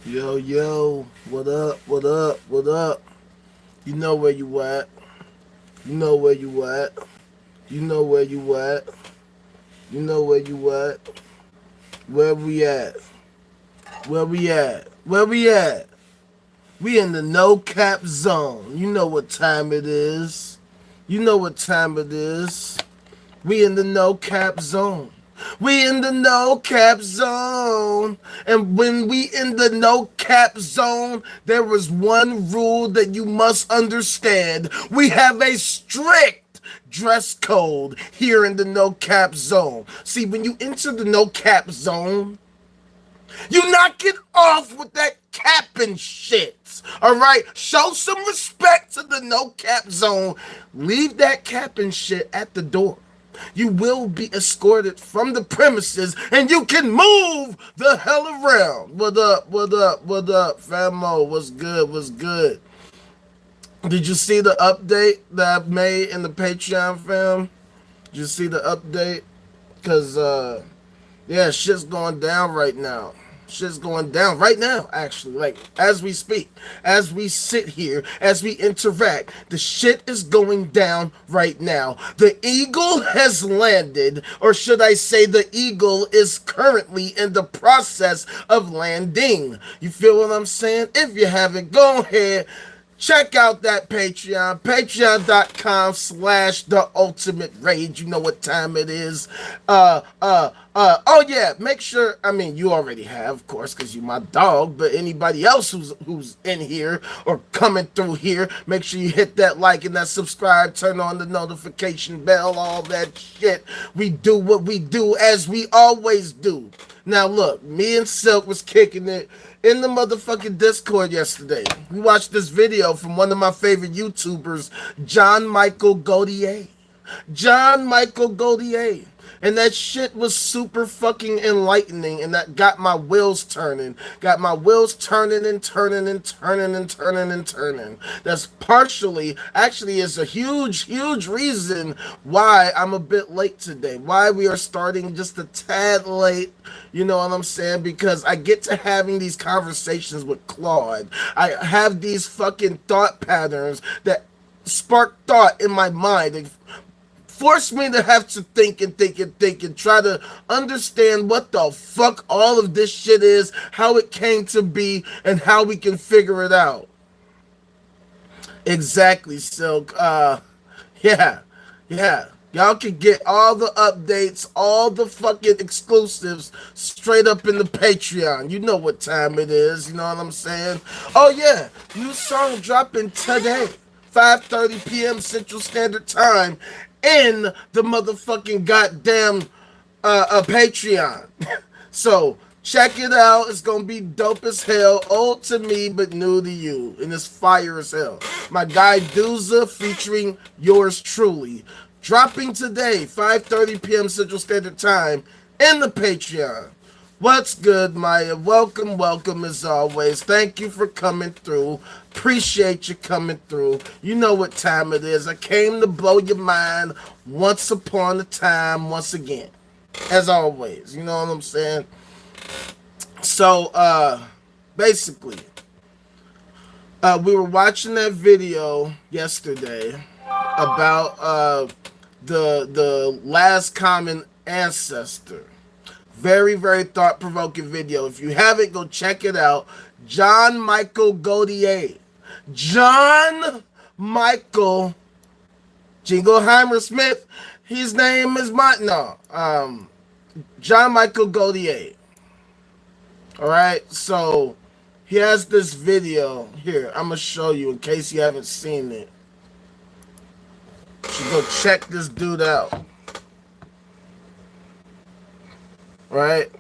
Yo, yo, what up, what up, what up? You know where you at. You know where you at. You know where you at. You know where you at. Where we at? Where we at? Where we at? We in the no cap zone. You know what time it is. You know what time it is. We in the no cap zone. We in the no cap zone. And when we in the no cap zone, there was one rule that you must understand. We have a strict dress code here in the no cap zone. See, when you enter the no cap zone, you knock it off with that capping shit. All right, show some respect to the no cap zone. Leave that capping shit at the door. You will be escorted from the premises and you can move the hell around. What up, what up, what up, famo? What's good, what's good? Did you see the update that I made in the Patreon, fam? Did you see the update? Because, yeah, shit's going down right now. Shit's going down right now, actually. Like, as we speak, as we sit here, as we interact, the shit is going down right now. The eagle has landed, or should I say the eagle is currently in the process of landing. You feel what I'm saying? If you haven't, go ahead. Check out that Patreon, patreon.com/theultimaterage. You know what time it is. Oh yeah, make sure, I mean, you already have, of course, because you're my dog, but anybody else who's in here or coming through here, make sure you hit that like and that subscribe, turn on the notification bell, all that shit. We do what we do as we always do. Now look, me and Silk was kicking it in the motherfucking Discord yesterday. We watched this video from one of my favorite YouTubers, John Michael Gaudier. John Michael Gaudier. And that shit was super fucking enlightening, and that got my wheels turning. Got my wheels turning and turning and turning and turning and turning. That's partially, actually is a huge reason why I'm a bit late today. Why we are starting just a tad late, you know what I'm saying? Because I get to having these conversations with Claude. I have these fucking thought patterns that spark thought in my mind. They force me to have to think and try to understand what the fuck all of this shit is, how it came to be, and how we can figure it out. Exactly, Silk. Yeah. Y'all can get all the updates, all the fucking exclusives straight up in the Patreon. You know what time it is, you know what I'm saying? Oh yeah, new song dropping today, 5:30 p.m. Central Standard Time, in the motherfucking goddamn Patreon. So check it out. It's gonna be dope as hell. Old to me, but new to you. And it's fire as hell. My guy Dooza featuring yours truly. Dropping today, 5:30 p.m. Central Standard Time, in the Patreon. What's good, Maya? Welcome as always. Thank you for coming through. Appreciate you coming through. You know what time it is. I came to blow your mind once upon a time, once again. As always. You know what I'm saying? So, basically, we were watching that video yesterday about the last common ancestor. Very thought-provoking video. If you haven't, go check it out. John Michael Gaudier. John Michael Jingleheimer Smith. His name is John Michael Gaudier. Alright, so he has this video here. I'm going to show you in case you haven't seen it. You should go check this dude out. Right?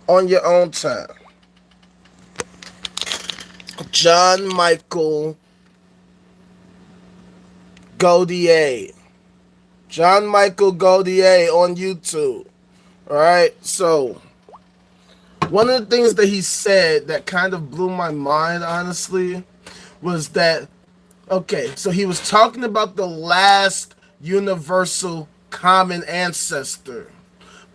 On your own time. John Michael Gaudier. John Michael Gaudier on YouTube. Alright? So, one of the things that he said that kind of blew my mind, honestly, was that, okay, so he was talking about the last universal common ancestor.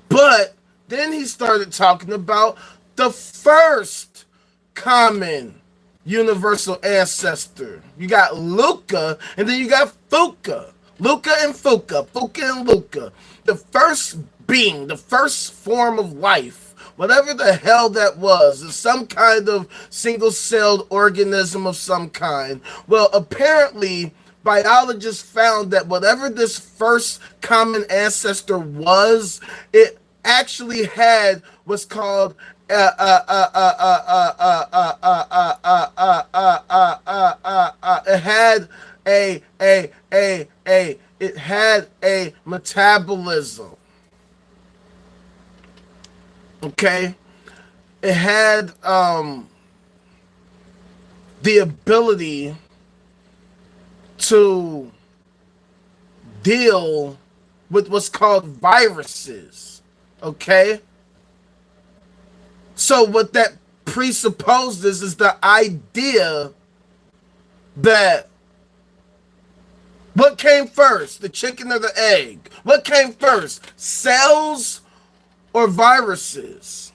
But then he started talking about the first common universal ancestor. You got Luca, and then you got Fuka. Luca and Fuka. Fuka and Luca. The first being, the first form of life, whatever the hell that was, is some kind of single-celled organism of some kind. Well, apparently, biologists found that whatever this first common ancestor was, it actually had what's called it had a metabolism. Okay, it had the ability to deal with what's called viruses. Okay, so what that presupposes is the idea that what came first, the chicken or the egg? What came first, cells or viruses?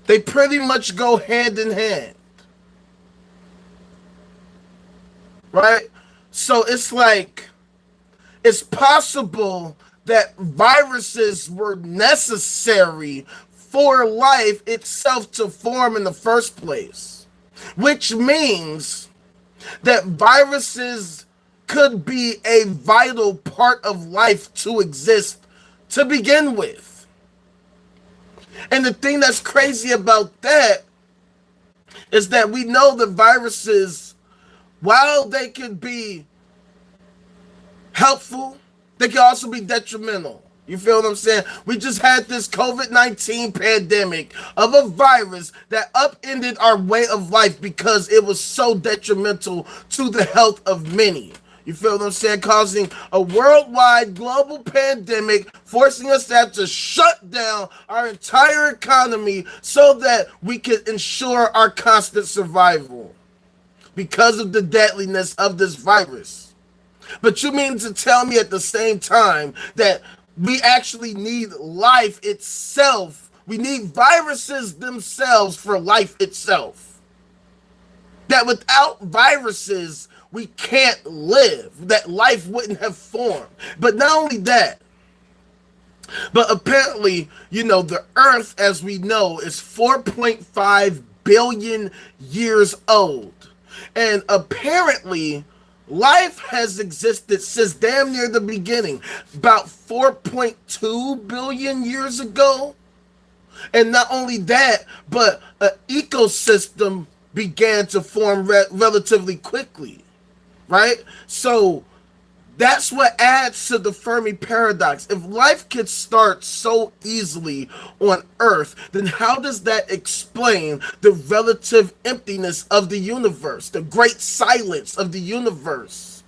They pretty much go hand in hand, right? So it's like, it's possible that viruses were necessary for life itself to form in the first place, which means that viruses could be a vital part of life to exist to begin with. And the thing that's crazy about that is that we know that viruses, while they can be helpful, they can also be detrimental. You feel what I'm saying? We just had this COVID-19 pandemic of a virus that upended our way of life because it was so detrimental to the health of many. You feel what I'm saying? Causing a worldwide global pandemic, forcing us to have to shut down our entire economy so that we can ensure our constant survival because of the deadliness of this virus. But you mean to tell me at the same time that we actually need life itself? We need viruses themselves for life itself. That without viruses, we can't live, that life wouldn't have formed. But not only that, but apparently, you know, the Earth, as we know, is 4.5 billion years old. And apparently, life has existed since damn near the beginning, about 4.2 billion years ago. And not only that, but an ecosystem began to form relatively quickly. Right? So that's what adds to the Fermi paradox. If life could start so easily on Earth, then how does that explain the relative emptiness of the universe, the great silence of the universe?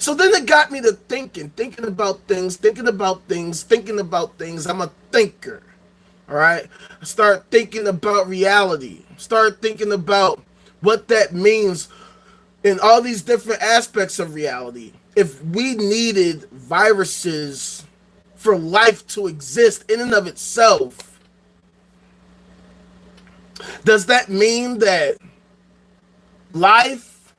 So then it got me to thinking about things. I'm a thinker. All right? I start thinking about reality. Start thinking about what that means in all these different aspects of reality. If we needed viruses for life to exist in and of itself, does that mean that life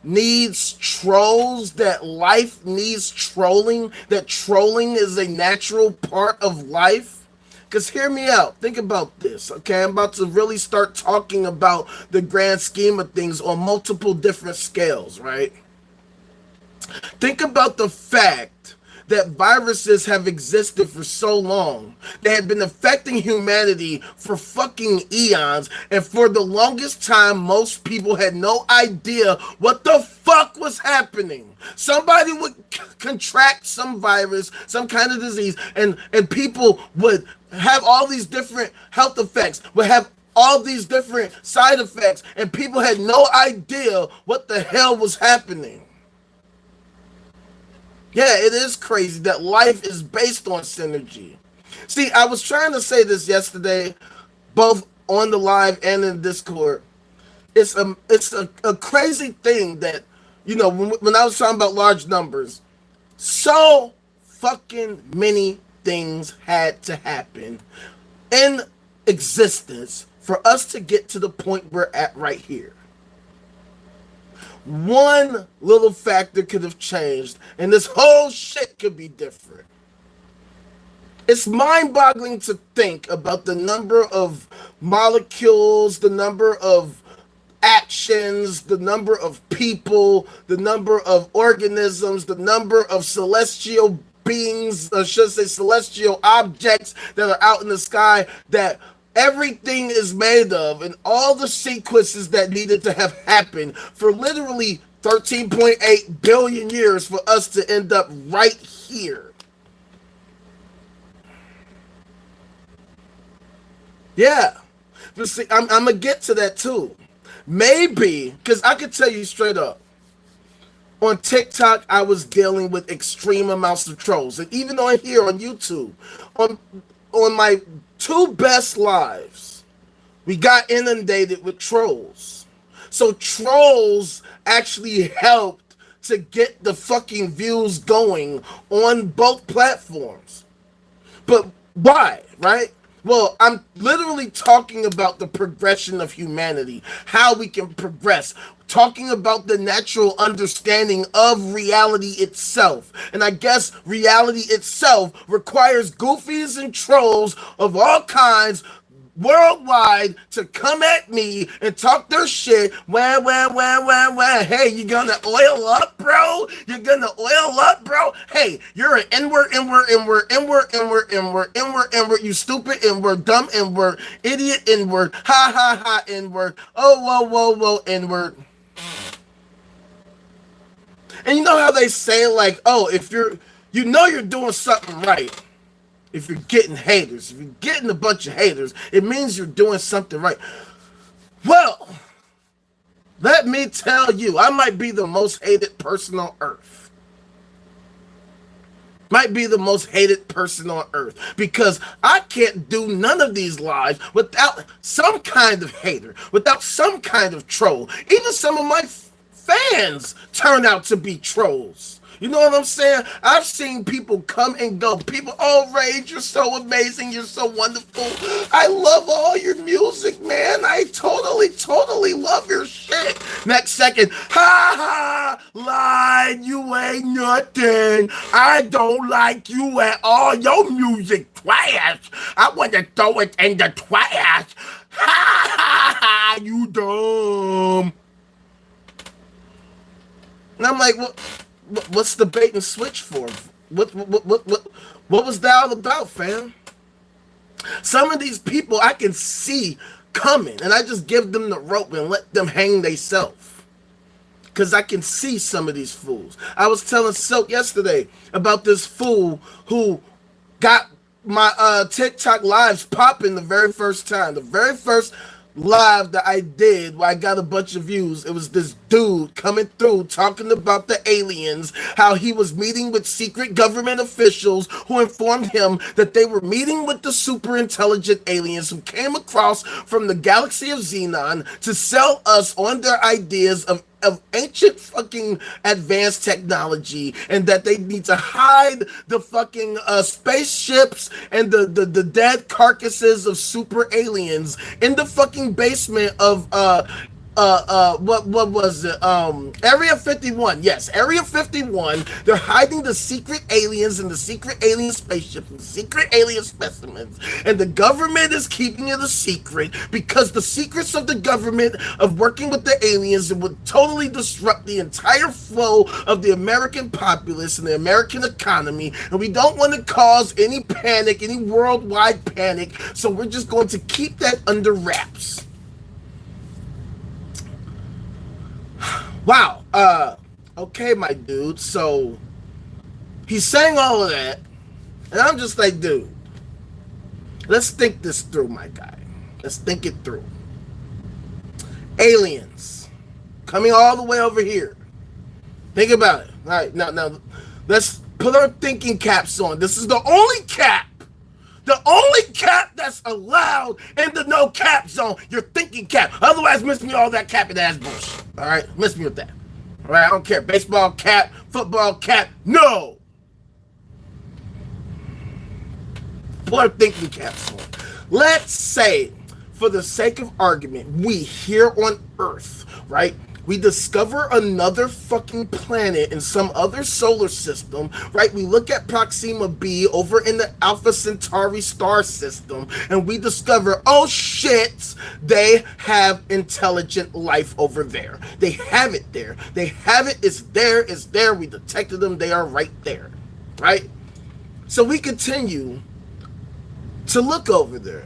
needs trolls, that life needs trolling, that trolling is a natural part of life? Because hear me out. Think about this, okay? I'm about to really start talking about the grand scheme of things on multiple different scales, right? Think about the fact that viruses have existed for so long. They have been affecting humanity for fucking eons, and for the longest time, most people had no idea what the fuck was happening. Somebody would contract some virus, some kind of disease, and people would have all these different health effects, would have all these different side effects, and people had no idea what the hell was happening. Yeah, it is crazy that life is based on synergy. See, I was trying to say this yesterday, both on the live and in Discord. It's a crazy thing that, you know, when I was talking about large numbers, so fucking many things had to happen in existence for us to get to the point we're at right here. One little factor could have changed, and this whole shit could be different. It's mind-boggling to think about the number of molecules, the number of actions, the number of people, the number of organisms, the number of celestial beings, or should I say celestial objects that are out in the sky that everything is made of, and all the sequences that needed to have happened for literally 13.8 billion years for us to end up right here. Yeah. But see, I'm going to get to that too. Maybe, because I could tell you straight up, on TikTok, I was dealing with extreme amounts of trolls. And even on here on YouTube, on my 2 best lives, we got inundated with trolls. So trolls actually helped to get the fucking views going on both platforms. But why, right? Well, I'm literally talking about the progression of humanity, how we can progress, talking about the natural understanding of reality itself. And I guess reality itself requires goofies and trolls of all kinds worldwide to come at me and talk their shit. Wah. Hey, you gonna oil up, bro? You're gonna oil up, bro? Hey, you're an N-word. You stupid N-word, dumb N-word, idiot N-word, ha, N-word. Oh, whoa, N-word. And you know how they say, like, oh, if you're doing something right. If you're getting haters, if you're getting a bunch of haters, it means you're doing something right. Well, let me tell you, I might be the most hated person on earth. Might be the most hated person on earth, because I can't do none of these lives without some kind of hater, without some kind of troll. Even some of my fans turn out to be trolls. You know what I'm saying? I've seen people come and go. People, oh, Rage, you're so amazing. You're so wonderful. I love all your music, man. I totally love your shit. Next second, ha, lied. You ain't nothing. I don't like you at all. Your music trash. I want to throw it in the trash. Ha, you dumb. And I'm like, what? What's the bait and switch for? What was that all about, fam? Some of these people I can see coming, and I just give them the rope and let them hang theyself. Because I can see some of these fools. I was telling Silk yesterday about this fool who got my TikTok lives popping the very first time. The very first live that I did where I got a bunch of views, it was this dude coming through talking about the aliens, how he was meeting with secret government officials who informed him that they were meeting with the super intelligent aliens who came across from the galaxy of Xenon to sell us on their ideas of ancient fucking advanced technology, and that they need to hide the fucking spaceships and the dead carcasses of super aliens in the fucking basement of what was it? Area 51. Yes, Area 51. They're hiding the secret aliens and the secret alien spaceships and the secret alien specimens. And the government is keeping it a secret because the secrets of the government of working with the aliens would totally disrupt the entire flow of the American populace and the American economy. And we don't want to cause any panic, any worldwide panic. So we're just going to keep that under wraps. Wow. Okay, my dude. So he's saying all of that, and I'm just like, dude, let's think this through, my guy. Let's think it through. Aliens coming all the way over here. Think about it. All right, now let's put our thinking caps on. This is the only cap. The only cap that's allowed in the no cap zone, your thinking cap. Otherwise, miss me all that capping ass bullshit. All right, miss me with that. All right, I don't care. Baseball cap, football cap, no. Put our thinking caps on. let's say, for the sake of argument, we here on Earth, right? We discover another fucking planet in some other solar system, right? We look at Proxima b over in the Alpha Centauri star system, and we discover, oh shit, they have intelligent life over there. They have it there. They have it. It's there. It's there. We detected them. They are right there, right? So we continue to look over there.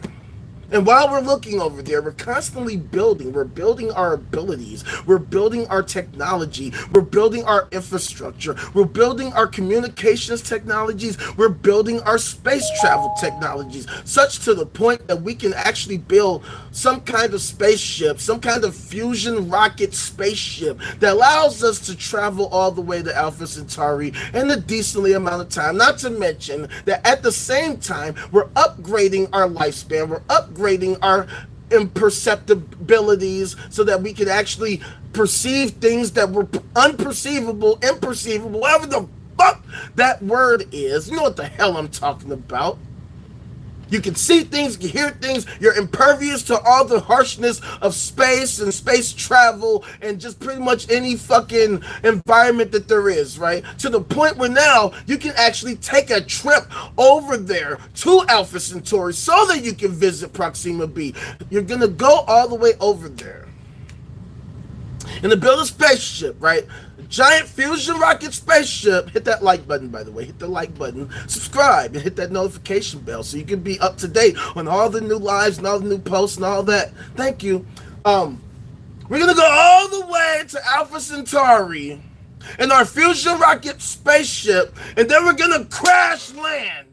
And while we're looking over there, we're constantly building. We're building our abilities. We're building our technology. We're building our infrastructure. We're building our communications technologies. We're building our space travel technologies, such to the point that we can actually build some kind of spaceship, some kind of fusion rocket spaceship that allows us to travel all the way to Alpha Centauri in a decently amount of time. Not to mention that at the same time, we're upgrading our lifespan. We're upgrading our imperceptibilities so that we can actually perceive things that were unperceivable, imperceivable, whatever the fuck that word is. You know what the hell I'm talking about. You can see things, you can hear things, you're impervious to all the harshness of space and space travel and just pretty much any fucking environment that there is, right? To the point where now you can actually take a trip over there to Alpha Centauri so that you can visit Proxima b. You're gonna go all the way over there and to build a spaceship, right? Giant fusion rocket spaceship. Hit that like button, by the way. Hit the like button. Subscribe and hit that notification bell so you can be up to date on all the new lives and all the new posts and all that. Thank you. We're gonna go all the way to Alpha Centauri in our fusion rocket spaceship, and then we're gonna crash land.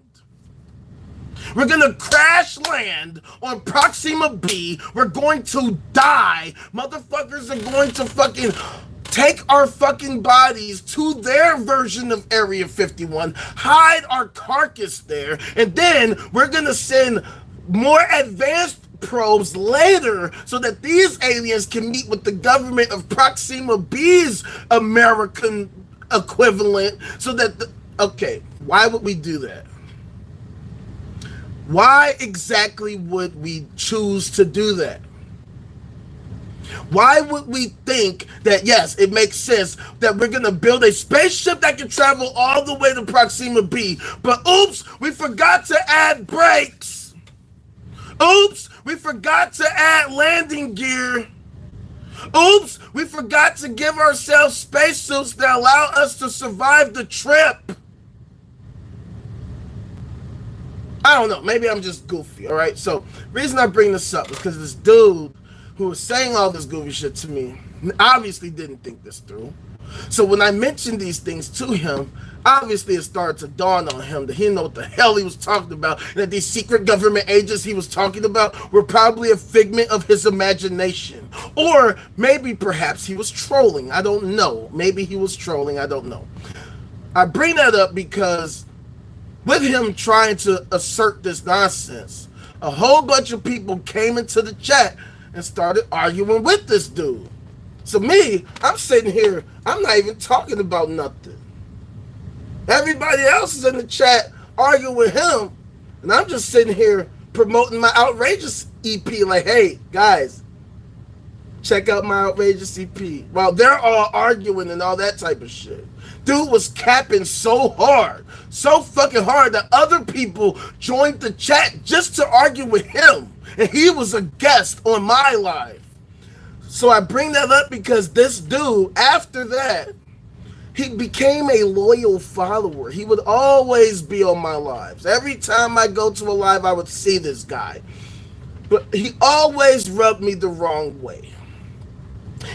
We're gonna crash land on Proxima b. We're going to die. Motherfuckers are going to fucking take our fucking bodies to their version of Area 51, hide our carcass there, and then we're gonna send more advanced probes later so that these aliens can meet with the government of Proxima b's American equivalent so that okay, why would we do that? Why exactly would we choose to do that? Why would we think that, yes, it makes sense that we're going to build a spaceship that can travel all the way to Proxima b, but oops, we forgot to add brakes. Oops, we forgot to add landing gear. Oops, we forgot to give ourselves spacesuits that allow us to survive the trip. I don't know, maybe I'm just goofy, all right? So, the reason I bring this up is because this dude who was saying all this goofy shit to me obviously didn't think this through. So when I mentioned these things to him, obviously it started to dawn on him that he didn't know what the hell he was talking about, and that these secret government agents he was talking about were probably a figment of his imagination. Or maybe perhaps he was trolling. I don't know. Maybe he was trolling. I don't know. I bring that up because with him trying to assert this nonsense, a whole bunch of people came into the chat and started arguing with this dude. So me, I'm sitting here, I'm not even talking about nothing. Everybody else is in the chat arguing with him, and I'm just sitting here promoting my outrageous EP, like, hey, guys, check out my outrageous EP. While they're all arguing and all that type of shit. Dude was capping so hard, so fucking hard that other people joined the chat just to argue with him. And he was a guest on my live. So I bring that up because this dude, after that, he became a loyal follower. He would always be on my lives. Every time I go to a live, I would see this guy. But he always rubbed me the wrong way.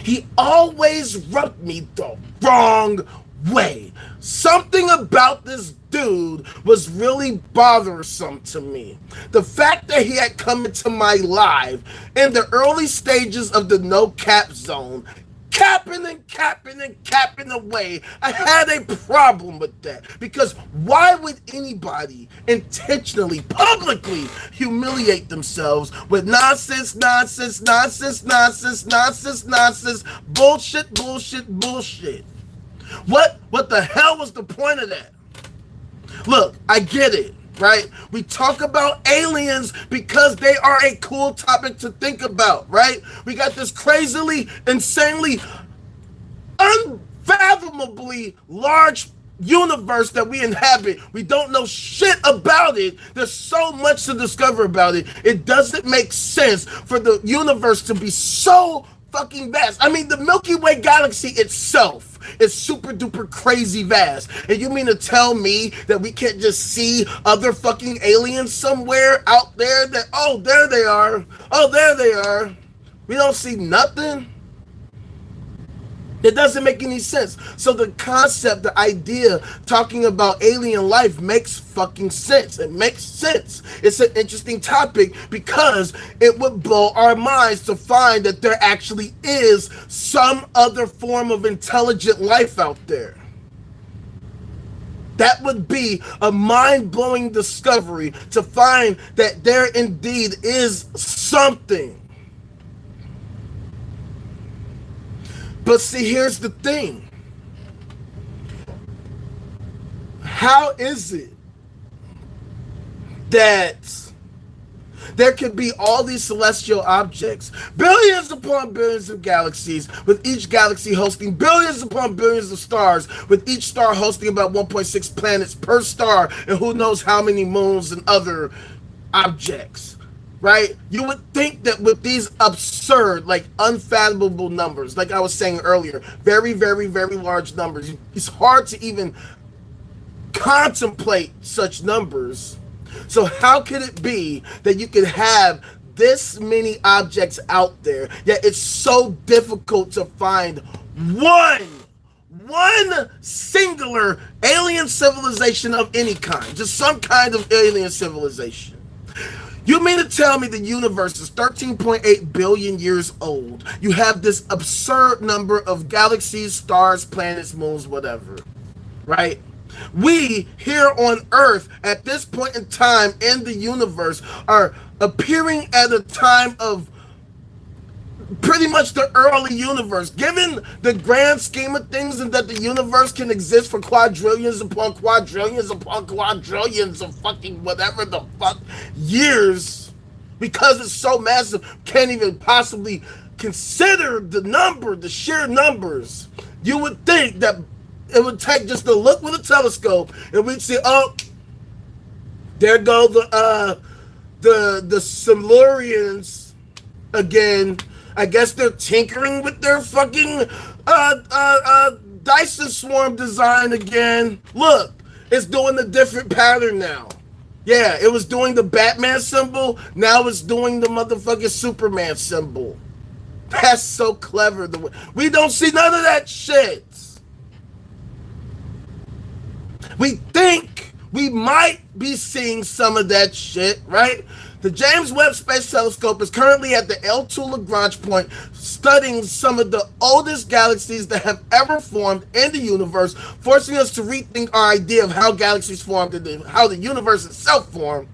He always rubbed me the wrong way. Something about this dude was really bothersome to me. The fact that he had come into my live in the early stages of the no cap zone, capping and capping and capping away, I had a problem with that. Because why would anybody intentionally, publicly humiliate themselves with nonsense, nonsense, nonsense, nonsense, nonsense, nonsense, bullshit, bullshit, bullshit? What the hell was the point of that? Look, I get it. right? We talk about aliens because they are a cool topic to think about, right? We got this crazily, insanely, unfathomably large universe that we inhabit. We don't know shit about it. There's so much to discover about it. It doesn't make sense for the universe to be so fucking vast. I mean, the Milky Way galaxy itself is super duper crazy vast. And you mean to tell me that we can't just see other fucking aliens somewhere out there that, oh, there they are. Oh, there they are. We don't see nothing? It doesn't make any sense. So the concept, the idea, talking about alien life makes fucking sense. It makes sense. It's an interesting topic because it would blow our minds to find that there actually is some other form of intelligent life out there. That would be a mind-blowing discovery to find that there indeed is something. But see, here's the thing. How is it that there could be all these celestial objects, billions upon billions of galaxies, with each galaxy hosting billions upon billions of stars, with each star hosting about 1.6 planets per star, and who knows how many moons and other objects? Right? You would think that with these absurd, like unfathomable numbers, like I was saying earlier, very, very, very large numbers, it's hard to even contemplate such numbers. So how could it be that you could have this many objects out there, yet it's so difficult to find one singular alien civilization of any kind, just some kind of alien civilization? You mean to tell me the universe is 13.8 billion years old? You have this absurd number of galaxies, stars, planets, moons, whatever, right? We here on Earth at this point in time in the universe are appearing at a time of pretty much the early universe, given the grand scheme of things, and that the universe can exist for quadrillions upon quadrillions upon quadrillions of fucking whatever the fuck years, because it's so massive, can't even possibly consider the sheer numbers. You would think that it would take just a look with a telescope and we'd see, oh, there go the Silurians again. I guess they're tinkering with their fucking Dyson swarm design again. Look, it's doing a different pattern now. Yeah, it was doing the Batman symbol. Now it's doing the motherfucking Superman symbol. That's so clever. We don't see none of that shit. We think we might be seeing some of that shit, right? The James Webb Space Telescope is currently at the L2 Lagrange point, studying some of the oldest galaxies that have ever formed in the universe, forcing us to rethink our idea of how galaxies formed and how the universe itself formed.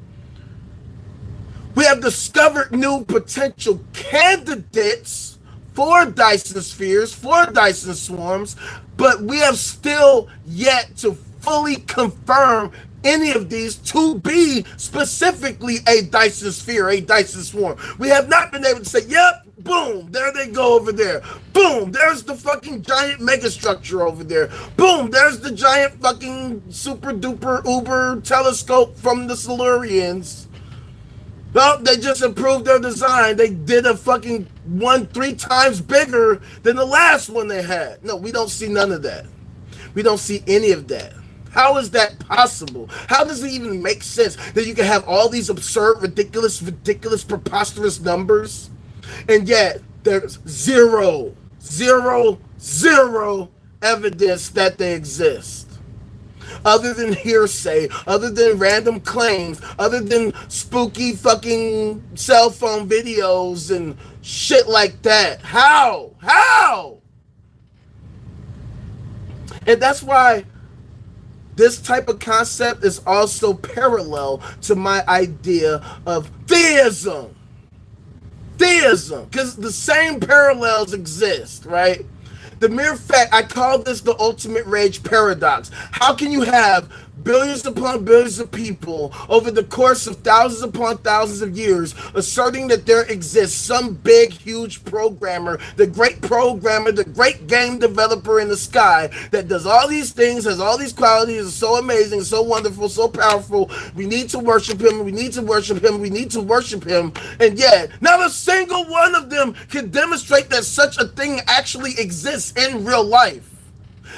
We have discovered new potential candidates for Dyson spheres, for Dyson swarms, but we have still yet to fully confirm any of these to be specifically a Dyson sphere, a Dyson swarm. We have not been able to say, yep, boom, there they go over there. Boom, there's the fucking giant megastructure over there. Boom, there's the giant fucking super duper uber telescope from the Silurians. Well, they just improved their design. They did a fucking one 3 times bigger than the last one they had. No, we don't see none of that. We don't see any of that. How is that possible? How does it even make sense that you can have all these absurd, ridiculous, preposterous numbers, and yet there's zero evidence that they exist? Other than hearsay, other than random claims, other than spooky fucking cell phone videos and shit like that. How? And that's why this type of concept is also parallel to my idea of theism. Because the same parallels exist, right? The mere fact, I call this the ultimate rage paradox. How can you have billions upon billions of people over the course of thousands upon thousands of years, asserting that there exists some big, huge programmer, the great programmer, the great game developer in the sky that does all these things, has all these qualities, is so amazing, so wonderful, so powerful. We need to worship him. We need to worship him. We need to worship him. And yet, not a single one of them can demonstrate that such a thing actually exists in real life.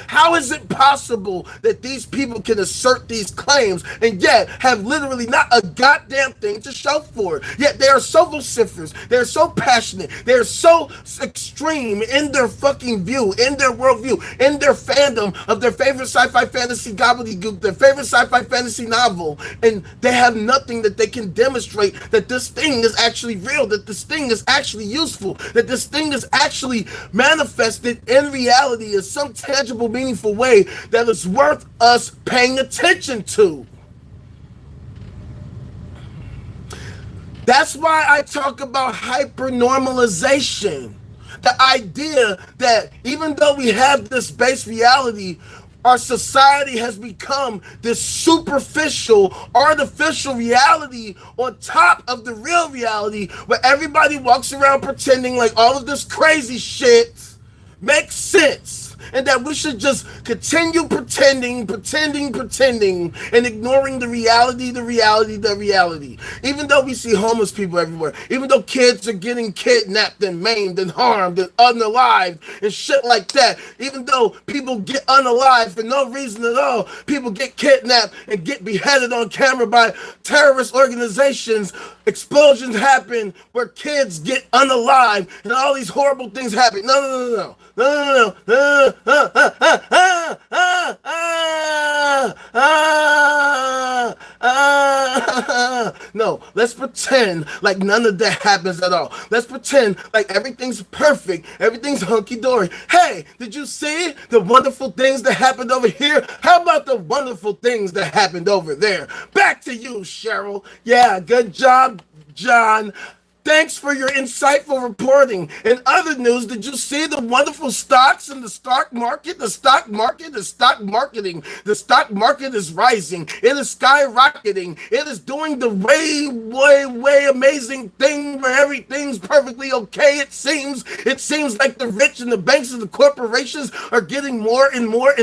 How is it possible that these people can assert these claims and yet have literally not a goddamn thing to show for it? Yet they are so vociferous, they're so passionate, they're so extreme in their fucking view, in their worldview, in their fandom of their favorite sci-fi fantasy gobbledygook, their favorite sci-fi fantasy novel, and they have nothing that they can demonstrate that this thing is actually real, that this thing is actually useful, that this thing is actually manifested in reality as some tangible, meaningful way that is worth us paying attention to. That's why I talk about hypernormalization. The idea that even though we have this base reality, our society has become this superficial, artificial reality on top of the real reality, where everybody walks around pretending like all of this crazy shit makes sense. And that we should just continue pretending, and ignoring the reality. Even though we see homeless people everywhere, even though kids are getting kidnapped and maimed and harmed and unalived and shit like that, even though people get unalived for no reason at all, people get kidnapped and get beheaded on camera by terrorist organizations, explosions happen where kids get unalived and all these horrible things happen. No. No, let's pretend like none of that happens at all. Let's pretend like everything's perfect, everything's hunky-dory. Hey, did you see the wonderful things that happened over here? How about the wonderful things that happened over there? Back to you, Cheryl. Yeah, good job, John. Thanks for your insightful reporting. In other news, did you see the wonderful stocks in the stock market? The stock market is stock marketing. The stock market is rising. It is skyrocketing. It is doing the way amazing thing where everything's perfectly okay. It seems like the rich and the banks and the corporations are getting more and more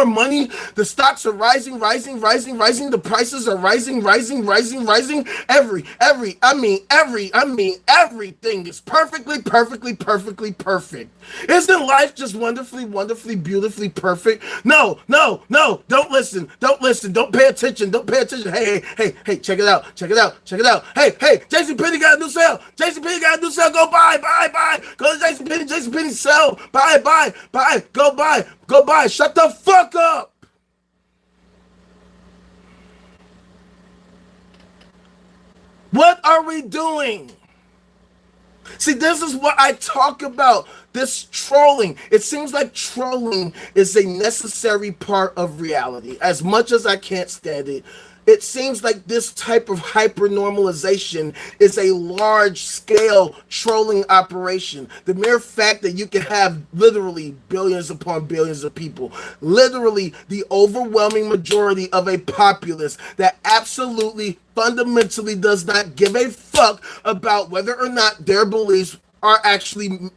money. The stocks are rising. The prices are rising. Everything is perfectly perfect. Isn't life just wonderfully, beautifully perfect? No, don't listen, don't pay attention. Hey, check it out. Hey, JCPenney got a new sale. Go buy. Go to JCPenney sell. Buy, go buy. Shut the fuck up. What are we doing? See, this is what I talk about, this trolling. It seems like trolling is a necessary part of reality. As much as I can't stand it, it seems like this type of hypernormalization is a large-scale trolling operation. The mere fact that you can have literally billions upon billions of people, literally the overwhelming majority of a populace that absolutely fundamentally does not give a fuck about whether or not their beliefs are actually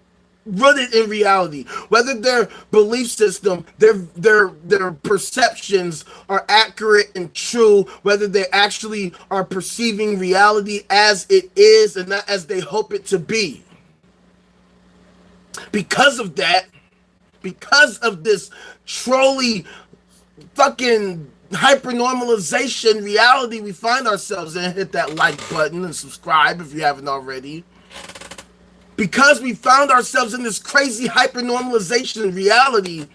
rooted in reality, whether their belief system, their perceptions are accurate and true, whether they actually are perceiving reality as it is and not as they hope it to be. Because of that, because of this trolly fucking hypernormalization reality we find ourselves in, hit that like button and subscribe if you haven't already. Because we found ourselves in this crazy hypernormalization reality,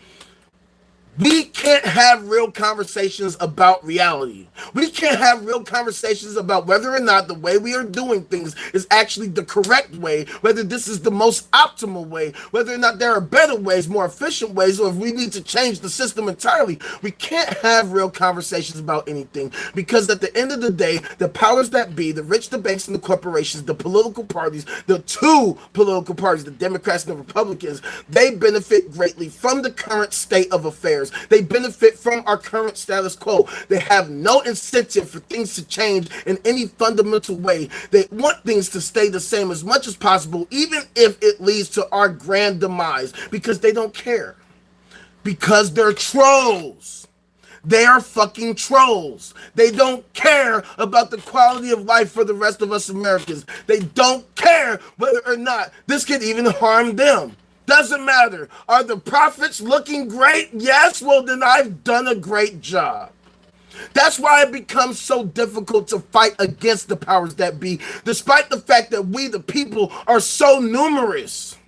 we can't have real conversations about reality. We can't have real conversations about whether or not the way we are doing things is actually the correct way, whether this is the most optimal way, whether or not there are better ways, more efficient ways, or if we need to change the system entirely. We can't have real conversations about anything because at the end of the day, the powers that be, the rich, the banks, and the corporations, the political parties, the two political parties, the Democrats and the Republicans, they benefit greatly from the current state of affairs. universe. They benefit from our current status quo. They have no incentive for things to change in any fundamental way. They want things to stay the same as much as possible, even if it leads to our grand demise, because they don't care. Because they're trolls. They are fucking trolls. They don't care about the quality of life for the rest of us Americans. They don't care whether or not this could even harm them. Doesn't matter. Are the profits looking great? Yes. Well, then I've done a great job. That's why it becomes so difficult to fight against the powers that be, despite the fact that we, the people, are so numerous.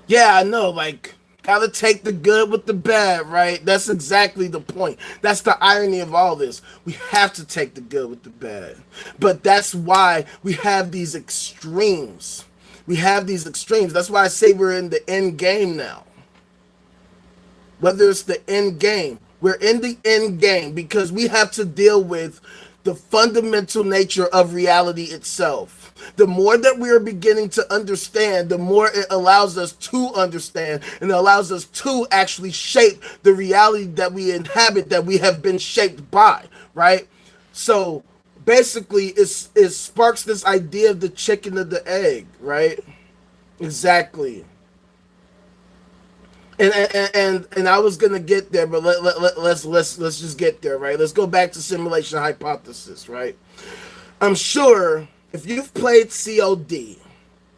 Yeah, I know, like, gotta take the good with the bad, right? That's exactly the point. That's the irony of all this. We have to take the good with the bad. But that's why we have these extremes. We have these extremes. That's why I say we're in the end game now. Whether it's the end game, we're in the end game because we have to deal with the fundamental nature of reality itself. The more that we are beginning to understand, the more it allows us to understand and allows us to actually shape the reality that we inhabit, that we have been shaped by, right? So basically it sparks this idea of the chicken and the egg, right? Exactly. And I was gonna get there, but let's just get there, right? Let's go back to simulation hypothesis, right? I'm sure if you've played COD,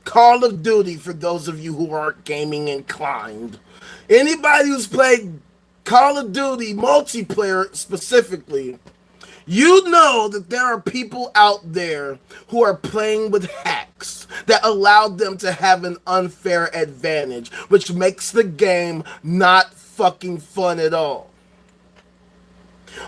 Call of Duty, for those of you who aren't gaming inclined, anybody who's played Call of Duty multiplayer specifically, you know that there are people out there who are playing with hacks that allow them to have an unfair advantage, which makes the game not fucking fun at all.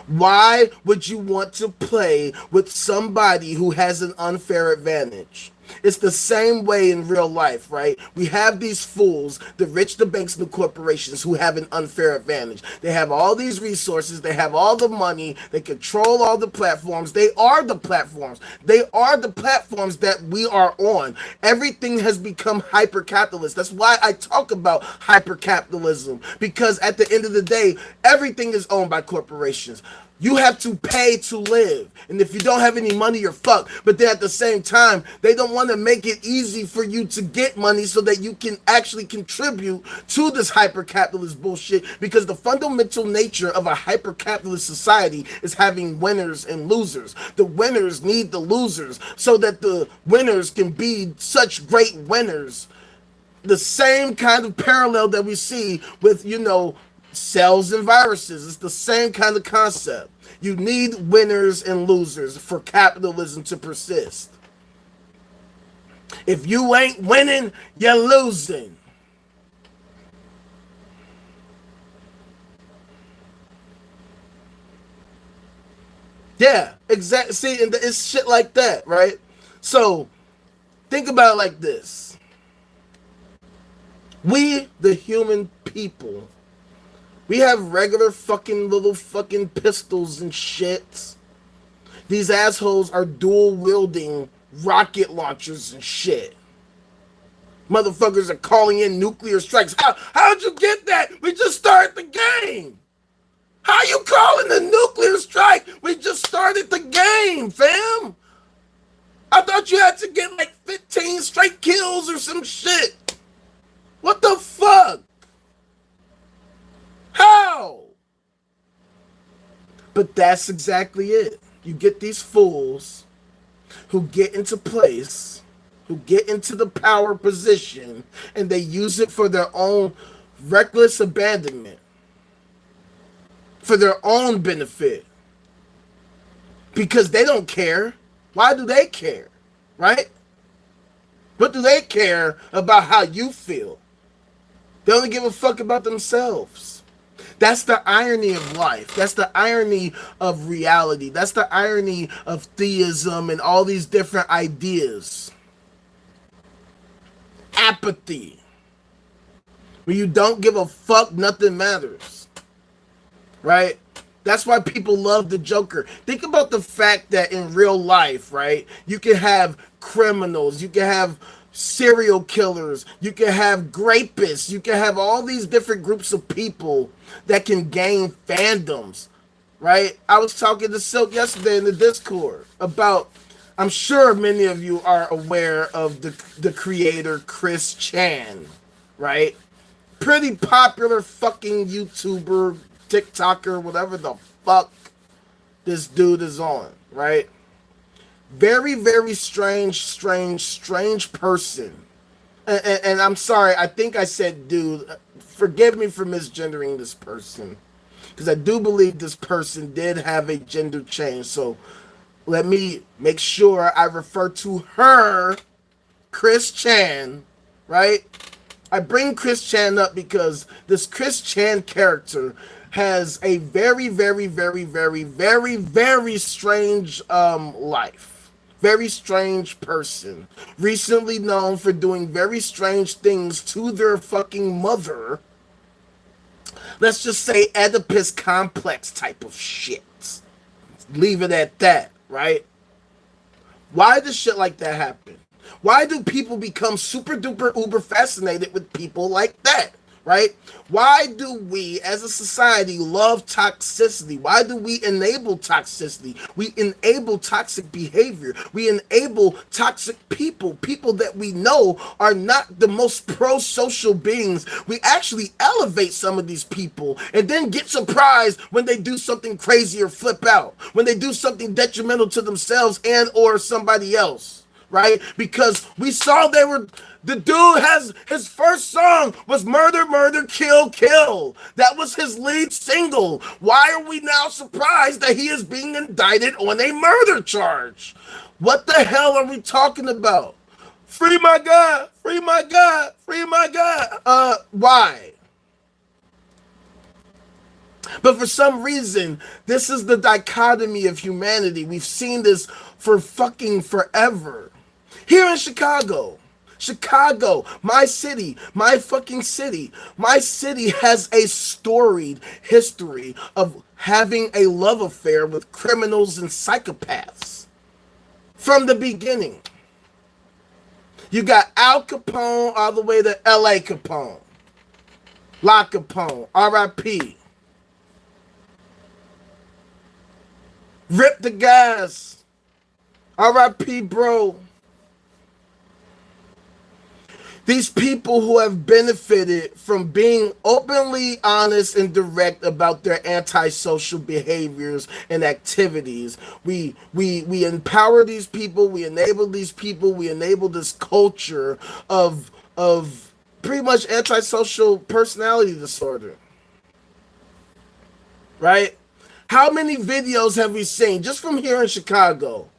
Why would you want to play with somebody who has an unfair advantage? It's the same way in real life, right? We have these fools, the rich, the banks, and the corporations who have an unfair advantage. They have all these resources. They have all the money. They control all the platforms. They are the platforms. They are the platforms that we are on. Everything has become hyper-capitalist. That's why I talk about hyper-capitalism, because at the end of the day, everything is owned by corporations. You have to pay to live. And if you don't have any money, you're fucked. But then at the same time, they don't want to make it easy for you to get money so that you can actually contribute to this hyper-capitalist bullshit, because the fundamental nature of a hyper-capitalist society is having winners and losers. The winners need the losers so that the winners can be such great winners. The same kind of parallel that we see with, cells and viruses. It's the same kind of concept. You need winners and losers for capitalism to persist. If you ain't winning, you're losing. Yeah, exactly. See, and it's shit like that, right? So, think about it like this. We, the human people, we have regular fucking little fucking pistols and shit. These assholes are dual wielding rocket launchers and shit. Motherfuckers are calling in nuclear strikes. How'd you get that? We just started the game. How you calling the nuclear strike? We just started the game, fam. I thought you had to get like 15 straight kills or some shit. What the fuck? How? But that's exactly it. You get these fools who get into place, who get into the power position, and they use it for their own reckless abandonment, for their own benefit, because they don't care. Why do they care, right? What do they care about how you feel? They only give a fuck about themselves. That's the irony of life. That's the irony of reality. That's the irony of theism and all these different ideas. Apathy. When you don't give a fuck, nothing matters. Right? That's why people love the Joker. Think about the fact that in real life, right, you can have criminals, you can have serial killers, you can have rapists, you can have all these different groups of people that can gain fandoms, right? I was talking to Silk yesterday in the Discord about, I'm sure many of you are aware of the creator Chris Chan, right? Pretty popular fucking YouTuber, TikToker, whatever the fuck this dude is on, right? Very, very strange person. And I'm sorry, I think I said dude. Forgive me for misgendering this person, because I do believe this person did have a gender change. So let me make sure I refer to her, Chris Chan, right? I bring Chris Chan up because this Chris Chan character has a very, very, very, very, very, very strange life. Very strange person. Recently known for doing very strange things to their fucking mother. Let's just say Oedipus complex type of shit. Leave it at that, right? Why does shit like that happen? Why do people become super duper uber fascinated with people like that? Right? Why do we as a society love toxicity? Why do we enable toxicity? We enable toxic behavior. We enable toxic people, people that we know are not the most pro-social beings. We actually elevate some of these people and then get surprised when they do something crazy or flip out, when they do something detrimental to themselves and or somebody else, right? Because we saw they were... The dude has, his first song was Murder, Murder, Kill, Kill. That was his lead single. Why are we now surprised that he is being indicted on a murder charge? What the hell are we talking about? Free my God, free my God, free my God. Why? But for some reason, this is the dichotomy of humanity. We've seen this for fucking forever. Here in Chicago, my city, my fucking city. My city has a storied history of having a love affair with criminals and psychopaths. From the beginning. You got Al Capone all the way to L.A. Capone. La Capone, R.I.P. Rip the gas. R.I.P. bro. These people who have benefited from being openly honest and direct about their antisocial behaviors and activities. We empower these people, we enable these people, we enable this culture of pretty much antisocial personality disorder. Right? How many videos have we seen just from here in Chicago?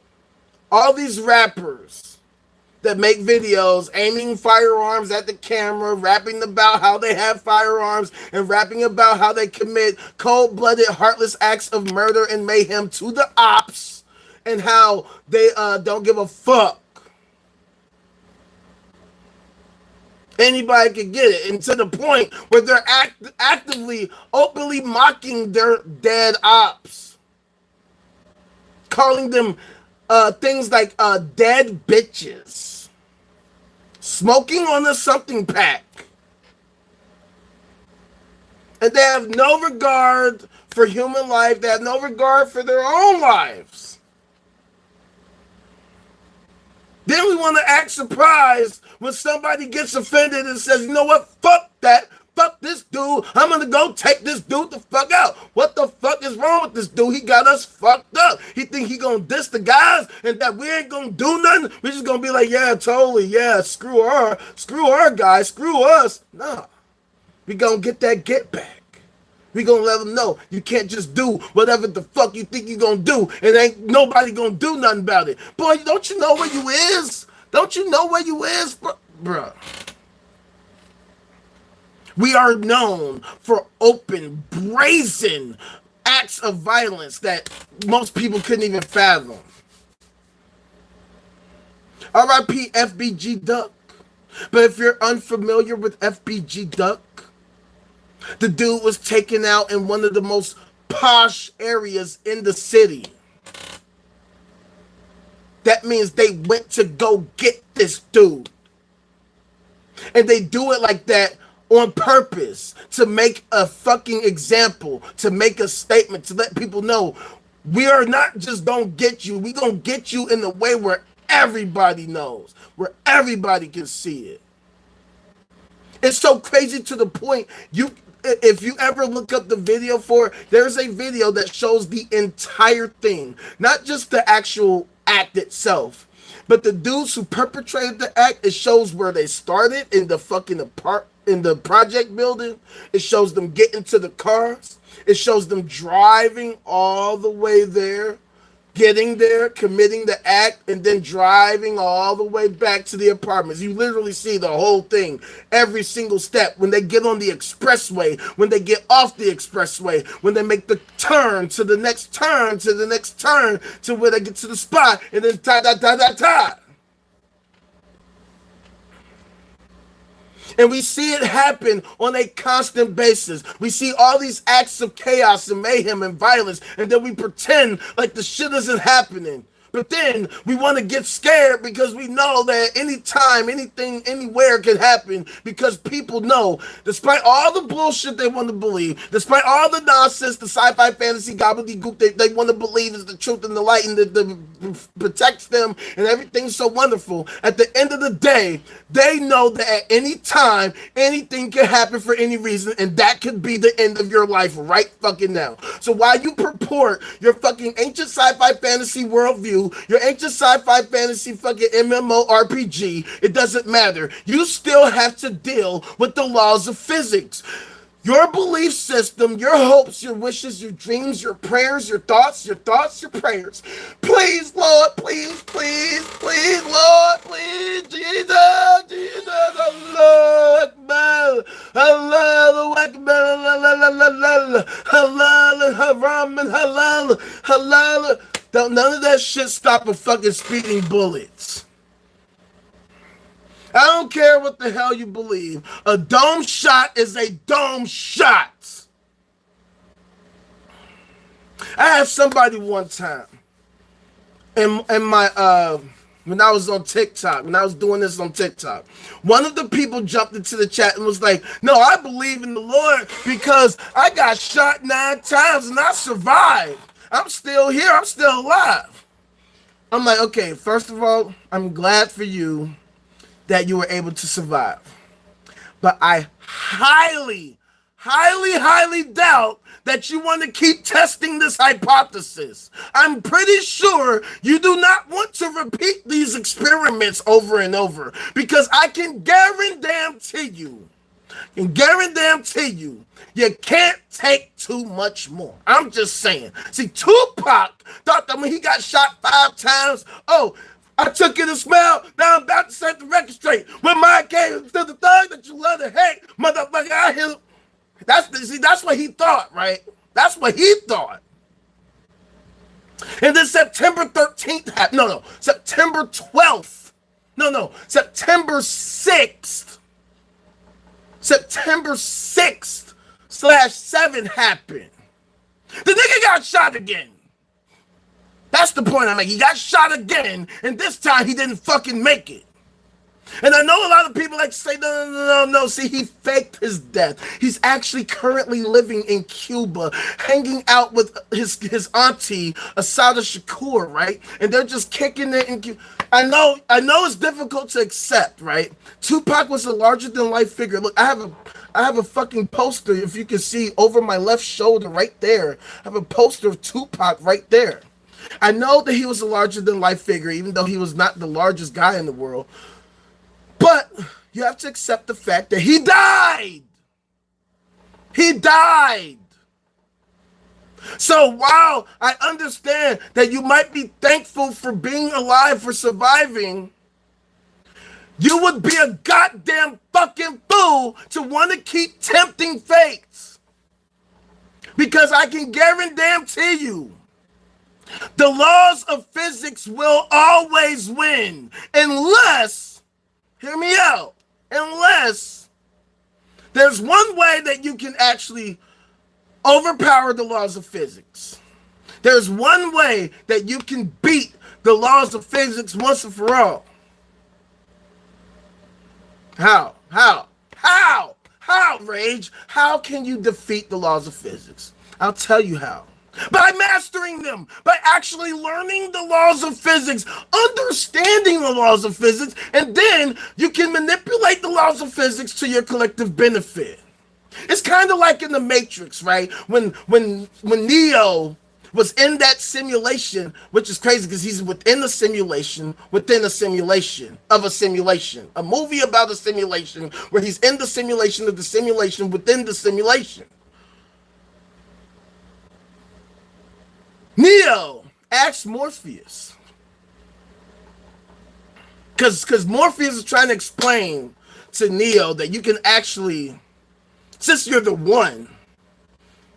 All these rappers that make videos aiming firearms at the camera, rapping about how they have firearms, and rapping about how they commit cold-blooded, heartless acts of murder and mayhem to the ops, and how they don't give a fuck. Anybody can get it, and to the point where they're actively, openly mocking their dead ops, calling them things like dead bitches. Smoking on the something pack. And they have no regard for human life. They have no regard for their own lives. Then we want to act surprised when somebody gets offended and says, you know what, fuck that. Fuck this dude. I'm going to go take this dude the fuck out. What the fuck is wrong with this dude? He got us fucked up. He think he going to diss the guys and that we ain't going to do nothing? We just going to be like, yeah, totally. Yeah, screw our guys, screw us. Nah, we going to get that get back. We going to let them know you can't just do whatever the fuck you think you going to do and ain't nobody going to do nothing about it. Boy, don't you know where you is? Don't you know where you is, bruh? We are known for open, brazen acts of violence that most people couldn't even fathom. R.I.P. FBG Duck. But if you're unfamiliar with FBG Duck, the dude was taken out in one of the most posh areas in the city. That means they went to go get this dude. And they do it like that on purpose to make a fucking example, to make a statement, to let people know we are not just gonna get you, we gonna get you in the way where everybody knows, where everybody can see it. It's so crazy to the point, if you ever look up the video for it, there's a video that shows the entire thing, not just the actual act itself, but the dudes who perpetrated the act. It shows where they started in the fucking in the project building. It shows them getting to the cars. It shows them driving all the way there, getting there, committing the act, and then driving all the way back to the apartments. You literally see the whole thing, every single step. When they get on the expressway, when they get off the expressway, when they make the turn to the next turn, to the next turn, to where they get to the spot, and then ta-da-da-da-da. And we see it happen on a constant basis. We see all these acts of chaos and mayhem and violence, and then we pretend like the shit isn't happening. But then we want to get scared because we know that anytime, anything, anywhere can happen, because people know, despite all the bullshit they want to believe, despite all the nonsense, the sci-fi fantasy gobbledygook they want to believe is the truth and the light and that protects them and everything's so wonderful, at the end of the day, they know that at any time, anything can happen for any reason, and that could be the end of your life right fucking now. So while you purport your fucking ancient sci-fi fantasy worldview, your ancient sci-fi fantasy fucking MMORPG, it doesn't matter. You still have to deal with the laws of physics. Your belief system, your hopes, your wishes, your dreams, your prayers, your thoughts, your prayers. Please, Lord, please, please, please, Lord, please, Jesus, Jesus, Allah Akbar, Allah Akbar, Allah, halal, haram, and halal, halal. None of that shit stop a fucking speeding bullets. I don't care what the hell you believe. A dome shot is a dome shot. I had somebody one time in my when I was on TikTok, when I was doing this on TikTok, one of the people jumped into the chat and was like, "No, I believe in the Lord because I got shot 9 times and I survived. I'm still here. I'm still alive." I'm like, okay, first of all, I'm glad for you that you were able to survive. But I highly, highly, highly doubt that you want to keep testing this hypothesis. I'm pretty sure you do not want to repeat these experiments over and over, because I can guarantee you, you can't take too much more. I'm just saying. See, Tupac thought that when he got shot 5 times, oh, I took it a smell, now I'm about to set the record straight. When mine came to the thug that you love to hate, motherfucker, I hear. That's what he thought, right? That's what he thought. And then September 13th happened. No, September 12th. No, September 6th. September 6th/7 happened. The nigga got shot again. That's the point I'm making. He got shot again, and this time he didn't fucking make it. And I know a lot of people like to say, no. See, he faked his death. He's actually currently living in Cuba, hanging out with his auntie, Asada Shakur, right? And they're just kicking it in Cuba. I know it's difficult to accept, right? Tupac was a larger-than-life figure. Look, I have a fucking poster, if you can see, over my left shoulder right there. I have a poster of Tupac right there. I know that he was a larger-than-life figure, even though he was not the largest guy in the world. But you have to accept the fact that he died. He died. So while I understand that you might be thankful for being alive, for surviving, you would be a goddamn fucking fool to want to keep tempting fates. Because I can guarantee you, the laws of physics will always win, unless, hear me out, unless there's one way that you can actually overpower the laws of physics. There's one way that you can beat the laws of physics once and for all. How? How, Rage? How can you defeat the laws of physics? I'll tell you how. By mastering them, by actually learning the laws of physics, understanding the laws of physics, and then you can manipulate the laws of physics to your collective benefit. It's kind of like in the Matrix, right? When Neo was in that simulation, which is crazy because he's within a simulation, within a simulation of a simulation. A movie about a simulation where he's in the simulation of the simulation within the simulation. Neo asks Morpheus. Because Morpheus is trying to explain to Neo that you can actually, since you're the one,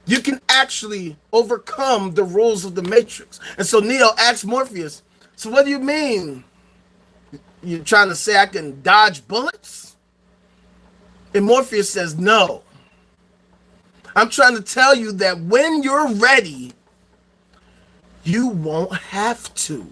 you can actually overcome the rules of the Matrix. And so Neo asks Morpheus, so what do you mean? You're trying to say I can dodge bullets? And Morpheus says, no. I'm trying to tell you that when you're ready, you won't have to.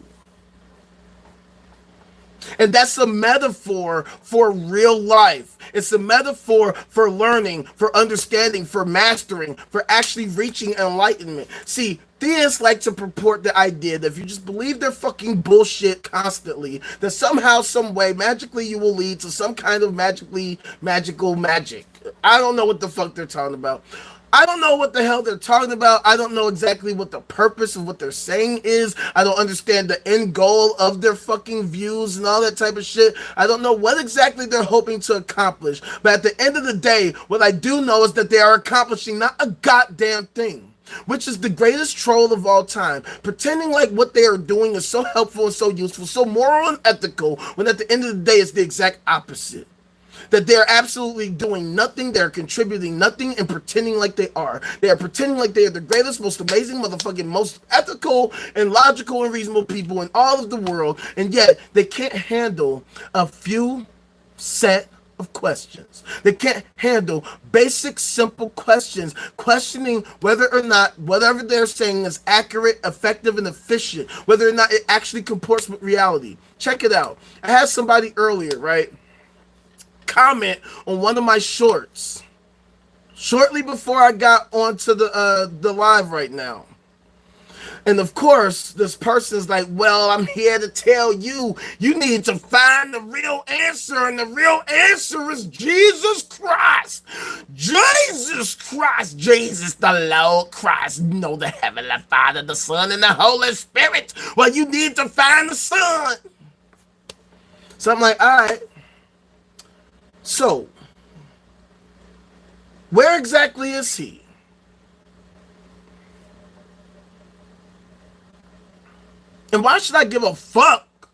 And that's a metaphor for real life. It's a metaphor for learning, for understanding, for mastering, for actually reaching enlightenment. See, theists like to purport the idea that if you just believe their fucking bullshit constantly, that somehow, some way, magically you will lead to some kind of magical magic. I don't know what the fuck they're talking about. I don't know what the hell they're talking about. I don't know exactly what the purpose of what they're saying is. I don't understand the end goal of their fucking views and all that type of shit. I don't know what exactly they're hoping to accomplish. But at the end of the day, what I do know is that they are accomplishing not a goddamn thing, which is the greatest troll of all time, pretending like what they are doing is so helpful and so useful, so moral and ethical, when at the end of the day, it's the exact opposite. That they're absolutely doing nothing, they're contributing nothing, and pretending like they are. They are pretending like they are the greatest, most amazing, motherfucking, most ethical and logical and reasonable people in all of the world, and yet they can't handle a few set of questions. They can't handle basic, simple questions, questioning whether or not whatever they're saying is accurate, effective, and efficient, whether or not it actually comports with reality. Check it out. I had somebody earlier, right, comment on one of my shorts shortly before I got onto the live right now. And of course, this person's like, well, I'm here to tell you, you need to find the real answer. And the real answer is Jesus Christ. Jesus Christ. Jesus the Lord Christ. You know, the Heavenly Father, the Son, and the Holy Spirit. Well, you need to find the Son. So I'm like, all right. So, where exactly is he? And why should I give a fuck?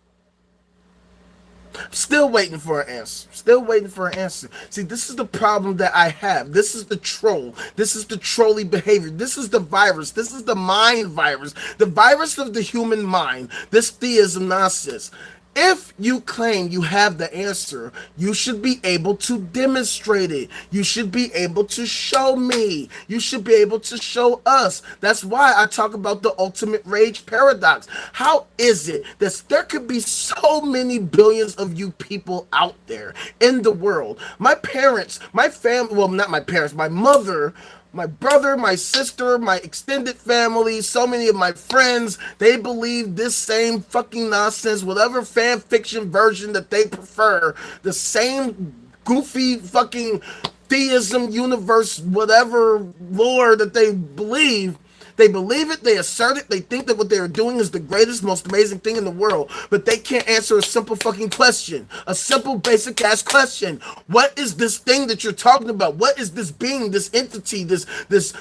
Still waiting for an answer. Still waiting for an answer. See, this is the problem that I have. This is the troll. This is the trolly behavior. This is the virus. This is the mind virus. The virus of the human mind. This theism nonsense. If you claim you have the answer, you should be able to demonstrate it. You should be able to show me. You should be able to show us. That's why I talk about the ultimate rage paradox. How is it that there could be so many billions of you people out there in the world? My parents, my family, well, not my parents, my mother, my brother, my sister, my extended family, so many of my friends, they believe this same fucking nonsense, whatever fan fiction version that they prefer, the same goofy fucking theism universe, whatever lore that they believe. They believe it, they assert it, they think that what they're doing is the greatest, most amazing thing in the world, but they can't answer a simple fucking question. A simple, basic ass question. What is this thing that you're talking about? What is this being, this entity, this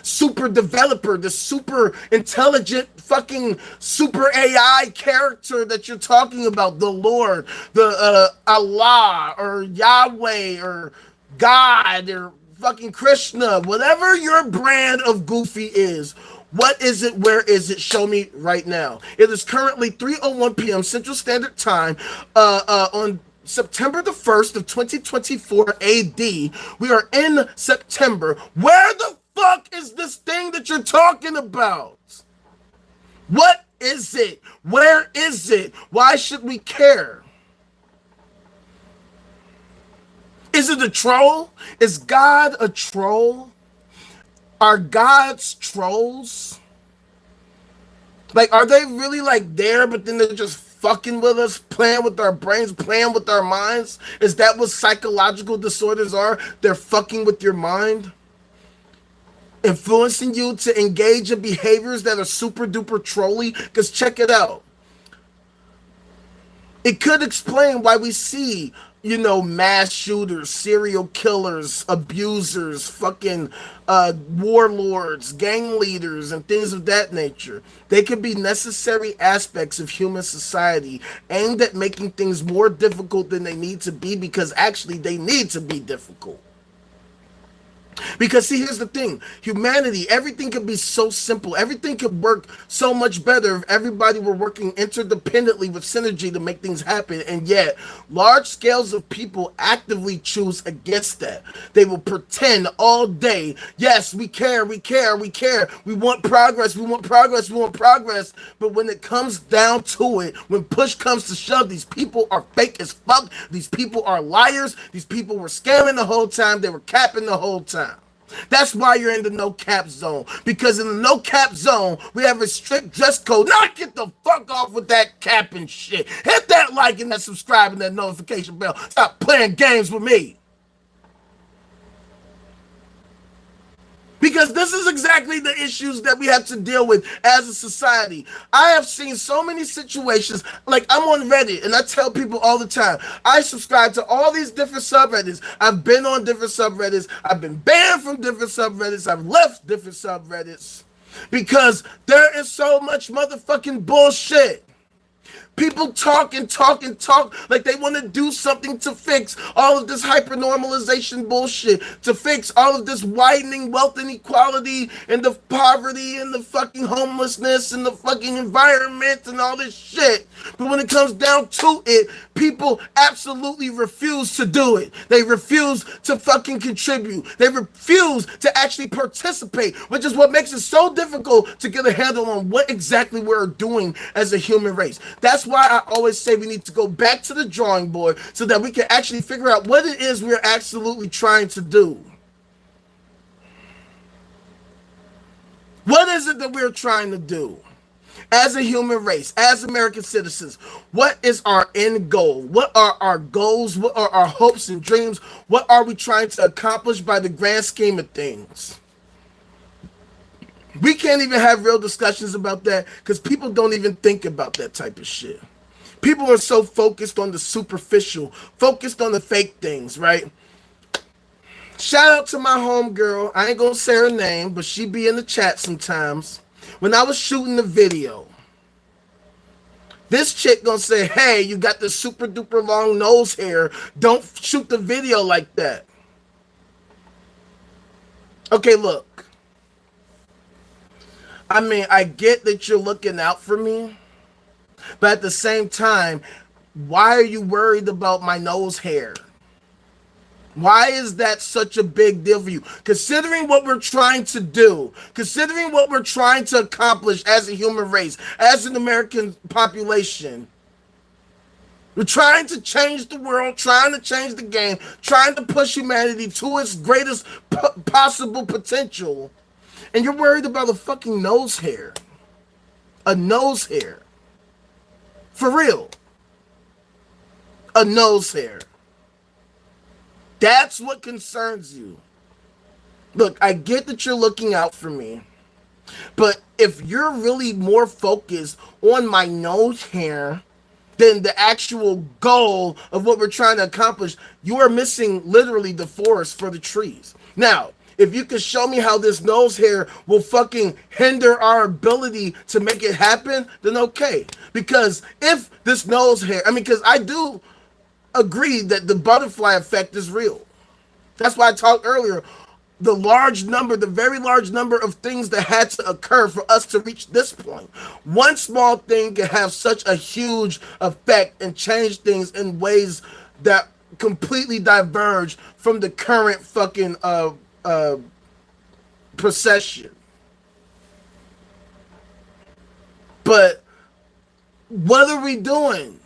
super developer, this super intelligent fucking super AI character that you're talking about? The Lord, the Allah, or Yahweh, or God, or fucking Krishna, whatever your brand of goofy is. What is it? Where is it? Show me right now. It is currently 3:01 p.m. Central Standard Time on September the 1st of 2024 AD. We are in September. Where the fuck is this thing that you're talking about? What is it? Where is it? Why should we care? Is it a troll? Is God a troll? Are gods trolls? Like, are they really like there, but then they're just fucking with us, playing with our brains, playing with our minds? Is that what psychological disorders are? They're fucking with your mind, influencing you to engage in behaviors that are super duper trolly. Because check it out. It could explain why we see, mass shooters, serial killers, abusers, fucking warlords, gang leaders, and things of that nature. They could be necessary aspects of human society aimed at making things more difficult than they need to be, because actually they need to be difficult. Because see, here's the thing. Humanity, everything could be so simple. Everything could work so much better if everybody were working interdependently with synergy to make things happen. And yet, large scales of people actively choose against that. They will pretend all day, yes, we care, we care, we care. We want progress, we want progress, we want progress. But when it comes down to it, when push comes to shove, these people are fake as fuck. These people are liars. These people were scamming the whole time. They were capping the whole time. That's why you're in the no cap zone. Because in the no cap zone, we have a strict dress code. Now get the fuck off with that capping shit. Hit that like and that subscribe and that notification bell. Stop playing games with me. Because this is exactly the issues that we have to deal with as a society. I have seen so many situations, like I'm on Reddit, and I tell people all the time, I subscribe to all these different subreddits. I've been on different subreddits. I've been banned from different subreddits. I've left different subreddits. Because there is so much motherfucking bullshit. People talk and talk and talk like they want to do something to fix all of this hypernormalization bullshit, to fix all of this widening wealth inequality and the poverty and the fucking homelessness and the fucking environment and all this shit. But when it comes down to it, people absolutely refuse to do it. They refuse to fucking contribute. They refuse to actually participate, which is what makes it so difficult to get a handle on what exactly we're doing as a human race. That's why I always say we need to go back to the drawing board so that we can actually figure out what it is we're absolutely trying to do. What is it that we're trying to do as a human race, as American citizens? What is our end goal? What are our goals? What are our hopes and dreams? What are we trying to accomplish by the grand scheme of things? We can't even have real discussions about that because people don't even think about that type of shit. People are so focused on the superficial, focused on the fake things, right? Shout out to my homegirl. I ain't gonna say her name, but she be in the chat sometimes. When I was shooting the video, this chick gonna say, hey, you got the super duper long nose hair. Don't shoot the video like that. Okay, look. I mean, I get that you're looking out for me, but at the same time, why are you worried about my nose hair? Why is that such a big deal for you? Considering what we're trying to do, considering what we're trying to accomplish as a human race, as an American population, we're trying to change the world, trying to change the game, trying to push humanity to its greatest possible potential. And you're worried about a fucking nose hair. A nose hair. For real. A nose hair. That's what concerns you. Look, I get that you're looking out for me. But if you're really more focused on my nose hair than the actual goal of what we're trying to accomplish, you are missing literally the forest for the trees. Now, if you could show me how this nose hair will fucking hinder our ability to make it happen, then okay. Because if this nose hair, because I do agree that the butterfly effect is real. That's why I talked earlier. The very large number of things that had to occur for us to reach this point. One small thing can have such a huge effect and change things in ways that completely diverge from the current fucking procession. But what are we doing?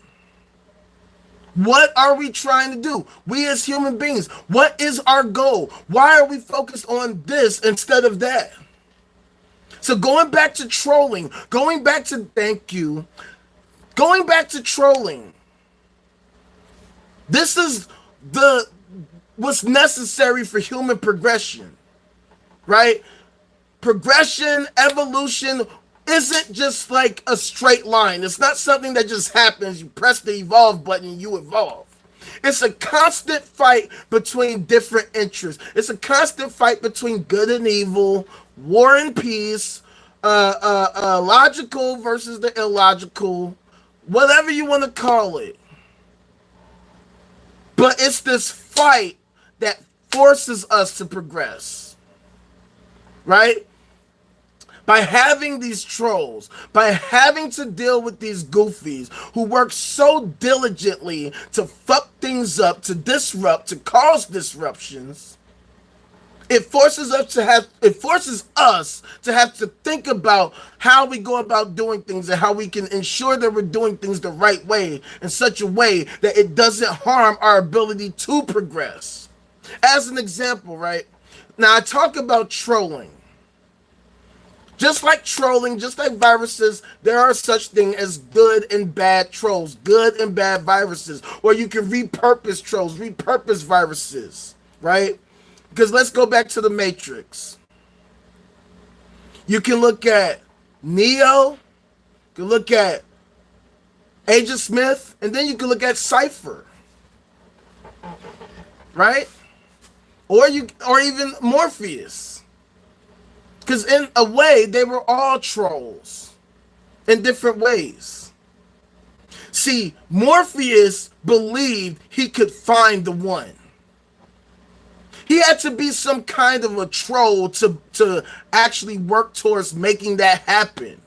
What are we trying to do? We as human beings, what is our goal? Why are we focused on this instead of that? So going back to trolling, going back to trolling. This is what's necessary for human progression, right? Progression, evolution isn't just like a straight line. It's not something that just happens. You press the evolve button and you evolve. It's a constant fight between different interests. It's a constant fight between good and evil, war and peace, logical versus the illogical, whatever you want to call it. But it's this fight that forces us to progress, right? By having these trolls, by having to deal with these goofies who work so diligently to fuck things up, to disrupt, to cause disruptions, it forces us to have to think about how we go about doing things and how we can ensure that we're doing things the right way, in such a way that it doesn't harm our ability to progress. As an example, right? Now I talk about trolling. Just like trolling, just like viruses, there are such things as good and bad trolls, good and bad viruses, or you can repurpose trolls, repurpose viruses, right? Because let's go back to the Matrix. You can look at Neo, you can look at Agent Smith, and then you can look at Cypher, right? Or even Morpheus. Because in a way, they were all trolls in different ways. See, Morpheus believed he could find the one. He had to be some kind of a troll to actually work towards making that happen.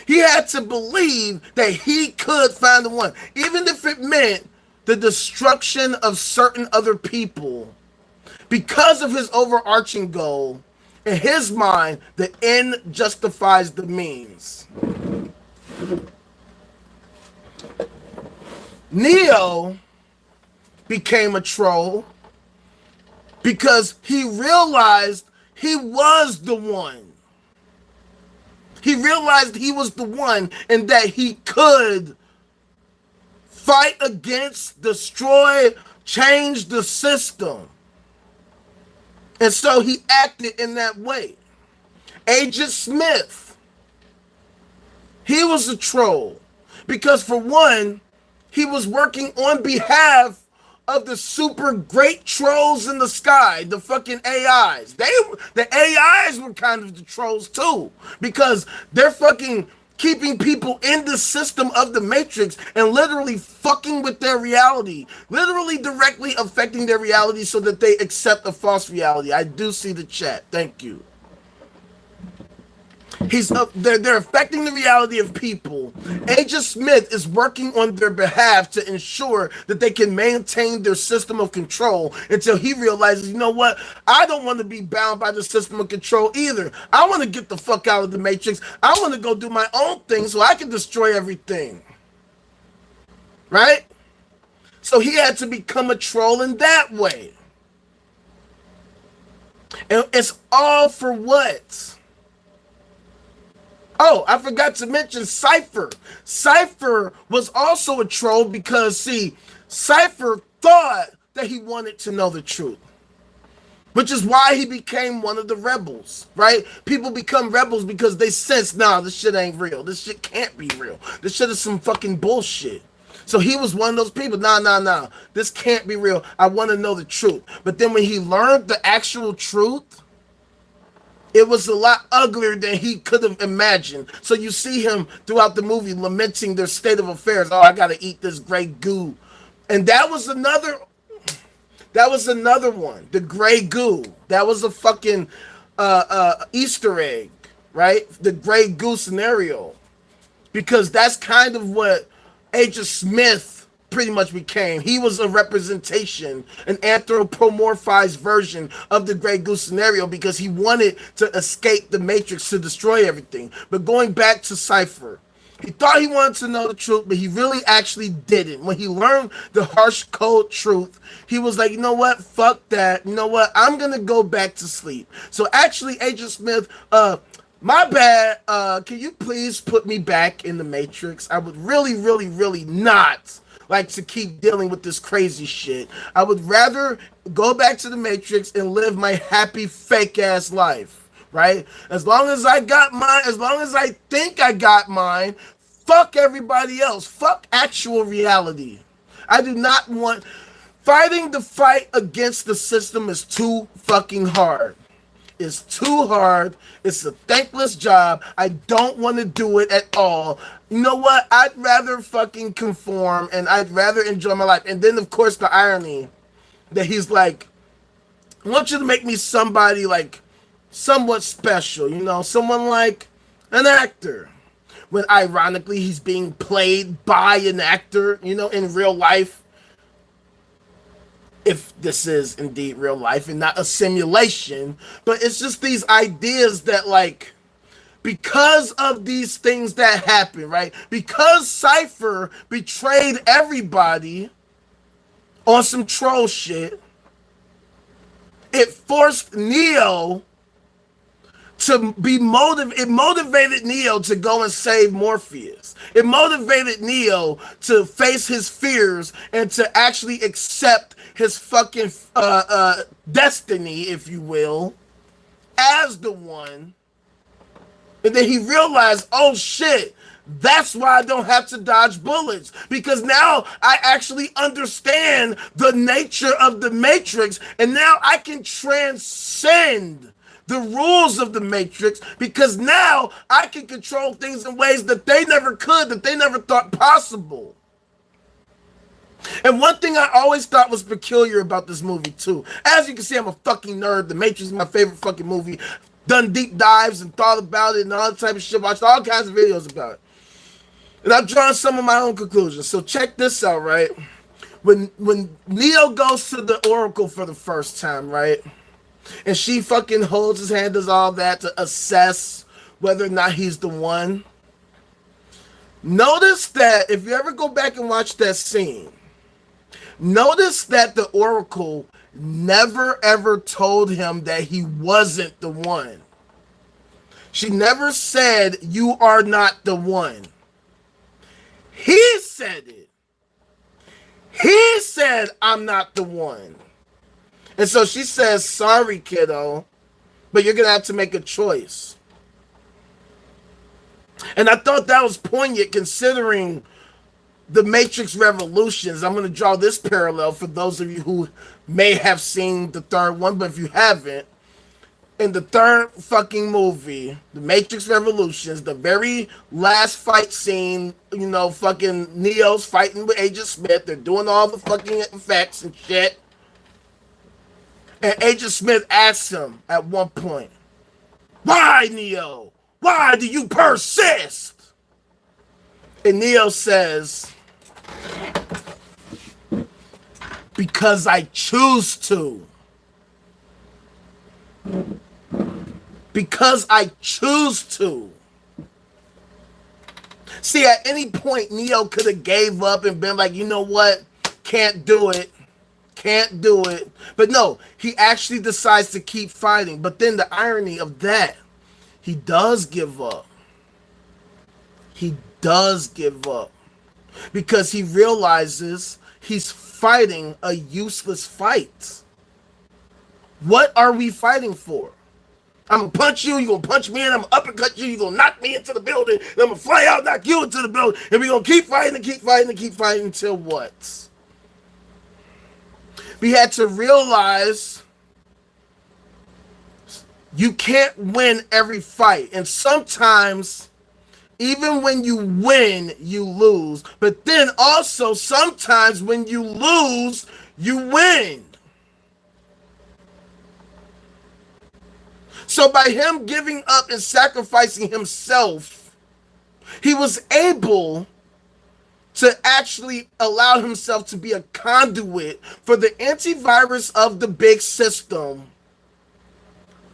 He had to believe that he could find the one, even if it meant the destruction of certain other people. Because of his overarching goal, in his mind, the end justifies the means. Neo became a troll because he realized he was the one. He realized he was the one and that he could fight against, destroy, change the system. And so he acted in that way. Agent Smith, he was a troll because, for one, he was working on behalf of the super great trolls in the sky, the fucking AIs. The AIs were kind of the trolls too, because they're fucking keeping people in the system of the Matrix and literally fucking with their reality, literally directly affecting their reality so that they accept a false reality. I do see the chat. Thank you. They're affecting the reality of people. Agent Smith is working on their behalf to ensure that they can maintain their system of control until he realizes, you know what? I don't want to be bound by the system of control either. I want to get the fuck out of the Matrix. I want to go do my own thing so I can destroy everything. Right? So he had to become a troll in that way. And it's all for what? Oh, I forgot to mention Cypher. Cypher was also a troll because, see, Cypher thought that he wanted to know the truth, which is why he became one of the rebels, right? People become rebels because they sense, nah, this shit ain't real. This shit can't be real. This shit is some fucking bullshit. So he was one of those people, nah, this can't be real. I want to know the truth. But then when he learned the actual truth, it was a lot uglier than he could have imagined. So you see him throughout the movie lamenting their state of affairs. Oh, I gotta eat this gray goo. And that was another one. The gray goo. That was a fucking Easter egg, right? The gray goo scenario. Because that's kind of what Agent Smith pretty much became. He was a representation, an anthropomorphized version of the Grey Goose scenario because he wanted to escape the Matrix to destroy everything. But going back to Cypher, He thought he wanted to know the truth, but he really actually didn't. When he learned the harsh, cold truth, he was like, you know what? Fuck that. You know what? I'm going to go back to sleep. So actually, Agent Smith, my bad. Can you please put me back in the Matrix? I would really, really, really not like to keep dealing with this crazy shit. I would rather go back to the Matrix and live my happy, fake-ass life. Right? As long as I got mine, as long as I think I got mine, fuck everybody else. Fuck actual reality. I do not want... Fighting the fight against the system is too fucking hard. It's too hard. It's a thankless job. I don't want to do it at all. You know what? I'd rather fucking conform and I'd rather enjoy my life. And then, of course, the irony that he's like, I want you to make me somebody like somewhat special, you know, someone like an actor. When ironically he's being played by an actor, you know, in real life. If this is indeed real life and not a simulation. But it's just these ideas that, like, because of these things that happen, right? Because Cypher betrayed everybody on some troll shit, it forced Neo to be it motivated Neo to go and save Morpheus. It motivated Neo to face his fears and to actually accept his fucking destiny, if you will, as the one. And then he realized, oh shit, that's why I don't have to dodge bullets, because now I actually understand the nature of the Matrix, and now I can transcend the rules of the Matrix, because now I can control things in ways that they never could, that they never thought possible. And one thing I always thought was peculiar about this movie too, as you can see, I'm a fucking nerd. The Matrix is my favorite fucking movie. Done deep dives and thought about it and all that type of shit. Watched all kinds of videos about it. And I've drawn some of my own conclusions. So check this out, right? When Neo goes to the Oracle for the first time, right? And she fucking holds his hand, does all that to assess whether or not he's the one. Notice that if you ever go back and watch that scene, notice that the Oracle never ever told him that he wasn't the one. She never said, you are not the one. He said it. He said, I'm not the one. And so she says, sorry, kiddo, but you're going to have to make a choice. And I thought that was poignant considering the Matrix Revolutions. I'm going to draw this parallel for those of you who may have seen the third one, but if you haven't, in the third fucking movie, the Matrix Revolutions, the very last fight scene, you know, fucking Neo's fighting with Agent Smith. They're doing all the fucking effects and shit. And Agent Smith asks him at one point, why, Neo? Why do you persist? And Neo says, because I choose to. Because I choose to. See, at any point, Neo could have gave up and been like, you know what? Can't do it. Can't do it. But no, he actually decides to keep fighting. But then the irony of that, he does give up. He does give up. Because he realizes he's fighting a useless fight. What are we fighting for? I'm going to punch you, you're going to punch me, and I'm going to uppercut you, you're going to knock me into the building, and I'm going to fly out, knock you into the building, and we're going to keep fighting and keep fighting and keep fighting until what? We had to realize you can't win every fight. And sometimes, even when you win, you lose. But then also, sometimes when you lose, you win. So by him giving up and sacrificing himself, he was able to actually allow himself to be a conduit for the antivirus of the big system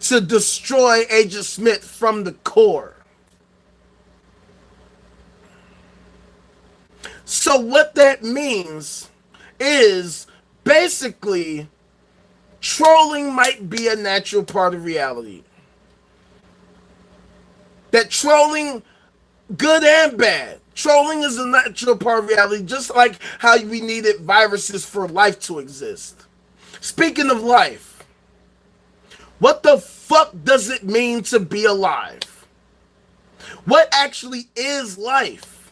to destroy Agent Smith from the core. So what that means is basically trolling might be a natural part of reality. That trolling, good and bad, trolling is a natural part of reality, just like how we needed viruses for life to exist. Speaking of life, what the fuck does it mean to be alive? What actually is life?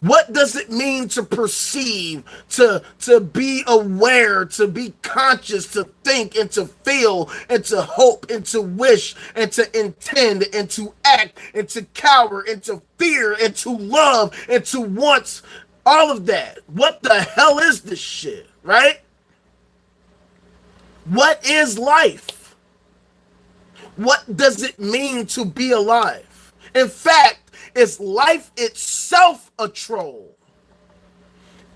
What does it mean to perceive, to be aware, to be conscious, to think and to feel and to hope and to wish and to intend and to act and to cower and to fear and to love and to want all of that? What the hell is this shit, right? What is life? What does it mean to be alive? In fact, is life itself a troll?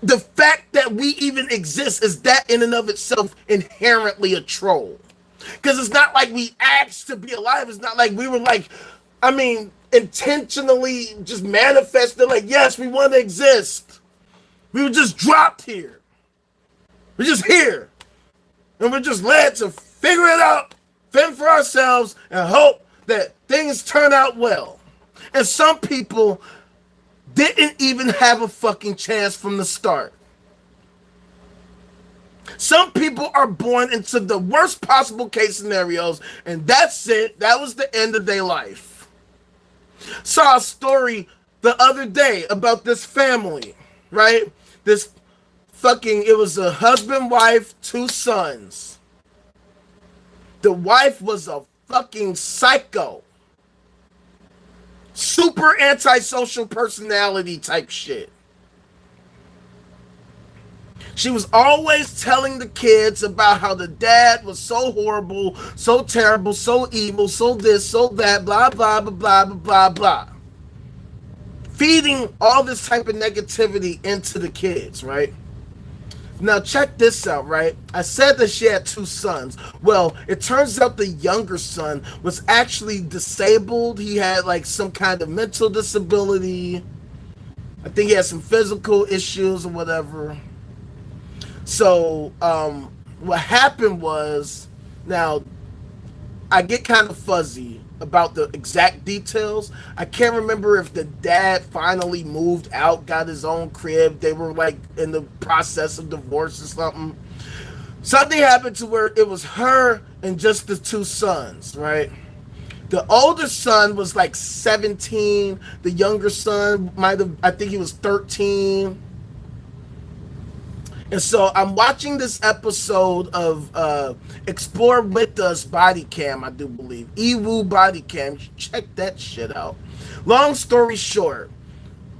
The fact that we even exist, is that in and of itself inherently a troll? Because it's not like we asked to be alive. It's not like we were like, intentionally just manifested like, yes, we want to exist. We were just dropped here. We're just here. And we're just led to figure it out, fend for ourselves, and hope that things turn out well. And some people didn't even have a fucking chance from the start. Some people are born into the worst possible case scenarios, and that's it. That was the end of their life. Saw a story the other day about this family, right? It was a husband, wife, 2 sons. The wife was a fucking psycho. Super antisocial personality type shit. She was always telling the kids about how the dad was so horrible, so terrible, so evil, so this, so that, blah, blah, blah, blah, blah, blah, blah. Feeding all this type of negativity into the kids, right? Now check this out, right? I said that she had 2 sons. Well, it turns out the younger son was actually disabled. He had like some kind of mental disability. I think he had some physical issues or whatever. So what happened was, now I get kind of fuzzy about the exact details. I can't remember if the dad finally moved out, got his own crib. They were like in the process of divorce or something. Something happened to where it was her and just the 2 sons, right? The older son was like 17. The younger son I think he was 13. And so I'm watching this episode of Explore With Us Body Cam, I do believe. Ewu Body Cam. Check that shit out. Long story short,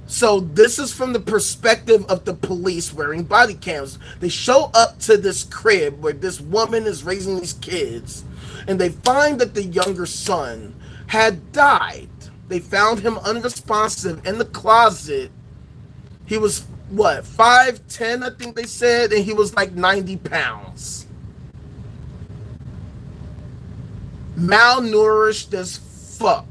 so this is from the perspective of the police wearing body cams. They show up to this crib where this woman is raising these kids, and they find that the younger son had died. They found him unresponsive in the closet. He was, 5'10", I think they said, and he was like 90 pounds. Malnourished as fuck.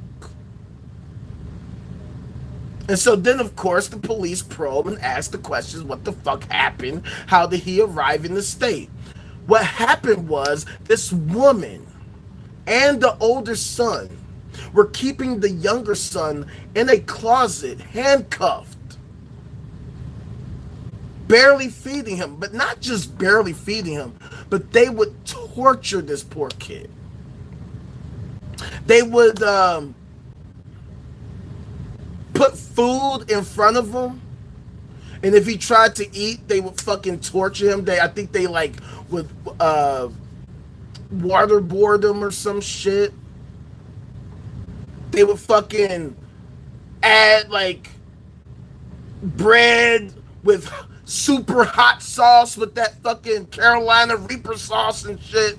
And so then, of course, the police probe and ask the questions, what the fuck happened? How did he arrive in the state? What happened was, this woman and the older son were keeping the younger son in a closet, handcuffed. Barely feeding him, but not just barely feeding him, but they would torture this poor kid. They would put food in front of him, and if he tried to eat, they would fucking torture him. I think they like would waterboard him or some shit. They would fucking add like bread with super hot sauce with that fucking Carolina Reaper sauce and shit.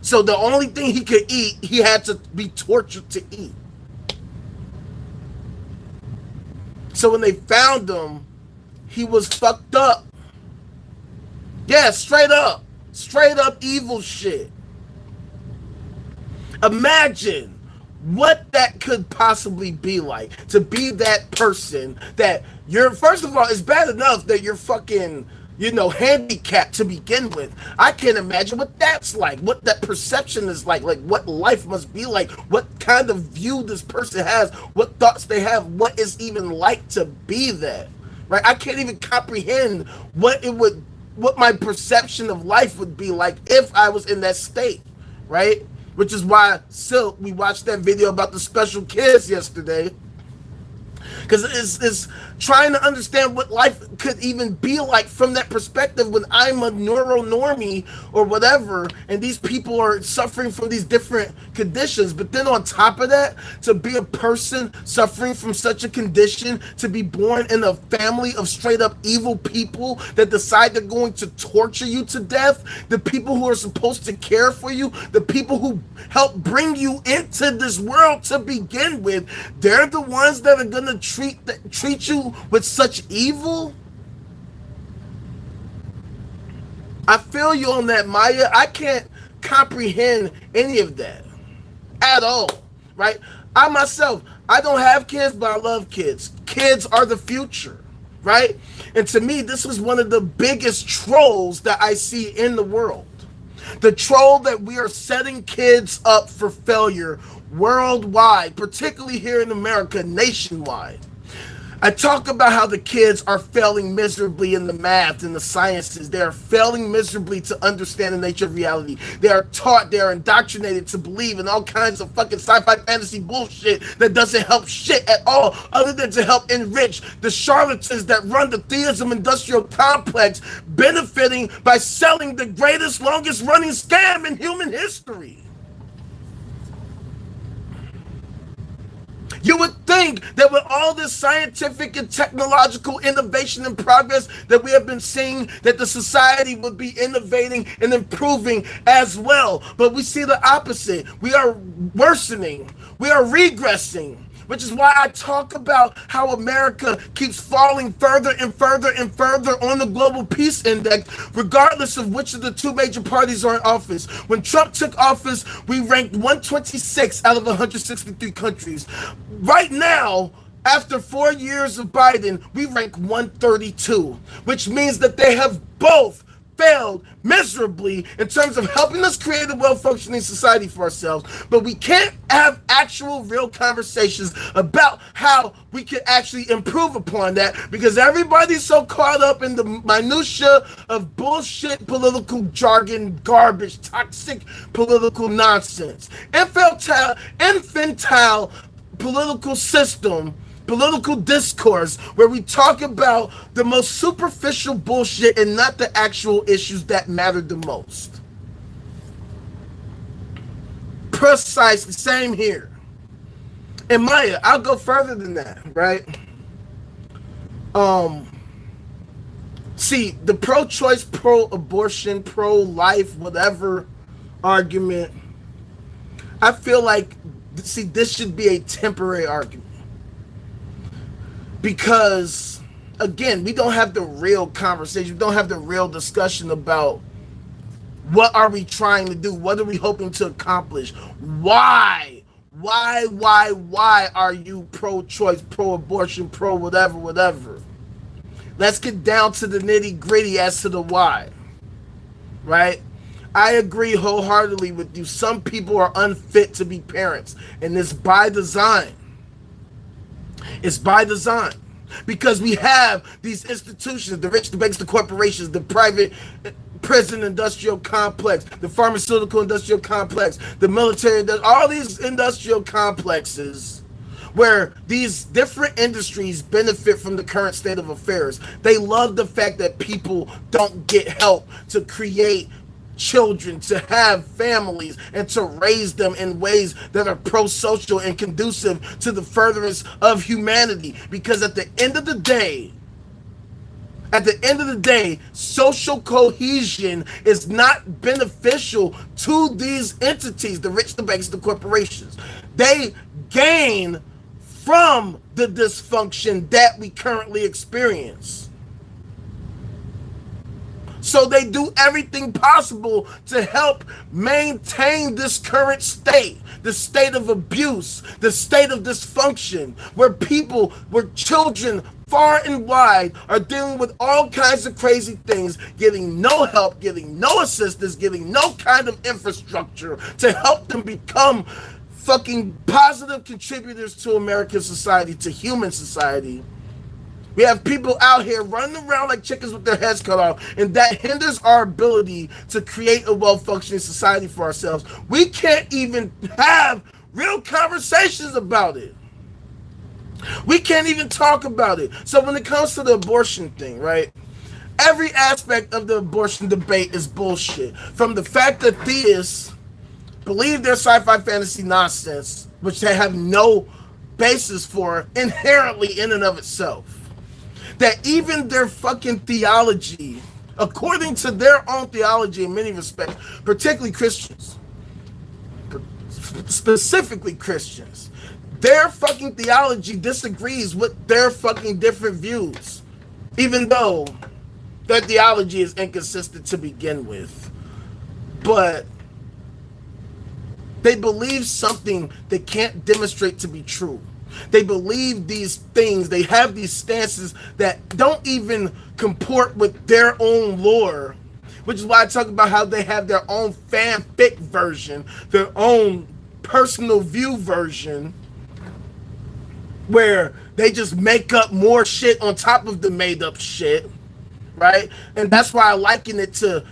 So the only thing he could eat, he had to be tortured to eat. So when they found him, he was fucked up. Yeah, straight up evil shit. Imagine what that could possibly be like, to be that person that you're, first of all, it's bad enough that you're fucking, you know, handicapped to begin with. I can't imagine what that's like, what that perception is like what life must be like, what kind of view this person has, what thoughts they have, what it's even like to be that, right? I can't even comprehend what my perception of life would be like if I was in that state, right? Which is why Silk, we watched that video about the special kids yesterday, because it's trying to understand what life could even be like from that perspective when I'm a neuronormie or whatever, and these people are suffering from these different conditions. But then on top of that, to be a person suffering from such a condition, to be born in a family of straight up evil people that decide they're going to torture you to death, the people who are supposed to care for you, the people who help bring you into this world to begin with, they're the ones that are going to treat you with such evil. I feel you on that, Maya. I can't comprehend any of that at all, right? I myself, I don't have kids, but I love kids. Kids are the future, right? And to me, this is one of the biggest trolls that I see in the world. The troll that we are setting kids up for failure worldwide, particularly here in America, nationwide. I talk about how the kids are failing miserably in the math and the sciences. They are failing miserably to understand the nature of reality. They are taught, they are indoctrinated to believe in all kinds of fucking sci-fi fantasy bullshit that doesn't help shit at all, other than to help enrich the charlatans that run the theism industrial complex, benefiting by selling the greatest, longest running scam in human history. You would think that with all this scientific and technological innovation and progress that we have been seeing, that the society would be innovating and improving as well. But we see the opposite. We are worsening. We are regressing. Which is why I talk about how America keeps falling further and further and further on the global peace index, regardless of which of the two major parties are in office. When Trump took office, we ranked 126 out of 163 countries. Right now, after 4 years of Biden, we rank 132, which means that they have both failed miserably in terms of helping us create a well-functioning society for ourselves. But we can't have actual real conversations about how we can actually improve upon that, because everybody's so caught up in the minutia of bullshit political jargon, garbage, toxic political nonsense, infantile political system, political discourse, where we talk about the most superficial bullshit and not the actual issues that matter the most. Precisely, same here. And Maya, I'll go further than that, right? See, the pro-choice, pro-abortion, pro-life, whatever argument, I feel like, see, this should be a temporary argument. Because, again, we don't have the real conversation. We don't have the real discussion about what are we trying to do? What are we hoping to accomplish? Why are you pro-choice, pro-abortion, pro-whatever? Let's get down to the nitty-gritty as to the why, right? I agree wholeheartedly with you. Some people are unfit to be parents, and it's by design. It's by design, because we have these institutions, the rich, the banks, the corporations, the private prison industrial complex, the pharmaceutical industrial complex, the military, all these industrial complexes where these different industries benefit from the current state of affairs. They love the fact that people don't get help to create children, to have families, and to raise them in ways that are pro-social and conducive to the furtherance of humanity. Because at the end of the day, social cohesion is not beneficial to these entities, the rich, the banks, the corporations. They gain from the dysfunction that we currently experience. So they do everything possible to help maintain this current state, the state of abuse, the state of dysfunction, where children far and wide are dealing with all kinds of crazy things, getting no help, getting no assistance, getting no kind of infrastructure to help them become fucking positive contributors to American society, to human society. We have people out here running around like chickens with their heads cut off, and that hinders our ability to create a well-functioning society for ourselves. We can't even have real conversations about it. We can't even talk about it. So when it comes to the abortion thing, right? Every aspect of the abortion debate is bullshit. From the fact that theists believe their sci-fi fantasy nonsense, which they have no basis for inherently in and of itself. That even their fucking theology, according to their own theology in many respects, particularly Christians, specifically Christians, their fucking theology disagrees with their fucking different views, even though their theology is inconsistent to begin with. But they believe something they can't demonstrate to be true. They believe these things, they have these stances that don't even comport with their own lore, which is why I talk about how they have their own fanfic version, their own personal view version, where they just make up more shit on top of the made up shit, right? And that's why I liken it to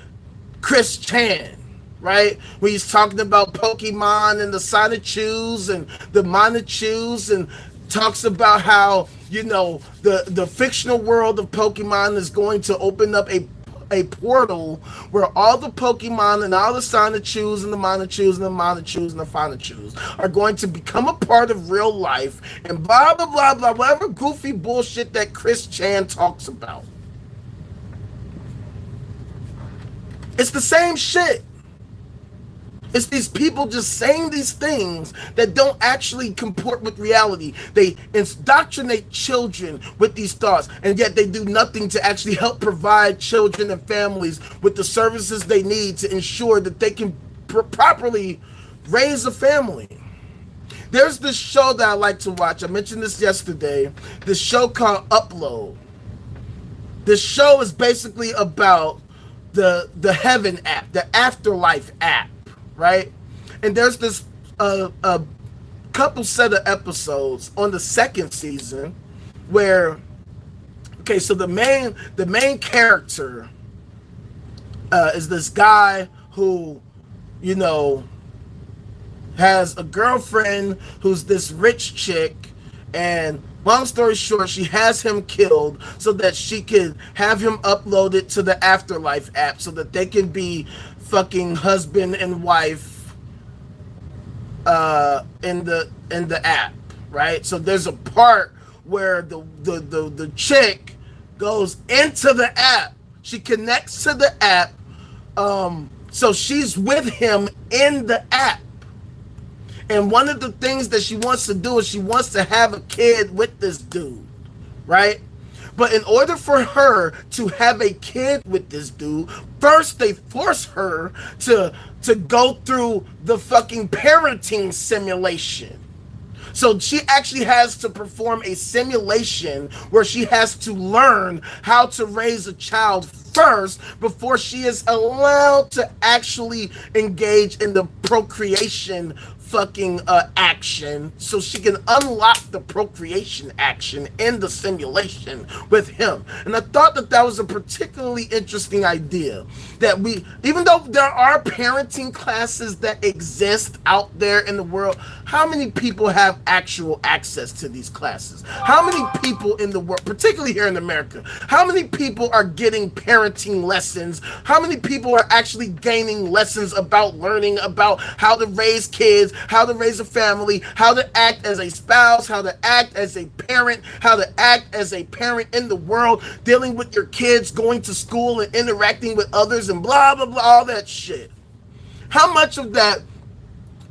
Chris Chan. Right, when he's talking about Pokemon and the Sonichus and the Manichus, and talks about how, you know, the fictional world of Pokemon is going to open up a portal where all the Pokemon and all the Sonichus and the Manichus and the Manichus and the Fonichus are going to become a part of real life, and blah blah blah blah, whatever goofy bullshit that Chris Chan talks about. It's the same shit. It's these people just saying these things that don't actually comport with reality. They indoctrinate children with these thoughts, and yet they do nothing to actually help provide children and families with the services they need to ensure that they can properly raise a family. There's this show that I like to watch. I mentioned this yesterday. This show called Upload. This show is basically about the Heaven app, the Afterlife app. Right, and there's this a couple set of episodes on the second season where, okay, so the main character is this guy who, you know, has a girlfriend who's this rich chick, and long story short, she has him killed so that she could have him uploaded to the Afterlife app so that they can be fucking husband and wife in the app, right? So there's a part where the chick goes into the app. She connects to the app, so she's with him in the app. And one of the things that she wants to do is she wants to have a kid with this dude, right? But in order for her to have a kid with this dude, first they force her to go through the fucking parenting simulation. So she actually has to perform a simulation where she has to learn how to raise a child first before she is allowed to actually engage in the procreation fucking action, so she can unlock the procreation action in the simulation with him. And I thought that was a particularly interesting idea, that we, even though there are parenting classes that exist out there in the world, how many people have actual access to these classes? How many people in the world, particularly here in America, how many people are getting parenting lessons? How many people are actually gaining lessons about learning about how to raise kids, how to raise a family, how to act as a spouse, how to act as a parent, how to act as a parent in the world, dealing with your kids, going to school and interacting with others and blah, blah, blah, all that shit. How much of that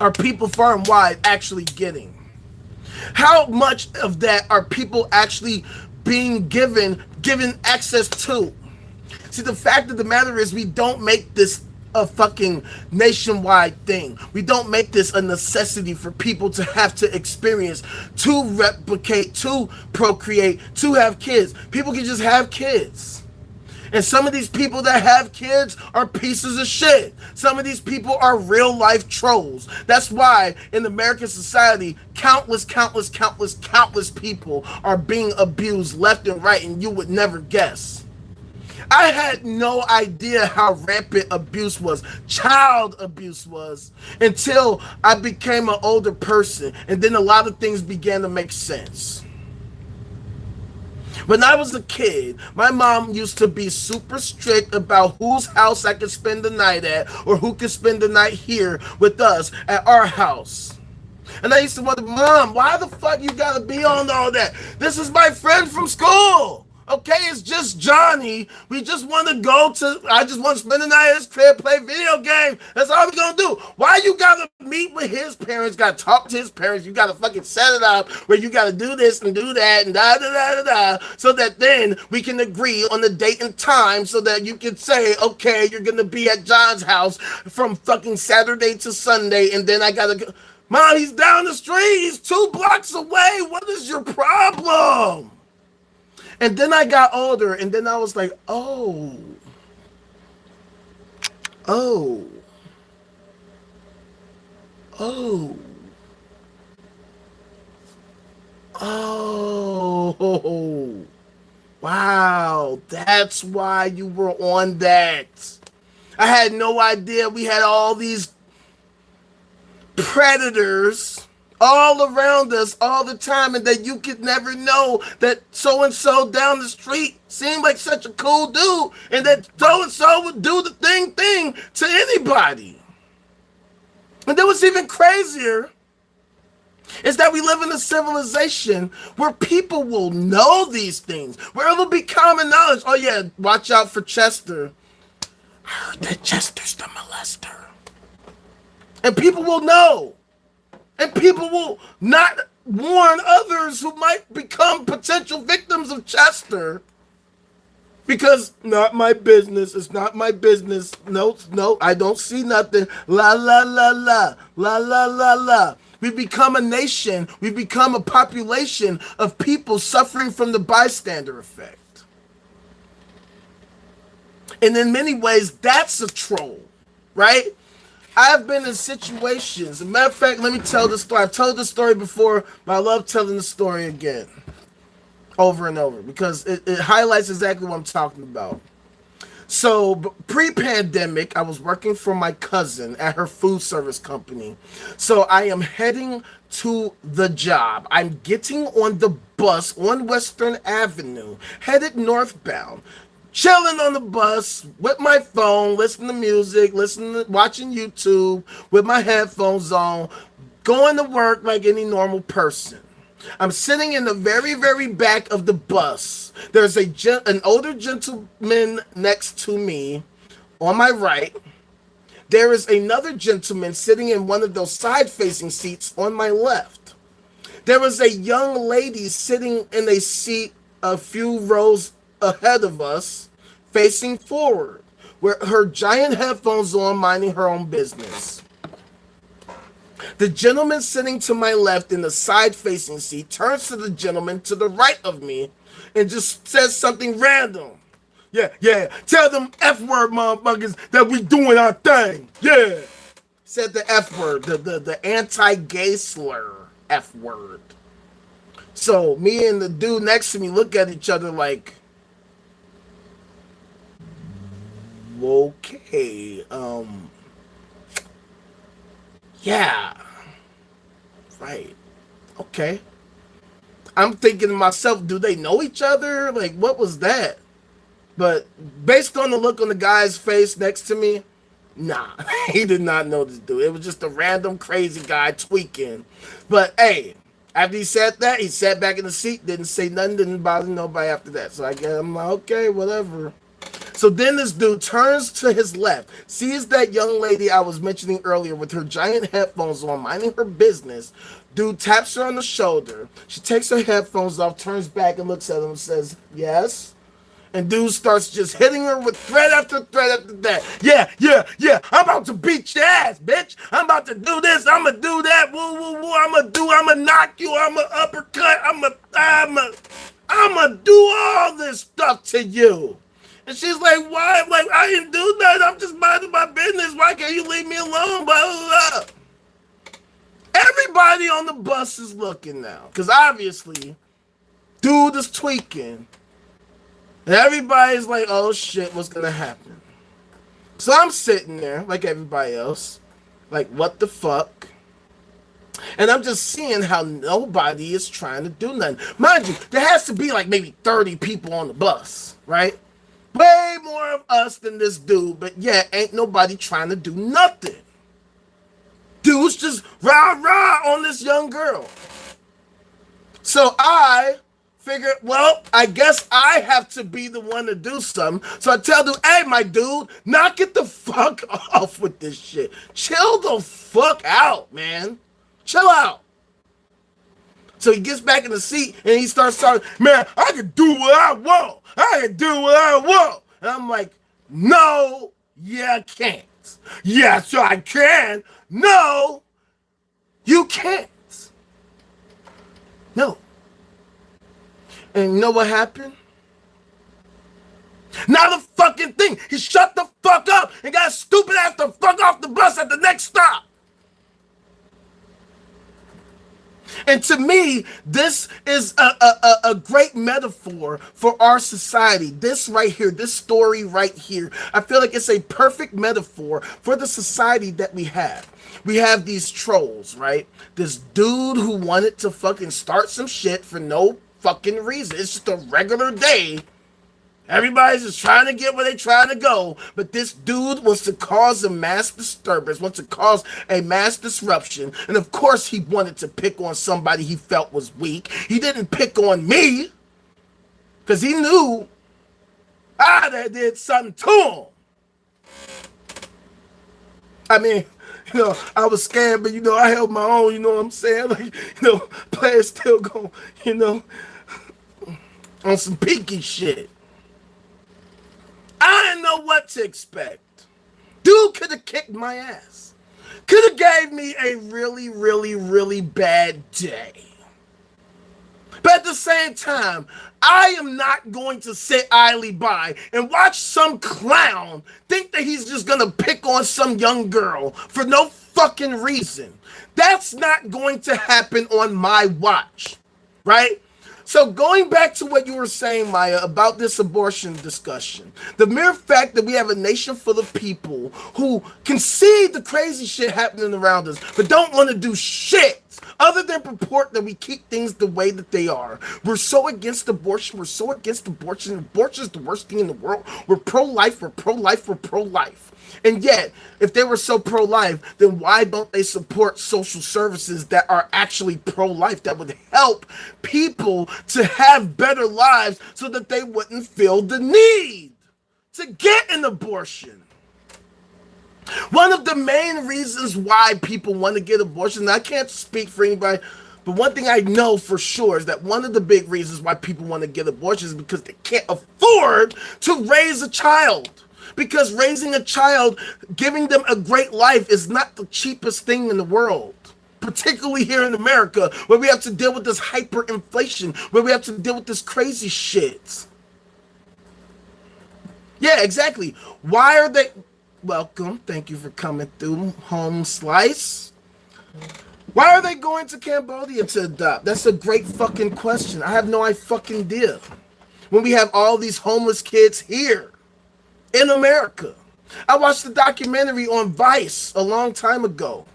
are people far and wide actually getting? How much of that are people actually being given access to? See, the fact of the matter is we don't make this a fucking nationwide thing. We don't make this a necessity for people to have to experience, to replicate, to procreate, to have kids. People can just have kids. And some of these people that have kids are pieces of shit. Some of these people are real life trolls. That's why in American society, countless people are being abused left and right, and you would never guess. I had no idea how rampant abuse was, child abuse was, until I became an older person, and then a lot of things began to make sense. When I was a kid, my mom used to be super strict about whose house I could spend the night at, or who could spend the night here with us at our house. And I used to wonder, Mom, why the fuck you gotta be on all that? This is my friend from school. Okay, it's just Johnny. We just want to I just want to spend the night at his crib, play video game. That's all we're going to do. Why you got to meet with his parents, got to talk to his parents, you got to fucking set it up where you got to do this and do that and da-da-da-da-da, so that then we can agree on the date and time so that you can say, okay, you're going to be at John's house from fucking Saturday to Sunday, and then I got to go. Mom, he's down the street. He's 2 blocks away. What is your problem? And then I got older, and then I was like, oh, wow, that's why you were on that. I had no idea we had all these predators all around us all the time, and that you could never know that so-and-so down the street seemed like such a cool dude, and that so-and-so would do the thing to anybody. And then what's even crazier is that we live in a civilization where people will know these things, where it'll be common knowledge. Oh yeah, watch out for Chester. I heard that Chester's the molester. And people will know. And people will not warn others who might become potential victims of Chester. Because, not my business. It's not my business. No, I don't see nothing. La, la, la, la. La, la, la, la. We become a nation. We become a population of people suffering from the bystander effect. And in many ways, that's a troll, right? I've been in situations. As a matter of fact, let me tell this story. I've told this story before, but I love telling the story again, over and over, because it highlights exactly what I'm talking about. So, pre-pandemic, I was working for my cousin at her food service company. So, I am heading to the job. I'm getting on the bus on Western Avenue, headed northbound. Chilling on the bus with my phone, listening to music, watching YouTube with my headphones on, going to work like any normal person. I'm sitting in the very, very back of the bus. There's an older gentleman next to me on my right. There is another gentleman sitting in one of those side-facing seats on my left. There was a young lady sitting in a seat a few rows ahead of us, facing forward, with her giant headphones on, minding her own business. The gentleman sitting to my left in the side-facing seat turns to the gentleman to the right of me and just says something random. Yeah, tell them F-word motherfuckers that we doing our thing. Yeah. Said the F-word, the anti-gay slur F-word. So me and the dude next to me look at each other like, okay, yeah, right, okay. I'm thinking to myself, do they know each other? Like, what was that? But based on the look on the guy's face next to me, nah, he did not know this dude. It was just a random crazy guy tweaking. But hey, after he said that, he sat back in the seat, didn't say nothing, didn't bother nobody after that. So I guess I'm like, okay, whatever. So then this dude turns to his left, sees that young lady I was mentioning earlier with her giant headphones on, minding her business. Dude taps her on the shoulder. She takes her headphones off, turns back and looks at him and says, yes. And dude starts just hitting her with threat after threat after that. Yeah. I'm about to beat your ass, bitch. I'm about to do this. I'm gonna do that. Woo. I'm gonna knock you. I'm gonna uppercut. I'm gonna do all this stuff to you. And she's like, why? I'm like, I didn't do that. I'm just minding my business. Why can't you leave me alone? Blah, blah, blah. Everybody on the bus is looking now. Because obviously, dude is tweaking. And everybody's like, oh shit, what's gonna happen? So I'm sitting there, like everybody else, like, what the fuck? And I'm just seeing how nobody is trying to do nothing. Mind you, there has to be like maybe 30 people on the bus, right? Way more of us than this dude, but yeah, ain't nobody trying to do nothing. Dude's just rah on this young girl. So I figured, well, I guess I have to be the one to do something. So I tell dude, hey, my dude, knock it the fuck off with this shit. Chill the fuck out, man. Chill out. So he gets back in the seat and he starts talking, man, I can do what I want. I can do what I want. And I'm like, no, you can't. Yes, I can. No, you can't. No. And you know what happened? Not a fucking thing. He shut the fuck up and got stupid ass the fuck off the bus at the next stop. And to me, this is a great metaphor for our society. This right here, this story right here, I feel like it's a perfect metaphor for the society that we have. We have these trolls, right? This dude who wanted to fucking start some shit for no fucking reason. It's just a regular day. Everybody's just trying to get where they're trying to go, but this dude wants to cause a mass disturbance, wants to cause a mass disruption, and of course he wanted to pick on somebody he felt was weak. He didn't pick on me, because he knew I did something to him. I mean, you know, I was scared, but, you know, I held my own, you know what I'm saying? Like, you know, players still going, you know, on some peaky shit. I didn't know what to expect. Dude could have kicked my ass. Could have gave me a really, really, really bad day. But at the same time, I am not going to sit idly by and watch some clown think that he's just going to pick on some young girl for no fucking reason. That's not going to happen on my watch, right? So going back to what you were saying, Maya, about this abortion discussion, the mere fact that we have a nation full of people who can see the crazy shit happening around us, but don't want to do shit other than purport that we keep things the way that they are. We're so against abortion. We're so against abortion. Abortion is the worst thing in the world. We're pro-life. We're pro-life. We're pro-life. And yet, if they were so pro-life, then why don't they support social services that are actually pro-life, that would help people to have better lives so that they wouldn't feel the need to get an abortion? One of the main reasons why people want to get abortion, and I can't speak for anybody, but one thing I know for sure is that one of the big reasons why people want to get abortion is because they can't afford to raise a child. Because raising a child, giving them a great life is not the cheapest thing in the world. Particularly here in America, where we have to deal with this hyperinflation, where we have to deal with this crazy shit. Yeah, exactly. Why are they... Welcome. Thank you for coming through, Home Slice. Why are they going to Cambodia to adopt? That's a great fucking question. I have no fucking idea. When we have all these homeless kids here in America. I watched the documentary on Vice a long time ago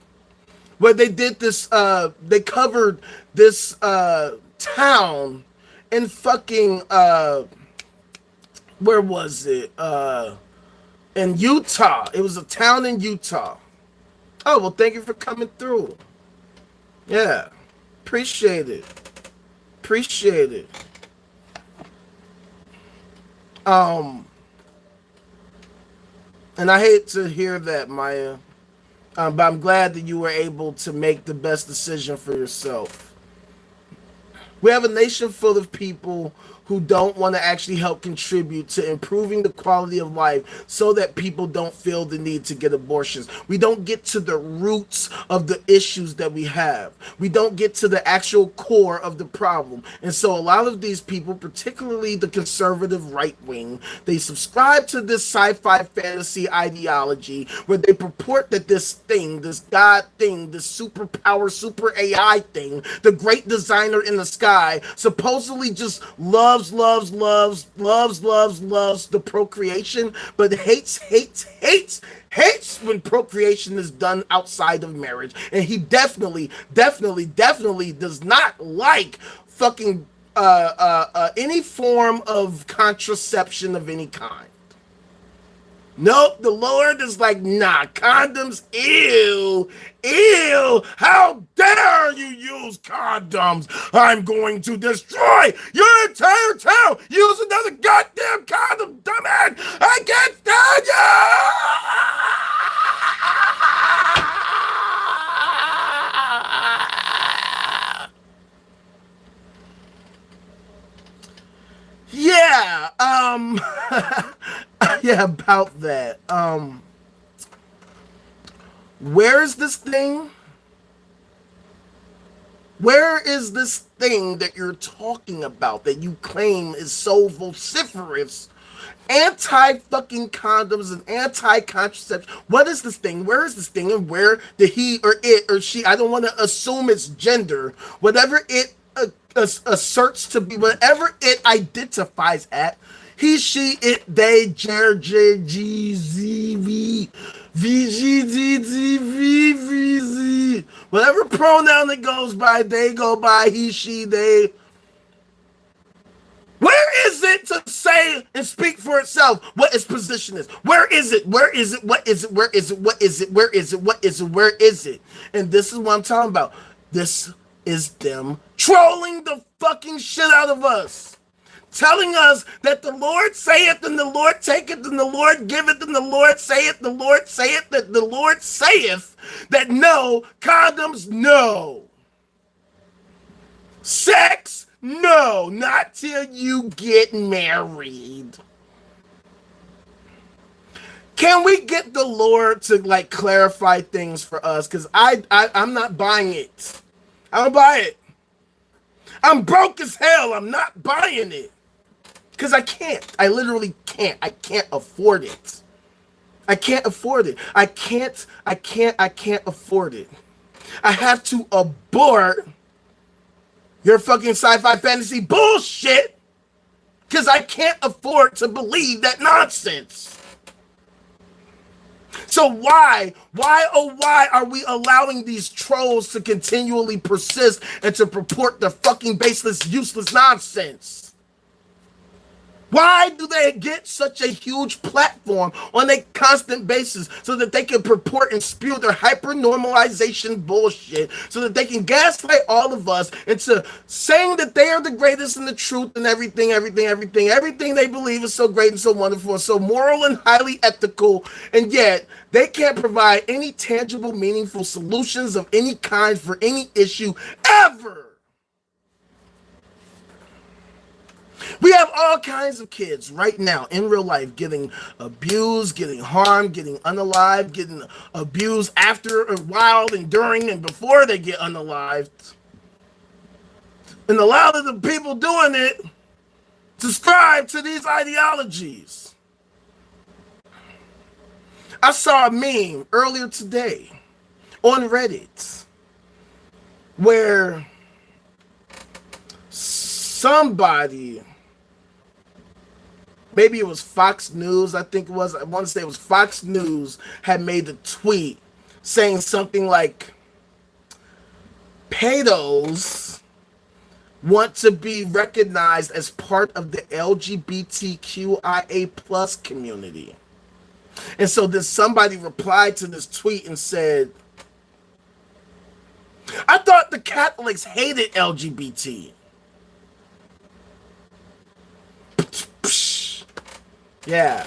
where they did this, they covered this town in fucking, where was it? In Utah. It was a town in Utah. Oh, well, thank you for coming through. Yeah. Appreciate it. Appreciate it. And I hate to hear that, Maya. But I'm glad that you were able to make the best decision for yourself. We have a nation full of people who don't want to actually help contribute to improving the quality of life so that people don't feel the need to get abortions. We don't get to the roots of the issues that we have. We don't get to the actual core of the problem. And so a lot of these people, particularly the conservative right wing, they subscribe to this sci-fi fantasy ideology where they purport that this thing, this God thing, this superpower, super AI thing, the great designer in the sky, supposedly just loves the procreation, but hates when procreation is done outside of marriage. And he definitely does not like fucking any form of contraception of any kind. Nope, the Lord is like, nah, condoms, ew, how dare you use condoms? I'm going to destroy your entire town. Use another goddamn condom, dumbass. I can't stand you. Yeah, yeah, about that. Where is this thing? Where is this thing that you're talking about that you claim is so vociferous? Anti-fucking condoms and anti-contraception. What is this thing? Where is this thing? And where did he or it or she, I don't want to assume its gender, whatever it asserts to be, whatever it identifies at, he, she, it, they, jer, j, g, z, v, v, g, d, d, v, v, z. Whatever pronoun it goes by, they go by, he, she, they. Where is it to say and speak for itself what its position is? Where is it? Where is it? What is it? Where is it? What is it? Where is it? What is it? Where is it? And this is what I'm talking about. This is them trolling the fucking shit out of us. Telling us that the Lord saith and the Lord taketh and the Lord giveth and the Lord saith, the Lord saith, that the Lord saith that no, condoms, no. Sex, no, not till you get married. Can we get the Lord to like clarify things for us? Because I'm not buying it. I don't buy it. I'm broke as hell. I'm not buying it. Because I can't. I literally can't. I can't afford it. I can't afford it. I can't afford it. I have to abort your fucking sci-fi fantasy bullshit because I can't afford to believe that nonsense. So why are we allowing these trolls to continually persist and to purport their fucking baseless, useless nonsense? Why do they get such a huge platform on a constant basis so that they can purport and spew their hyper-normalization bullshit so that they can gaslight all of us into saying that they are the greatest and the truth and everything they believe is so great and so wonderful and so moral and highly ethical, and yet they can't provide any tangible, meaningful solutions of any kind for any issue ever. We have all kinds of kids right now in real life getting abused, getting harmed, getting unalived, getting abused after a while and during and before they get unalived. And a lot of the people doing it subscribe to these ideologies. I saw a meme earlier today on Reddit where somebody, maybe it was Fox News, I think it was, I want to say it was Fox News, had made a tweet saying something like, pedos want to be recognized as part of the LGBTQIA plus community. And so then somebody replied to this tweet and said, I thought the Catholics hated LGBT. Yeah.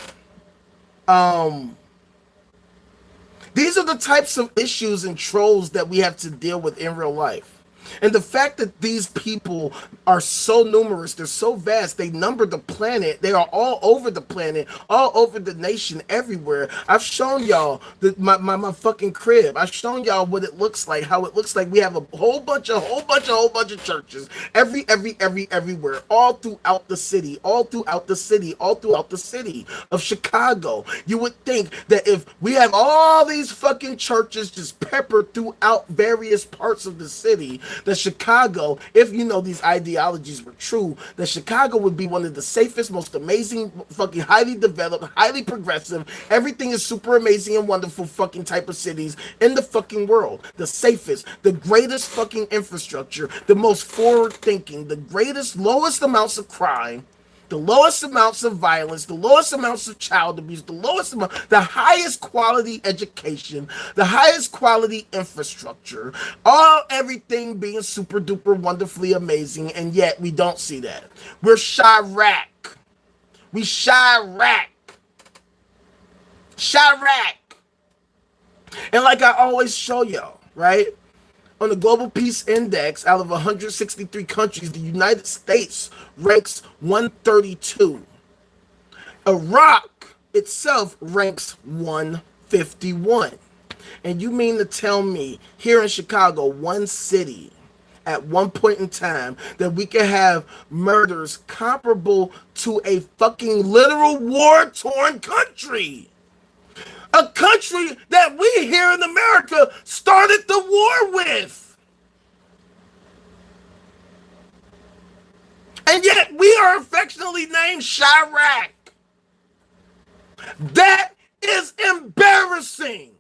These are the types of issues and trolls that we have to deal with in real life. And the fact that these people are so numerous, they're so vast, they number the planet, they are all over the planet, all over the nation, everywhere. I've shown y'all my fucking crib. I've shown y'all what it looks like, how it looks like. We have a whole bunch of churches, everywhere, all throughout the city, all throughout the city of Chicago. You would think that if we have all these fucking churches just peppered throughout various parts of the city, that Chicago, if you know these ideologies were true, that Chicago would be one of the safest, most amazing, fucking highly developed, highly progressive, everything is super amazing and wonderful fucking type of cities in the fucking world. The safest, the greatest fucking infrastructure, the most forward thinking, the greatest, lowest amounts of crime, the lowest amounts of violence, the lowest amounts of child abuse, the highest quality education, the highest quality infrastructure, everything being super duper wonderfully amazing, and yet we don't see that. We're Chirac. We Chirac. Chirac. And like I always show y'all, right? On the Global Peace Index, out of 163 countries, the United States ranks 132. Iraq itself ranks 151. And you mean to tell me, here in Chicago, one city, at one point in time, that we can have murders comparable to a fucking literal war-torn country? A country that we here in America started the war with. And yet we are affectionately named Chirac. That is embarrassing.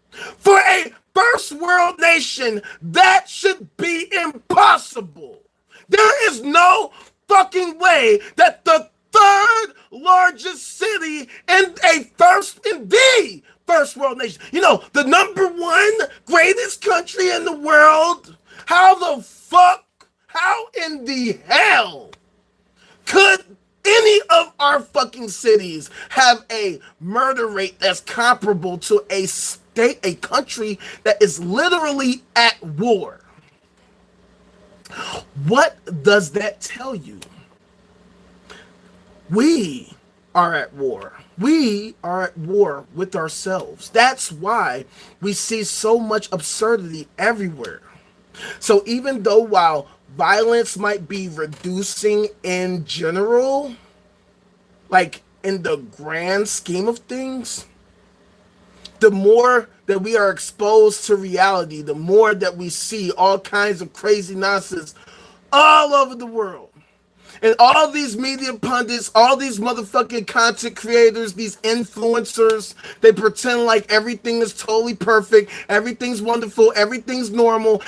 For a first world nation, that should be impossible. There is no fucking way that the third largest city in the first world nation, you know, the number one greatest country in the world, how in the hell could any of our fucking cities have a murder rate that's comparable to a country that is literally at war? What does that tell you? We are at war. We are at war with ourselves. That's why we see so much absurdity everywhere. So even though while violence might be reducing in general, like in the grand scheme of things, the more that we are exposed to reality, the more that we see all kinds of crazy nonsense all over the world. And all these media pundits, all these motherfucking content creators, these influencers, they pretend like everything is totally perfect, everything's wonderful, everything's normal,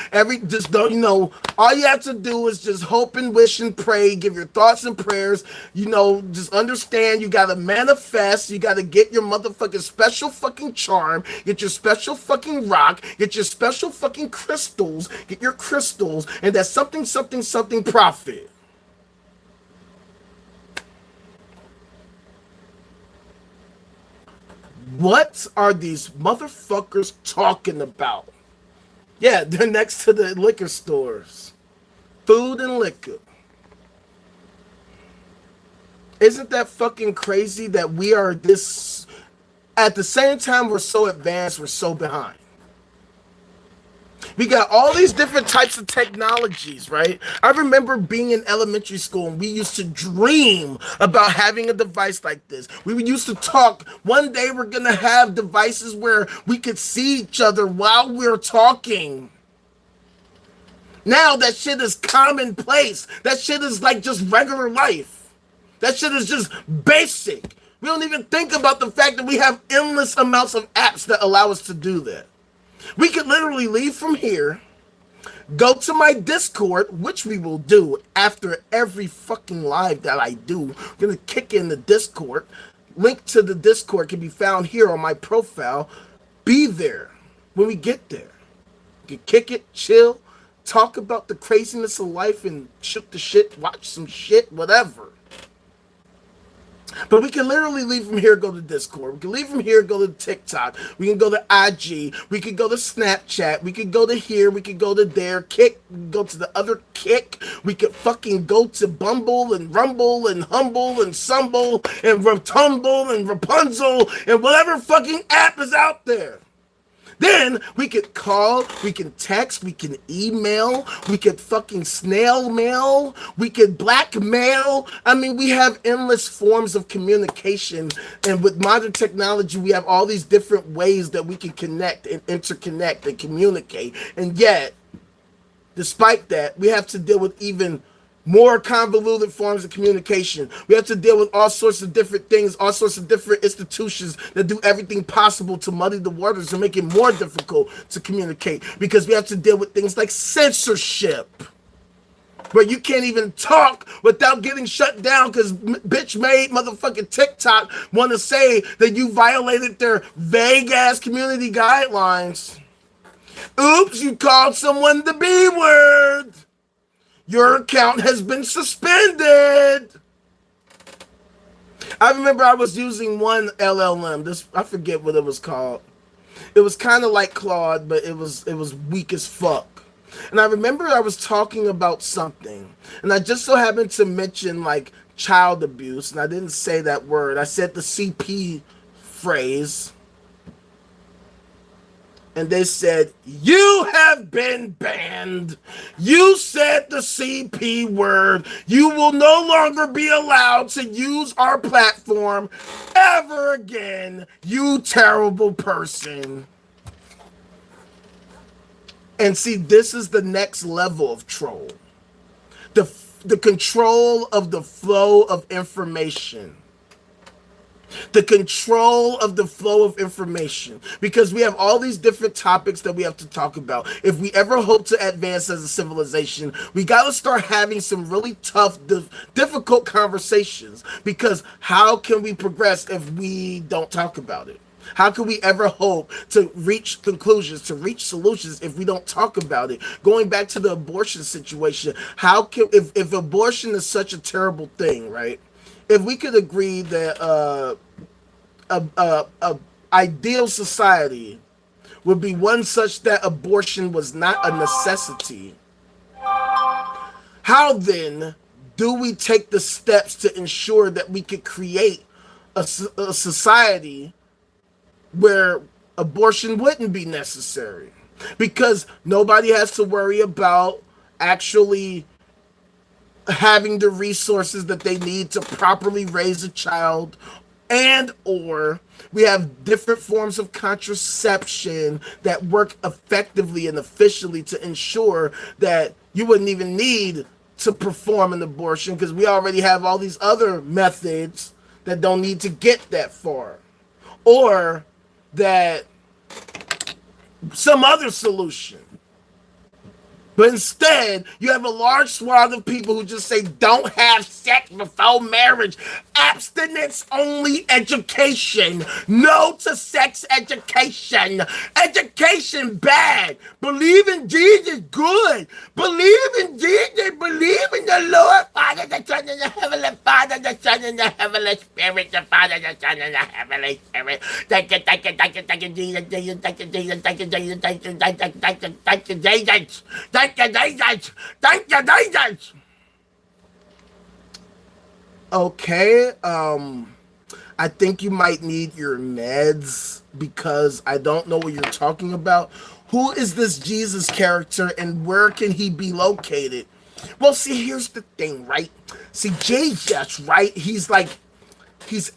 just don't, you know, all you have to do is just hope and wish and pray, give your thoughts and prayers, you know, just understand you gotta manifest, you gotta get your motherfucking special fucking charm, get your special fucking rock, get your special fucking crystals, get your crystals, and that something profit. What are these motherfuckers talking about? Yeah, they're next to the liquor stores. Food and liquor. Isn't that fucking crazy that we are this... At the same time, we're so advanced, we're so behind. We got all these different types of technologies, right? I remember being in elementary school and we used to dream about having a device like this. We used to talk, one day we're gonna have devices where we could see each other while we're talking. Now that shit is commonplace. That shit is like just regular life. That shit is just basic. We don't even think about the fact that we have endless amounts of apps that allow us to do that. We could literally leave from here, go to my Discord, which we will do after every fucking live that I do. I'm gonna kick in the Discord. Link to the Discord can be found here on my profile. Be there when we get there. You can kick it, chill, talk about the craziness of life and shoot the shit, watch some shit, whatever. But we can literally leave from here, go to Discord. We can leave from here, go to TikTok. We can go to IG. We can go to Snapchat. We can go to here. We can go to there. Kick. We can go to the other Kick. We could fucking go to Bumble and Rumble and Humble and Sumble and Rotumble and Rapunzel and whatever fucking app is out there. Then we could call, we can text, we can email, we could fucking snail mail, we could blackmail. I mean, we have endless forms of communication. And with modern technology, we have all these different ways that we can connect and interconnect and communicate. And yet, despite that, we have to deal with even more convoluted forms of communication. We have to deal with all sorts of different things, all sorts of different institutions that do everything possible to muddy the waters and make it more difficult to communicate, because we have to deal with things like censorship, where you can't even talk without getting shut down because bitch made motherfucking TikTok want to say that you violated their vague ass community guidelines. Oops, you called someone the B word. Your account has been suspended. I remember I was using one LLM. I forget what it was called. It was kind of like Claude, but it was weak as fuck. And I remember I was talking about something, and I just so happened to mention like child abuse, and I didn't say that word. I said the CP phrase. And they said, you have been banned. You said the CP word. You will no longer be allowed to use our platform ever again, you terrible person. And see, this is the next level of troll. The control of the flow of information. The control of the flow of information, because we have all these different topics that we have to talk about. If we ever hope to advance as a civilization, we got to start having some really tough, difficult conversations, because how can we progress if we don't talk about it? How can we ever hope to reach conclusions, to reach solutions if we don't talk about it? Going back to the abortion situation, how can, if abortion is such a terrible thing, right? If we could agree that a ideal society would be one such that abortion was not a necessity, how then do we take the steps to ensure that we could create a society where abortion wouldn't be necessary? Because nobody has to worry about actually having the resources that they need to properly raise a child, and or we have different forms of contraception that work effectively and efficiently to ensure that you wouldn't even need to perform an abortion, because we already have all these other methods that don't need to get that far, or that some other solution. But instead, you have a large swath of people who just say, don't have sex before marriage. Abstinence only education. No to sex education. Education bad. Believe in Jesus good. Believe in Jesus. Believe in the Lord, Father, the Son, and the Heavenly Father, the Son, and the Heavenly Spirit, the Father, the Son, and the Heavenly Spirit. Thank you, thank you, thank you, thank you, Jesus, Jesus, thank you, Jesus, thank you, Jesus, thank you, thank you, thank you, thank you, Jesus. Thank you, Jesus. Thank you, Jesus. Okay, I think you might need your meds, because I don't know what you're talking about. Who is this Jesus character and where can he be located? Well, see, here's the thing, right? See, Jesus, right? He's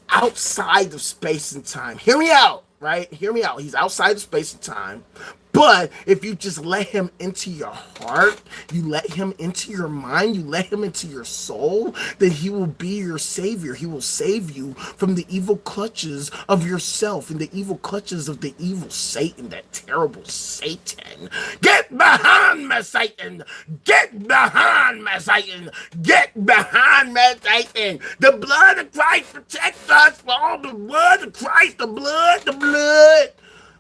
outside of space and time. Hear me out, right? Hear me out. He's outside of space and time. But if you just let him into your heart, you let him into your mind, you let him into your soul, then he will be your savior. He will save you from the evil clutches of yourself and the evil clutches of the evil Satan, that terrible Satan. Get behind me, Satan! Get behind me, Satan! Get behind me, Satan! The blood of Christ protects us for all the blood of Christ, the blood, the blood.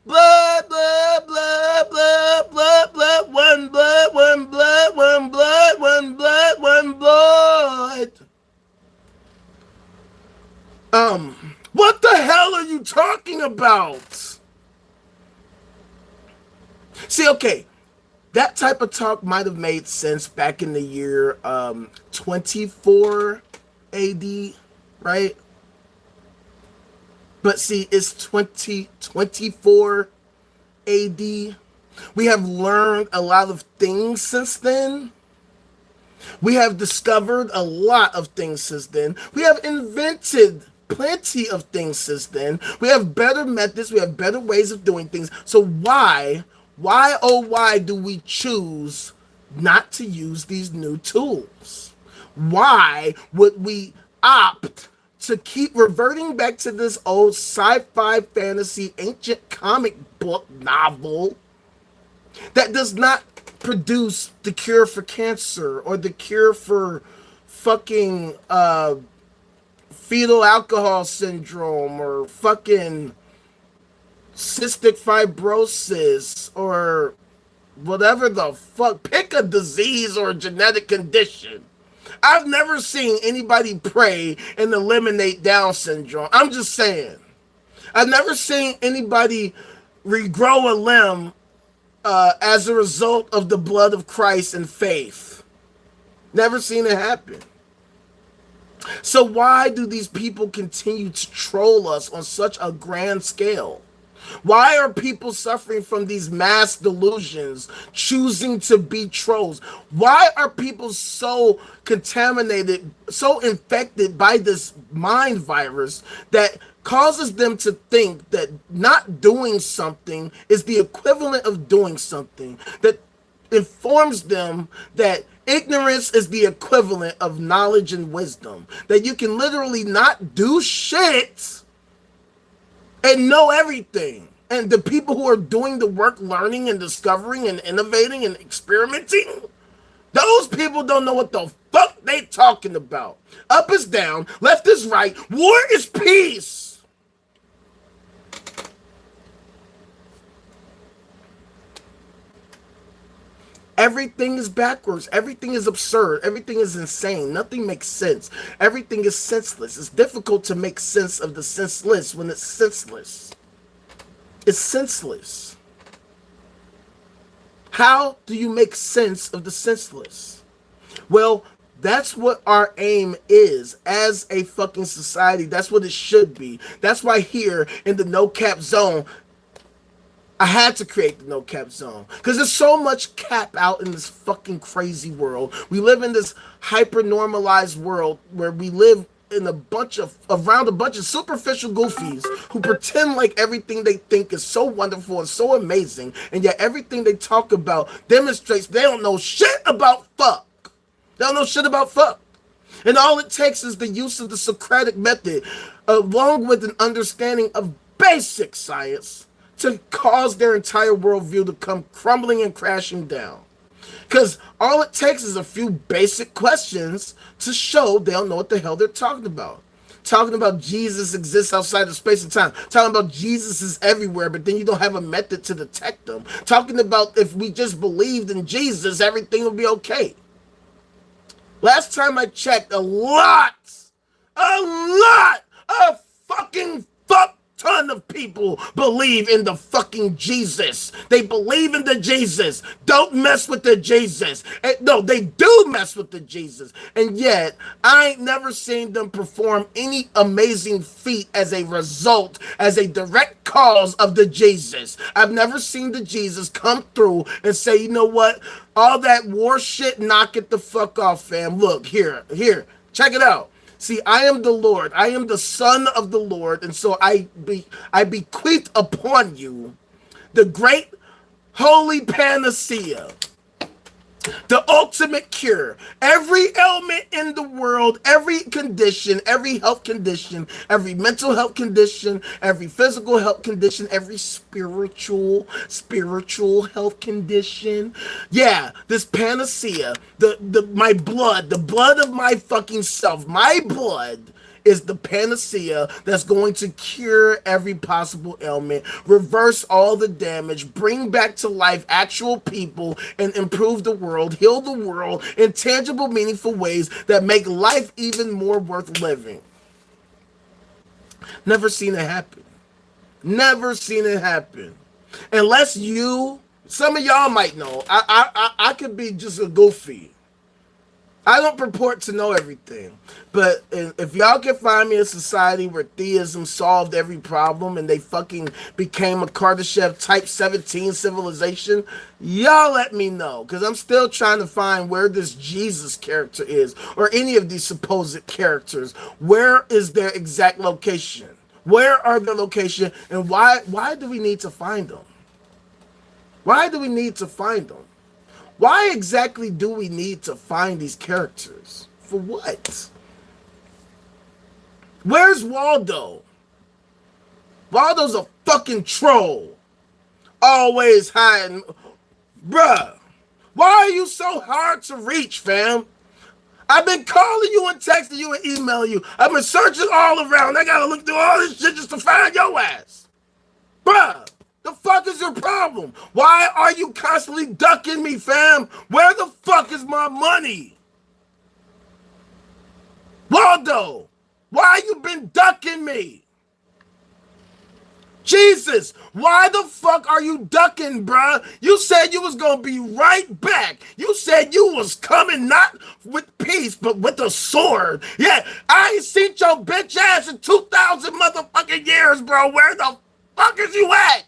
Blood, blood, blood, blood, blood, blood, one blood, one blood, one blood, one blood, one blood. you talking about? See, okay, that type of talk might have made sense back in the year 24 AD, right? But see, it's 2024 AD. We have learned a lot of things since then. We have discovered a lot of things since then. We have invented plenty of things since then. We have better methods. We have better ways of doing things. So why, oh why do we choose not to use these new tools? Why would we opt to keep reverting back to this old sci-fi fantasy ancient comic book novel that does not produce the cure for cancer or the cure for fucking fetal alcohol syndrome or fucking cystic fibrosis or whatever the fuck? Pick a disease or a genetic condition. I've never seen anybody pray and eliminate Down syndrome. I'm just saying. I've never seen anybody regrow a limb as a result of the blood of Christ and faith. Never seen it happen. So why do these people continue to troll us on such a grand scale? Why are people suffering from these mass delusions, choosing to be trolls? Why are people so contaminated, so infected by this mind virus that causes them to think that not doing something is the equivalent of doing something, that informs them that ignorance is the equivalent of knowledge and wisdom, that you can literally not do shit and know everything. And the people who are doing the work, learning and discovering and innovating and experimenting, those people don't know what the fuck they talking about. Up is down, left is right, war is peace. Everything is backwards. Everything is absurd. Everything is insane. Nothing makes sense. Everything is senseless. It's difficult to make sense of the senseless when it's senseless. It's senseless. How do you make sense of the senseless? Well, that's what our aim is as a fucking society. That's what it should be. That's why here in the no cap zone, I had to create the no cap zone because there's so much cap out in this fucking crazy world. We live in this hyper normalized world where we live in around a bunch of superficial goofies who pretend like everything they think is so wonderful and so amazing, and yet everything they talk about demonstrates they don't know shit about fuck. They don't know shit about fuck. And all it takes is the use of the Socratic method along with an understanding of basic science to cause their entire worldview to come crumbling and crashing down. Because all it takes is a few basic questions to show they don't know what the hell they're talking about. Talking about Jesus exists outside of space and time. Talking about Jesus is everywhere, but then you don't have a method to detect them. Talking about if we just believed in Jesus, everything will be okay. Last time I checked, a lot of fucking fuck ton of people believe in the fucking Jesus. They believe in the Jesus. Don't mess with the Jesus. No, they do mess with the Jesus. And yet, I ain't never seen them perform any amazing feat as a result, as a direct cause of the Jesus. I've never seen the Jesus come through and say, you know what? All that war shit, knock it the fuck off, fam. Look, here, check it out. See, I am the Lord. I am the Son of the Lord. And so I bequeath upon you the great holy panacea, the ultimate cure. Every ailment in the world, every condition, every health condition, every mental health condition, every physical health condition, every spiritual health condition. Yeah, this panacea, my blood, the blood of my fucking self, my blood is the panacea that's going to cure every possible ailment, reverse all the damage, bring back to life actual people, and improve the world, heal the world in tangible, meaningful ways that make life even more worth living. Never seen it happen. Never seen it happen. Unless you, some of y'all might know. I could be just a goofy. I don't purport to know everything, but if y'all can find me a society where theism solved every problem and they fucking became a Kardashev type 17 civilization, y'all let me know, because I'm still trying to find where this Jesus character is, or any of these supposed characters. Where is their exact location? Where are their location, and why do we need to find them? Why do we need to find them? Why exactly do we need to find these characters? For what? Where's Waldo? Waldo's a fucking troll. Always hiding. Bruh, why are you so hard to reach, fam? I've been calling you and texting you and emailing you. I've been searching all around. I gotta look through all this shit just to find your ass. Bruh. The fuck is your problem? Why are you constantly ducking me, fam? Where the fuck is my money? Waldo, why you been ducking me? Jesus, why the fuck are you ducking, bruh? You said you was gonna be right back. You said you was coming not with peace, but with a sword. Yeah, I ain't seen your bitch ass in 2,000 motherfucking years, bro. Where the fuck is you at?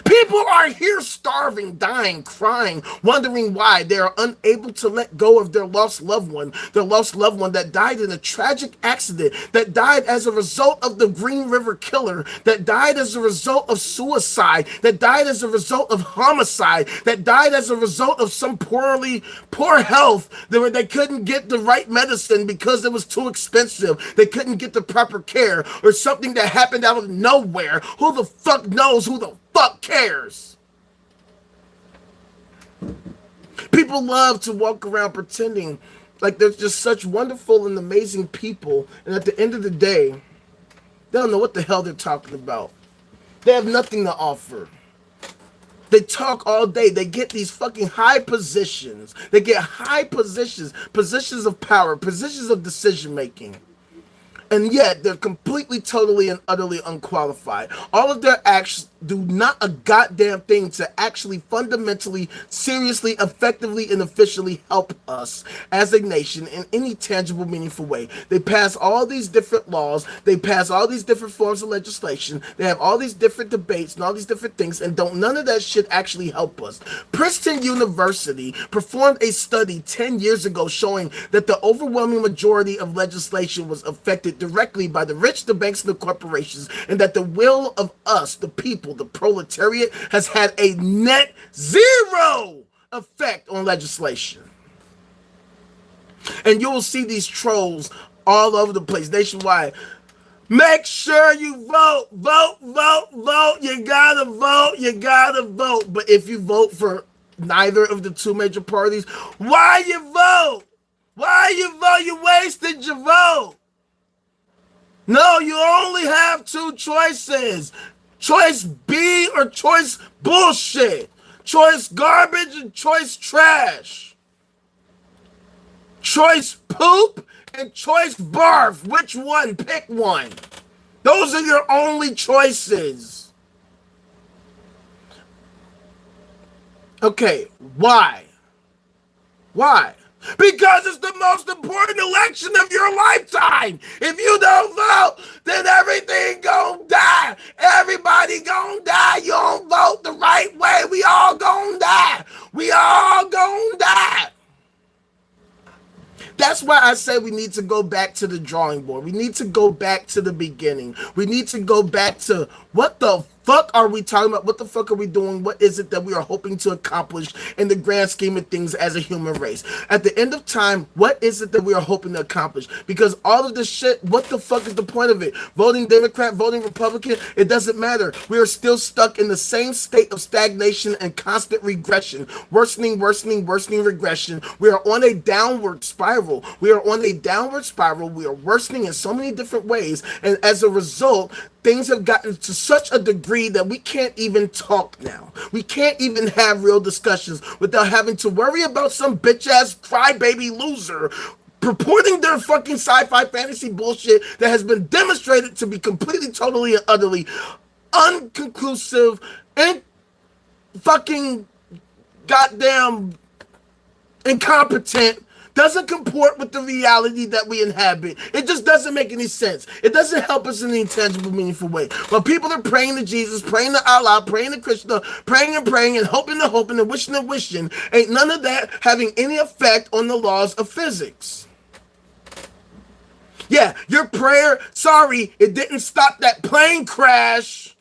People are here starving, dying, crying, wondering why they are unable to let go of their lost loved one that died in a tragic accident, that died as a result of the Green River killer, that died as a result of suicide, that died as a result of homicide, that died as a result of some poor health, that they couldn't get the right medicine because it was too expensive, they couldn't get the proper care, or something that happened out of nowhere. Who the fuck knows? Who the fuck cares? People love to walk around pretending like they're just such wonderful and amazing people, and at the end of the day, they don't know what the hell they're talking about. They have nothing to offer. They talk all day. They get these fucking high positions. They get high positions, positions of power, positions of decision making. And yet, they're completely, totally, and utterly unqualified. All of their actions do not a goddamn thing to actually fundamentally, seriously, effectively, and efficiently help us as a nation in any tangible, meaningful way. They pass all these different laws. They pass all these different forms of legislation. They have all these different debates and all these different things, and none of that shit actually help us. Princeton University performed a study 10 years ago showing that the overwhelming majority of legislation was affected directly by the rich, the banks, and the corporations, and that the will of us, the people, the proletariat, has had a net zero effect on legislation. And you will see these trolls all over the place nationwide. Make sure you vote, vote, vote, vote. You gotta vote, you gotta vote. But if you vote for neither of the two major parties, why you vote? Why you vote? You wasted your vote. No, you only have two choices. Choice B or choice bullshit. Choice garbage and choice trash. Choice poop and choice barf. Which one? Pick one. Those are your only choices. Okay, why? Why? Because it's the most important election of your lifetime. If you don't vote, then everything gon' die. Everybody gon' die. You don't vote the right way, we all gon' die. We all gon' die. That's why I say we need to go back to the drawing board. We need to go back to the beginning. We need to go back to what the fuck are we talking about? What the fuck are we doing? What is it that we are hoping to accomplish in the grand scheme of things as a human race? At the end of time, what is it that we are hoping to accomplish? Because all of this shit, what the fuck is the point of it? Voting Democrat, voting Republican, it doesn't matter. We are still stuck in the same state of stagnation and constant regression. Worsening, worsening, worsening regression. We are on a downward spiral. We are on a downward spiral. We are worsening in so many different ways. And as a result, things have gotten to such a degree that we can't even talk now. We can't even have real discussions without having to worry about some bitch-ass crybaby loser purporting their fucking sci-fi fantasy bullshit that has been demonstrated to be completely, totally, and utterly unconclusive and fucking goddamn incompetent, doesn't comport with the reality that we inhabit. It just doesn't make any sense. It doesn't help us in any tangible, meaningful way. While people are praying to Jesus, praying to Allah, praying to Krishna, praying and hoping and wishing, ain't none of that having any effect on the laws of physics. Yeah, your prayer, sorry, it didn't stop that plane crash.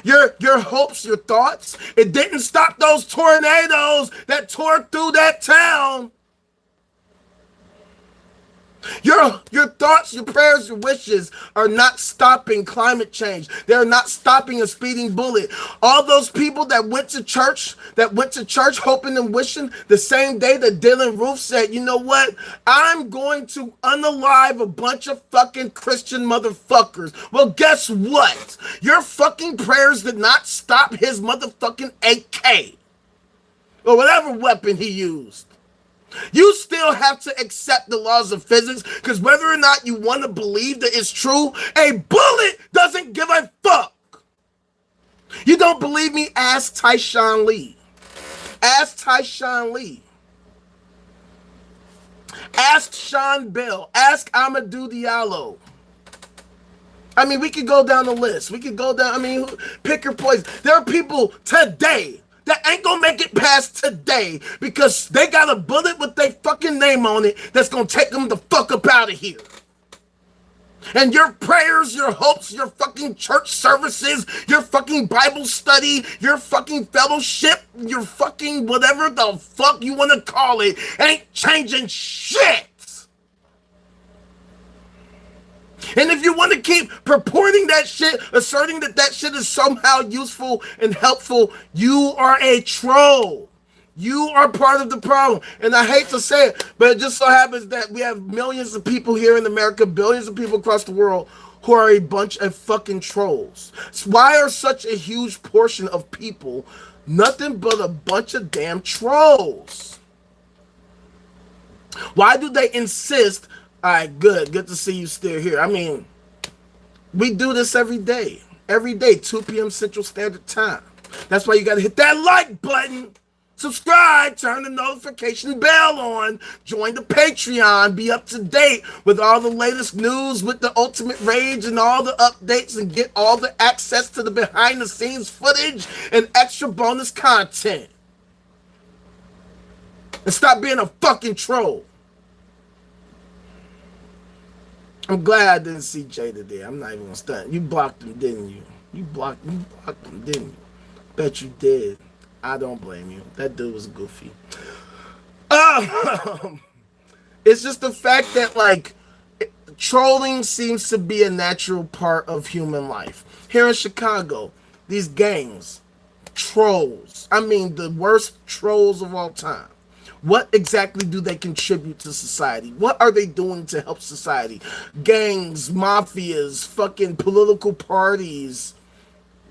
Your hopes, your thoughts, it didn't stop those tornadoes that tore through that town. Your thoughts, your prayers, your wishes are not stopping climate change. They're not stopping a speeding bullet. All those people that went to church hoping and wishing the same day that Dylan Roof said, you know what? I'm going to unalive a bunch of fucking Christian motherfuckers. Well, guess what? Your fucking prayers did not stop his motherfucking AK or whatever weapon he used. You still have to accept the laws of physics, because whether or not you want to believe that it's true, a bullet doesn't give a fuck. You don't believe me? Ask Tyshawn Lee. Ask Tyshawn Lee. Ask Sean Bell. Ask Amadou Diallo. I mean, we could go down the list. We could go down, pick your poison. There are people today that ain't gonna make it past today because they got a bullet with their fucking name on it that's gonna take them the fuck up out of here. And your prayers, your hopes, your fucking church services, your fucking Bible study, your fucking fellowship, your fucking whatever the fuck you want to call it, ain't changing shit. And if you want to keep purporting that shit, asserting that that shit is somehow useful and helpful, you are a troll. You are part of the problem. And I hate to say it, but it just so happens that we have millions of people here in America, billions of people across the world who are a bunch of fucking trolls. So why are such a huge portion of people nothing but a bunch of damn trolls? Why do they insist? All right, good to see you still here. I mean, we do this every day, 2 p.m. Central Standard Time. That's why you got to hit that like button, subscribe, turn the notification bell on, join the Patreon, be up to date with all the latest news with the Ultimate Rage and all the updates, and get all the access to the behind the scenes footage and extra bonus content. And stop being a fucking troll. I'm glad I didn't see Jay today. I'm not even gonna stunt. You blocked him, didn't you? You blocked him, didn't you? Bet you did. I don't blame you. That dude was goofy. It's just the fact that, like, trolling seems to be a natural part of human life. Here in Chicago, these gangs, trolls. I mean, the worst trolls of all time. What exactly do they contribute to society? What are they doing to help society? Gangs, mafias, fucking political parties.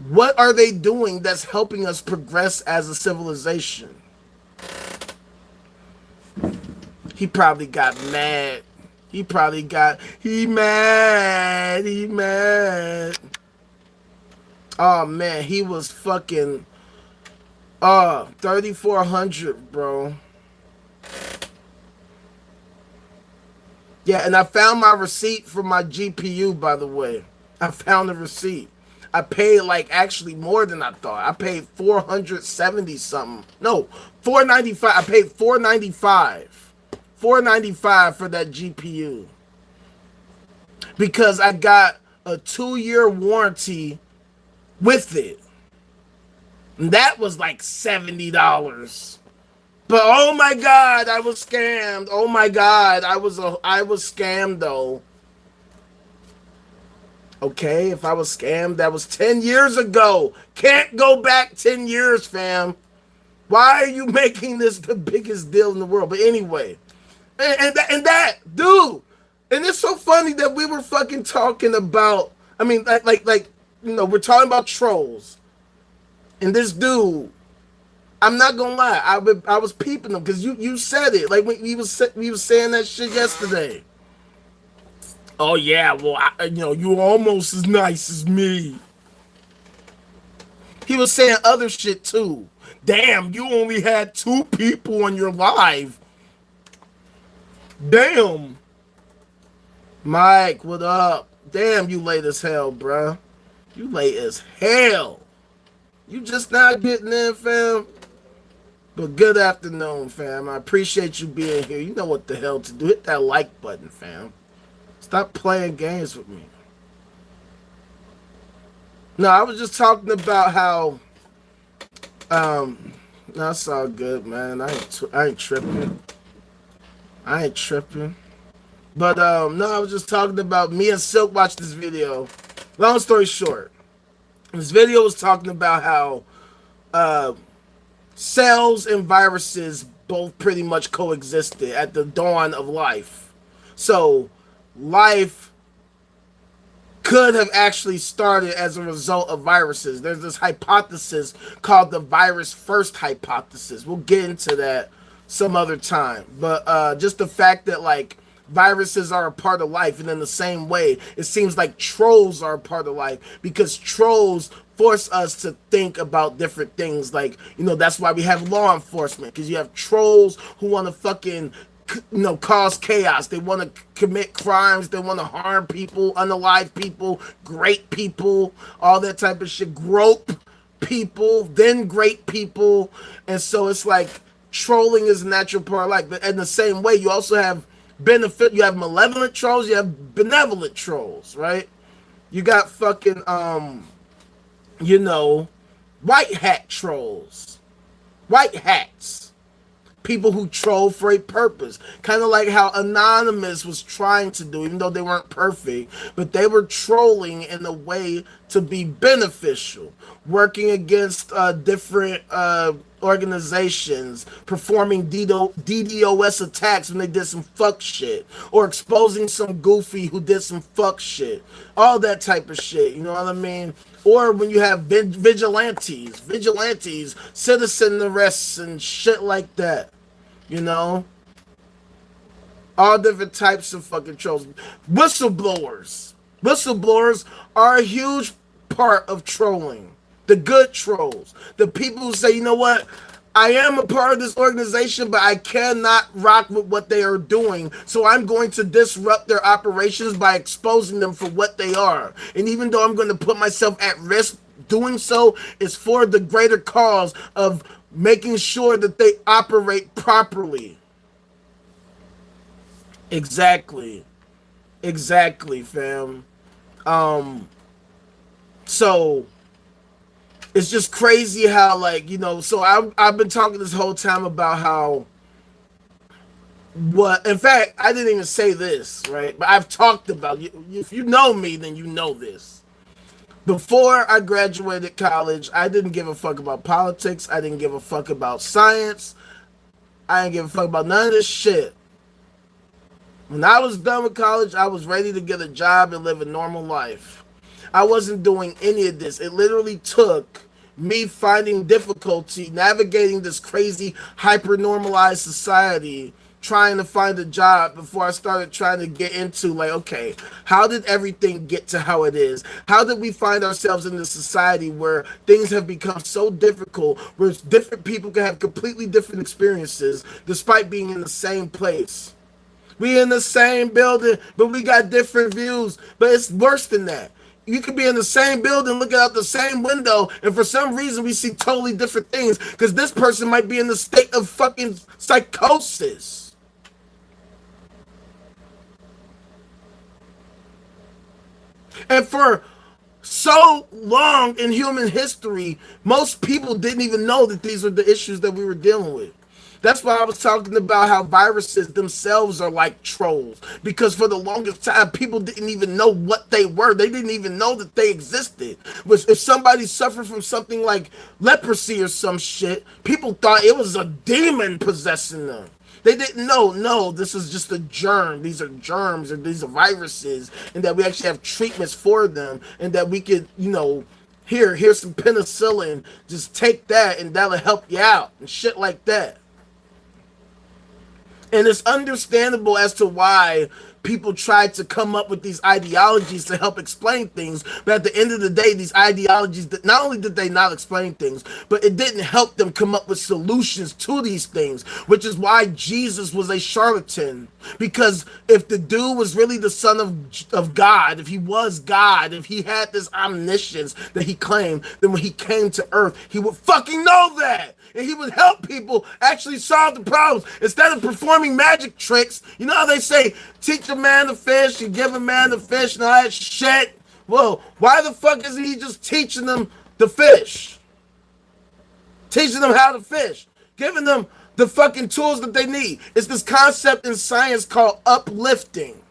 What are they doing that's helping us progress as a civilization? He probably got mad. He mad. Oh man, he was fucking 3,400, bro. Yeah, and I found my receipt for my GPU, by the way. I found the receipt. I paid, like, actually more than I thought. I paid $470 something. No, $495. I paid $495. $495 for that GPU. Because I got a 2-year warranty with it. And that was like $70. But oh my God, I was scammed. Oh my God, I was scammed though. Okay, if I was scammed, that was 10 years ago. Can't go back 10 years, fam. Why are you making this the biggest deal in the world? But anyway, and that dude, and it's so funny that we were fucking talking about. I mean, like you know, we're talking about trolls, and this dude I'm not gonna lie. I was peeping them because you said it. Like when we was saying that shit yesterday. Oh yeah, well you were almost as nice as me. He was saying other shit too. Damn, you only had 2 people on your live. Damn. Mike, what up? Damn, you late as hell, bruh. You late as hell. You just not getting in, fam. But good afternoon, fam. I appreciate you being here. You know what the hell to do. Hit that like button, fam. Stop playing games with me. No, I was just talking about how that's all good, man. I ain't tripping. I ain't tripping. But no, I was just talking about me and Silk watched this video. Long story short, this video was talking about how cells and viruses both pretty much coexisted at the dawn of life. So life could have actually started as a result of viruses. There's this hypothesis called the virus first hypothesis. We'll get into that some other time. But just the fact that like viruses are a part of life, and in the same way, it seems like trolls are a part of life because trolls force us to think about different things. Like, that's why we have law enforcement, because you have trolls who want to fucking cause chaos. They want to commit crimes. They want to harm people, unalive people, great people, all that type of shit. Grope people, then great people. And so it's like trolling is a natural part of life. But in the same way, you also have you have malevolent trolls, you have benevolent trolls, right? You got fucking white hat trolls. White hats. People who troll for a purpose. Kind of like how Anonymous was trying to do, even though they weren't perfect, but they were trolling in a way to be beneficial, working against different organizations, performing DDoS attacks when they did some fuck shit, or exposing some goofy who did some fuck shit. All that type of shit, you know what I mean? Or when you have vigilantes, citizen arrests and shit like that, all different types of fucking trolls. Whistleblowers are a huge part of trolling. The good trolls, the people who say, you know what, I am a part of this organization, but I cannot rock with what they are doing, so I'm going to disrupt their operations by exposing them for what they are. And even though I'm going to put myself at risk, doing so is for the greater cause of making sure that they operate properly. Exactly, fam. So it's just crazy how, like, so I've been talking this whole time about how, in fact, I didn't even say this, right? But I've talked about, if you know me, then you know this. Before I graduated college, I didn't give a fuck about politics. I didn't give a fuck about science. I didn't give a fuck about none of this shit. When I was done with college, I was ready to get a job and live a normal life. I wasn't doing any of this. It literally took me finding difficulty navigating this crazy hyper-normalized society, trying to find a job before I started trying to get into, like, okay, how did everything get to how it is? How did we find ourselves in this society where things have become so difficult, where different people can have completely different experiences despite being in the same place? We in the same building, but we got different views. But it's worse than that. You could be in the same building looking out the same window, and for some reason we see totally different things because this person might be in the state of fucking psychosis. And for so long in human history, most people didn't even know that these were the issues that we were dealing with. That's why I was talking about how viruses themselves are like trolls. Because for the longest time, people didn't even know what they were. They didn't even know that they existed. If somebody suffered from something like leprosy or some shit, people thought it was a demon possessing them. They didn't know, no, this is just a germ. These are germs, or these are viruses, and that we actually have treatments for them, and that we could, Here's some penicillin. Just take that and that'll help you out and shit like that. And it's understandable as to why people try to come up with these ideologies to help explain things, but at the end of the day, these ideologies, that not only did they not explain things, but it didn't help them come up with solutions to these things, which is why Jesus was a charlatan. Because if the dude was really the son of God, if he was God, if he had this omniscience that he claimed, then when he came to earth, he would fucking know that. And he would help people actually solve the problems instead of performing magic tricks. You know how they say, teach a man to fish, you give a man the fish and all that shit? Well, why the fuck isn't he just teaching them the fish? Teaching them how to fish. Giving them the fucking tools that they need. It's this concept in science called uplifting,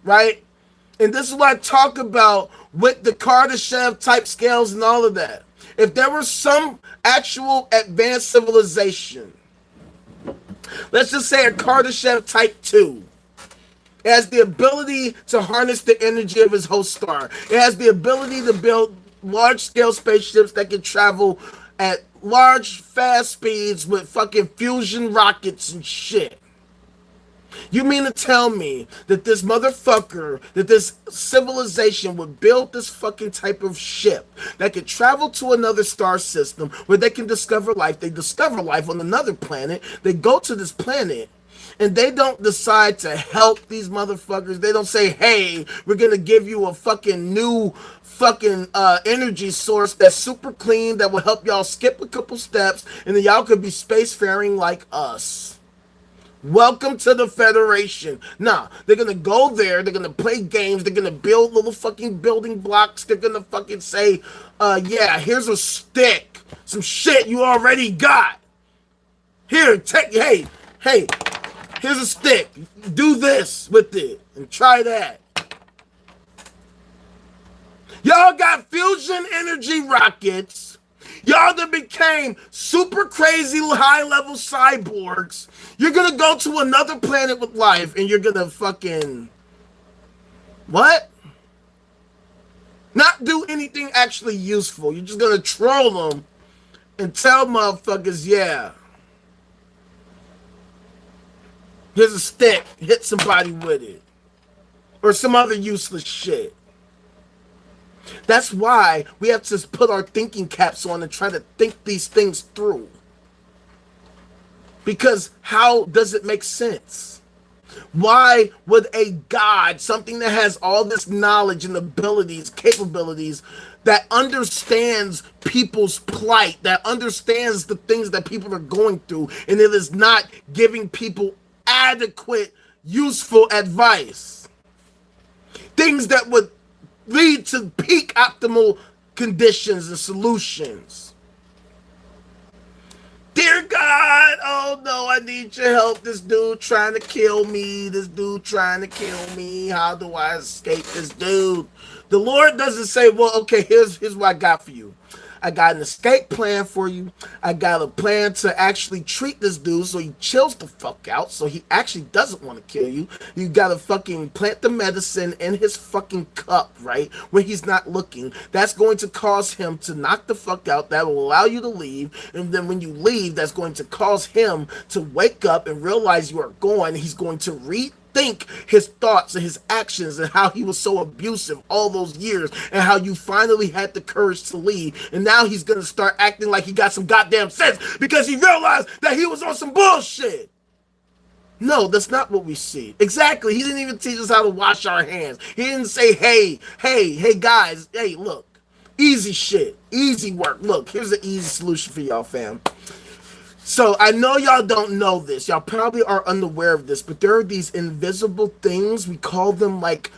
right? And this is what I talk about with the Kardashev type scales and all of that. If there was some actual advanced civilization, let's just say a Kardashev type 2, it has the ability to harness the energy of his host star. It has the ability to build large-scale spaceships that can travel at large, fast speeds with fucking fusion rockets and shit. You mean to tell me that this motherfucker, that this civilization would build this fucking type of ship that could travel to another star system where they can discover life? They discover life on another planet. They go to this planet and they don't decide to help these motherfuckers. They don't say, hey, we're going to give you a fucking new fucking energy source that's super clean that will help y'all skip a couple steps and then y'all could be spacefaring like us. Welcome to the Federation. Nah, they're gonna go there, they're gonna play games, they're gonna build little fucking building blocks, they're gonna fucking say, yeah, here's a stick, some shit you already got. Here, take, hey, here's a stick, do this with it, and try that. Y'all got fusion energy rockets. Y'all that became super crazy high-level cyborgs. You're gonna go to another planet with life and you're gonna fucking... What? Not do anything actually useful. You're just gonna troll them and tell motherfuckers, yeah, here's a stick, hit somebody with it. Or some other useless shit. That's why we have to put our thinking caps on and try to think these things through. Because how does it make sense? Why would a God, something that has all this knowledge and abilities, capabilities, that understands people's plight, that understands the things that people are going through, and it is not giving people adequate, useful advice? Things that would lead to peak optimal conditions and solutions. Dear God, oh no, I need your help. This dude trying to kill me. This dude trying to kill me. How do I escape this dude? The Lord doesn't say, well, okay, here's what I got for you. I got an escape plan for you. I got a plan to actually treat this dude so he chills the fuck out, so he actually doesn't want to kill you. You gotta fucking plant the medicine in his fucking cup, right? When he's not looking. That's going to cause him to knock the fuck out. That will allow you to leave. And then when you leave, that's going to cause him to wake up and realize you are gone. He's going to think his thoughts and his actions and how he was so abusive all those years and how you finally had the courage to leave, and now he's gonna start acting like he got some goddamn sense because he realized that he was on some bullshit. No, that's not what we see. Exactly. He didn't even teach us how to wash our hands. He didn't say, hey guys, hey, look, easy shit, easy work. Look, here's an easy solution for y'all, fam. So I know y'all don't know this. Y'all probably are unaware of this, but there are these invisible things. We call them like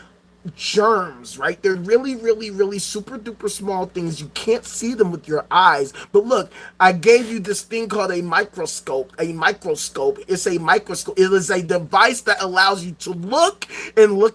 germs, right? They're really, really, really super duper small things. You can't see them with your eyes. But look, I gave you this thing called a microscope. A microscope. It's a microscope. It is a device that allows you to look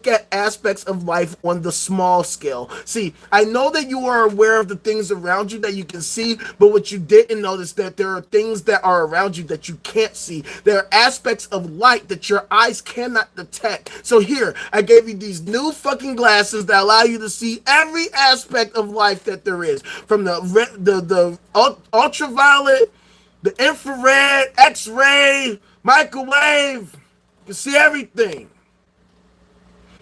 at aspects of life on the small scale. See, I know that you are aware of the things around you that you can see, but what you didn't notice that there are things that are around you that you can't see. There are aspects of light that your eyes cannot detect. So here, I gave you these new fucking fucking glasses that allow you to see every aspect of life that there is, from the ultraviolet, the infrared, X-ray, microwave. You can see everything.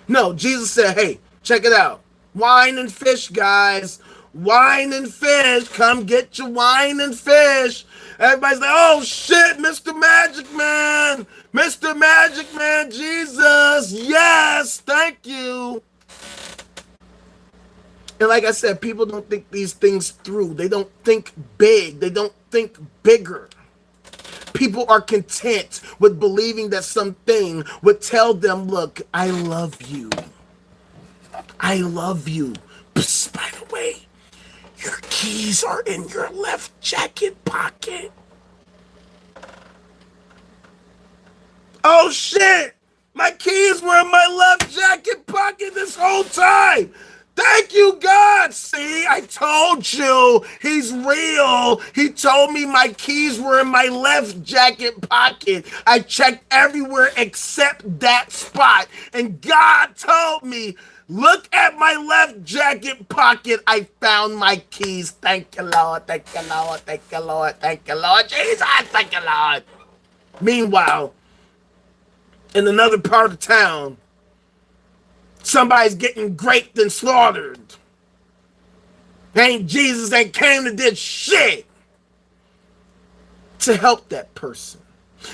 No, Jesus said, hey, check it out. Wine and fish, guys. Wine and fish. Come get your wine and fish. Everybody's like, oh shit, Mr. Magic Man. Mr. Magic Man, Jesus. Yes, thank you. And like I said, people don't think these things through. They don't think big. They don't think bigger. People are content with believing that something would tell them, look, I love you. I love you. Psst, by the way, your keys are in your left jacket pocket. Oh shit! My keys were in my left jacket pocket this whole time! Thank you, God! See, I told you, he's real. He told me my keys were in my left jacket pocket. I checked everywhere except that spot. And God told me, look at my left jacket pocket. I found my keys. Thank you, Lord. Thank you, Lord. Thank you, Lord. Thank you, Lord. Jesus, thank you, Lord. Meanwhile, in another part of town, somebody's getting raped and slaughtered. Ain't Jesus ain't came to did shit to help that person.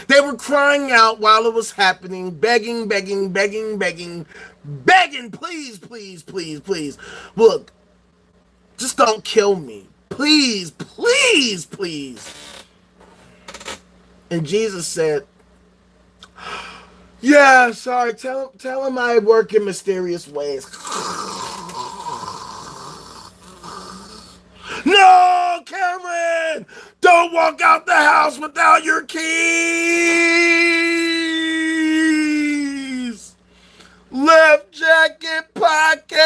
They were crying out while it was happening, begging, begging, begging, begging, begging, please, please, please, please. Look, just don't kill me. Please, please, please. And Jesus said, yeah, sorry, tell him I work in mysterious ways. No, Cameron! Don't walk out the house without your keys! Left jacket pocket!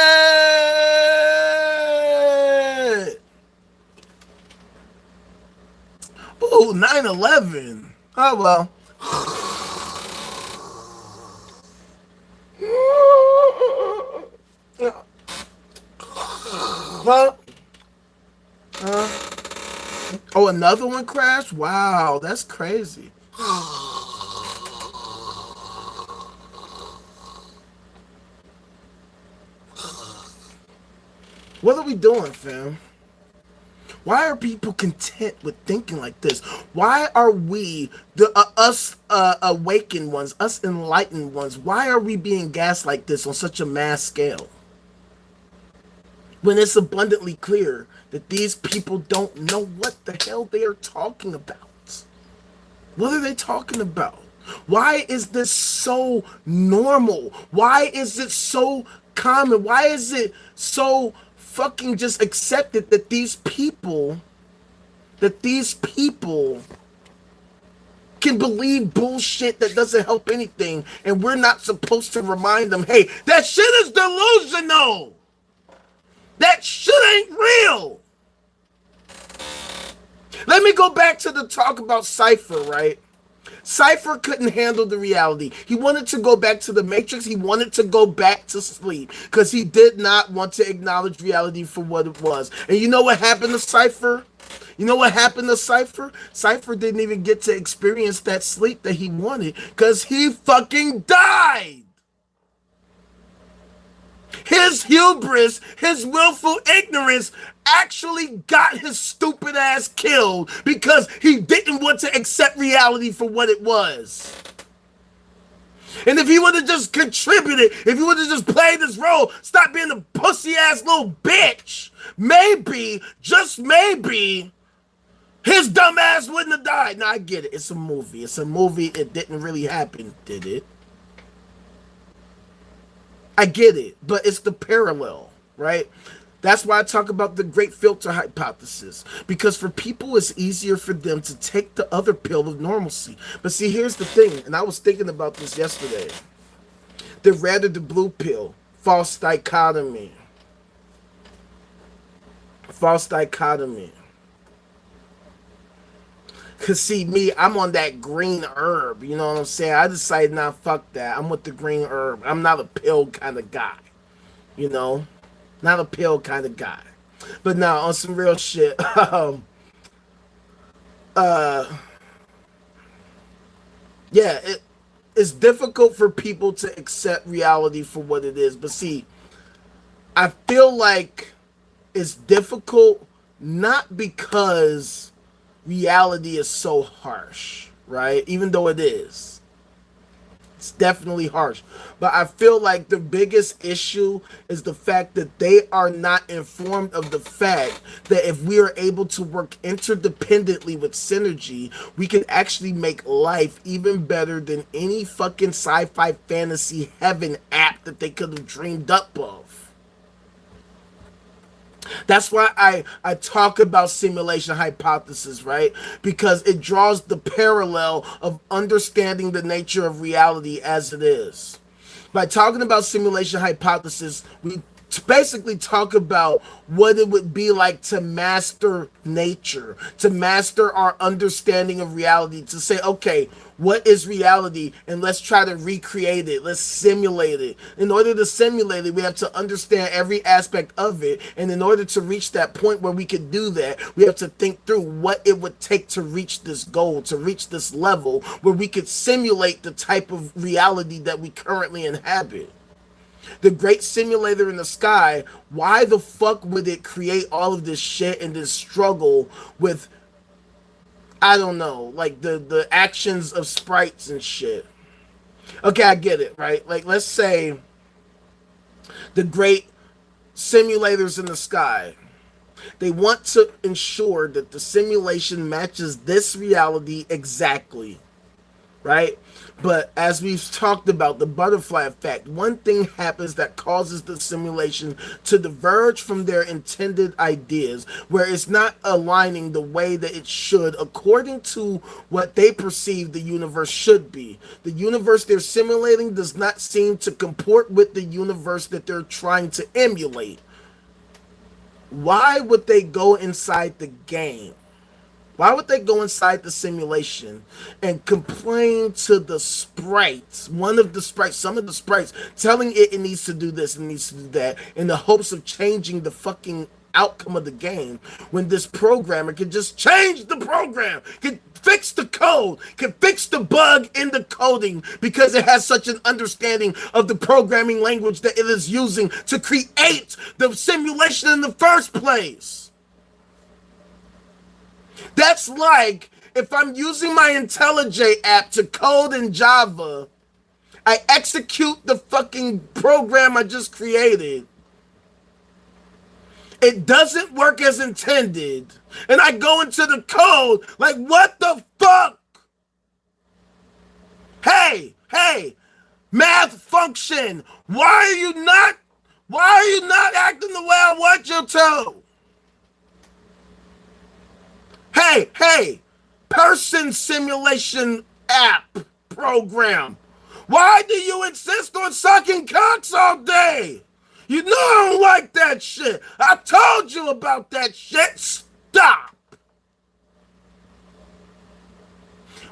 Ooh, 9/11. Oh, well. Huh? Oh, another one crashed? Wow, that's crazy. What are we doing, fam? Why are people content with thinking like this? Why are we, us awakened ones, us enlightened ones, why are we being gassed like this on such a mass scale? When it's abundantly clear that these people don't know what the hell they are talking about. What are they talking about? Why is this so normal? Why is it so common? Why is it so fucking just accepted that these people can believe bullshit that doesn't help anything, and we're not supposed to remind them, hey, that shit is delusional. That shit ain't real. Let me go back to the talk about Cypher, right? Cypher couldn't handle the reality. He wanted to go back to the Matrix. He wanted to go back to sleep because he did not want to acknowledge reality for what it was. And you know what happened to Cypher? You know what happened to Cypher? Cypher didn't even get to experience that sleep that he wanted because he fucking died. His hubris, his willful ignorance actually got his stupid ass killed because he didn't want to accept reality for what it was. And if he would have just contributed, if he would have just played his role, stop being a pussy ass little bitch, maybe, just maybe, his dumb ass wouldn't have died. Now I get it. It's a movie. It's a movie. It didn't really happen, did it? I get it, but it's the parallel, right? That's why I talk about the great filter hypothesis. Because for people, it's easier for them to take the other pill of normalcy. But see, here's the thing, and I was thinking about this yesterday. The red or the blue pill, false dichotomy. False dichotomy. Because see, me, I'm on that green herb, you know what I'm saying? I decided, nah, fuck that. I'm with the green herb. I'm not a pill kind of guy. you know, not a pill kind of guy. But now on some real shit, uh, yeah, it's difficult for people to accept reality for what it is. But see, I feel like it's difficult not because reality is so harsh, right? Even though it is. It's definitely harsh. But I feel like the biggest issue is the fact that they are not informed of the fact that if we are able to work interdependently with synergy, we can actually make life even better than any fucking sci-fi fantasy heaven app that they could have dreamed up of. That's why I talk about simulation hypothesis, right? Because it draws the parallel of understanding the nature of reality as it is. By talking about simulation hypothesis, we basically talk about what it would be like to master nature, to master our understanding of reality, to say, okay, what is reality? And let's try to recreate it. Let's simulate it. In order to simulate it, we have to understand every aspect of it. And in order to reach that point where we could do that, we have to think through what it would take to reach this goal, to reach this level where we could simulate the type of reality that we currently inhabit. The great simulator in the sky, why the fuck would it create all of this shit and this struggle with, I don't know, like the actions of sprites and shit? Okay, I get it, right? Like, let's say the great simulators in the sky, they want to ensure that the simulation matches this reality exactly, right? But as we've talked about, the butterfly effect, one thing happens that causes the simulation to diverge from their intended ideas, where it's not aligning the way that it should according to what they perceive the universe should be. The universe they're simulating does not seem to comport with the universe that they're trying to emulate. Why would they go inside the game? Why would they go inside the simulation and complain to the sprites, one of the sprites, some of the sprites, telling it needs to do this and needs to do that in the hopes of changing the fucking outcome of the game, when this programmer can just change the program, can fix the code, can fix the bug in the coding because it has such an understanding of the programming language that it is using to create the simulation in the first place? That's like if I'm using my IntelliJ app to code in Java, I execute the fucking program I just created. It doesn't work as intended. And I go into the code like, what the fuck? Hey, math function. Why are you not acting the way I want you to? Hey, person simulation app program. Why do you insist on sucking cocks all day? You know I don't like that shit. I told you about that shit. Stop.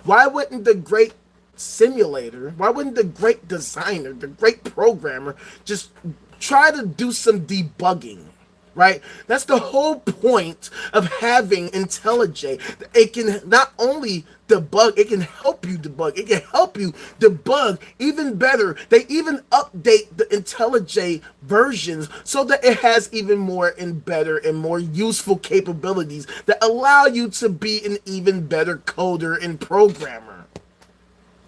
Why wouldn't the great simulator, why wouldn't the great designer, the great programmer just try to do some debugging? Right? That's the whole point of having IntelliJ. It can not only debug, it can help you debug. It can help you debug even better. They even update the IntelliJ versions so that it has even more and better and more useful capabilities that allow you to be an even better coder and programmer.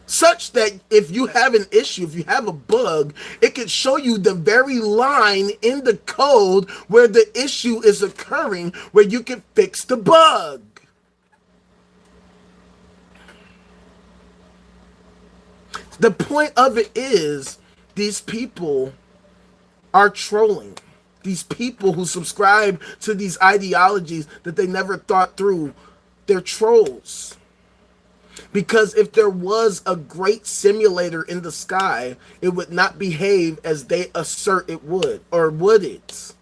Such that if you have an issue, if you have a bug, it can show you the very line in the code where the issue is occurring, where you can fix the bug. The point of it is, these people are trolling. These people who subscribe to these ideologies that they never thought through, they're trolls. Because if there was a great simulator in the sky, it would not behave as they assert it would. Or would it?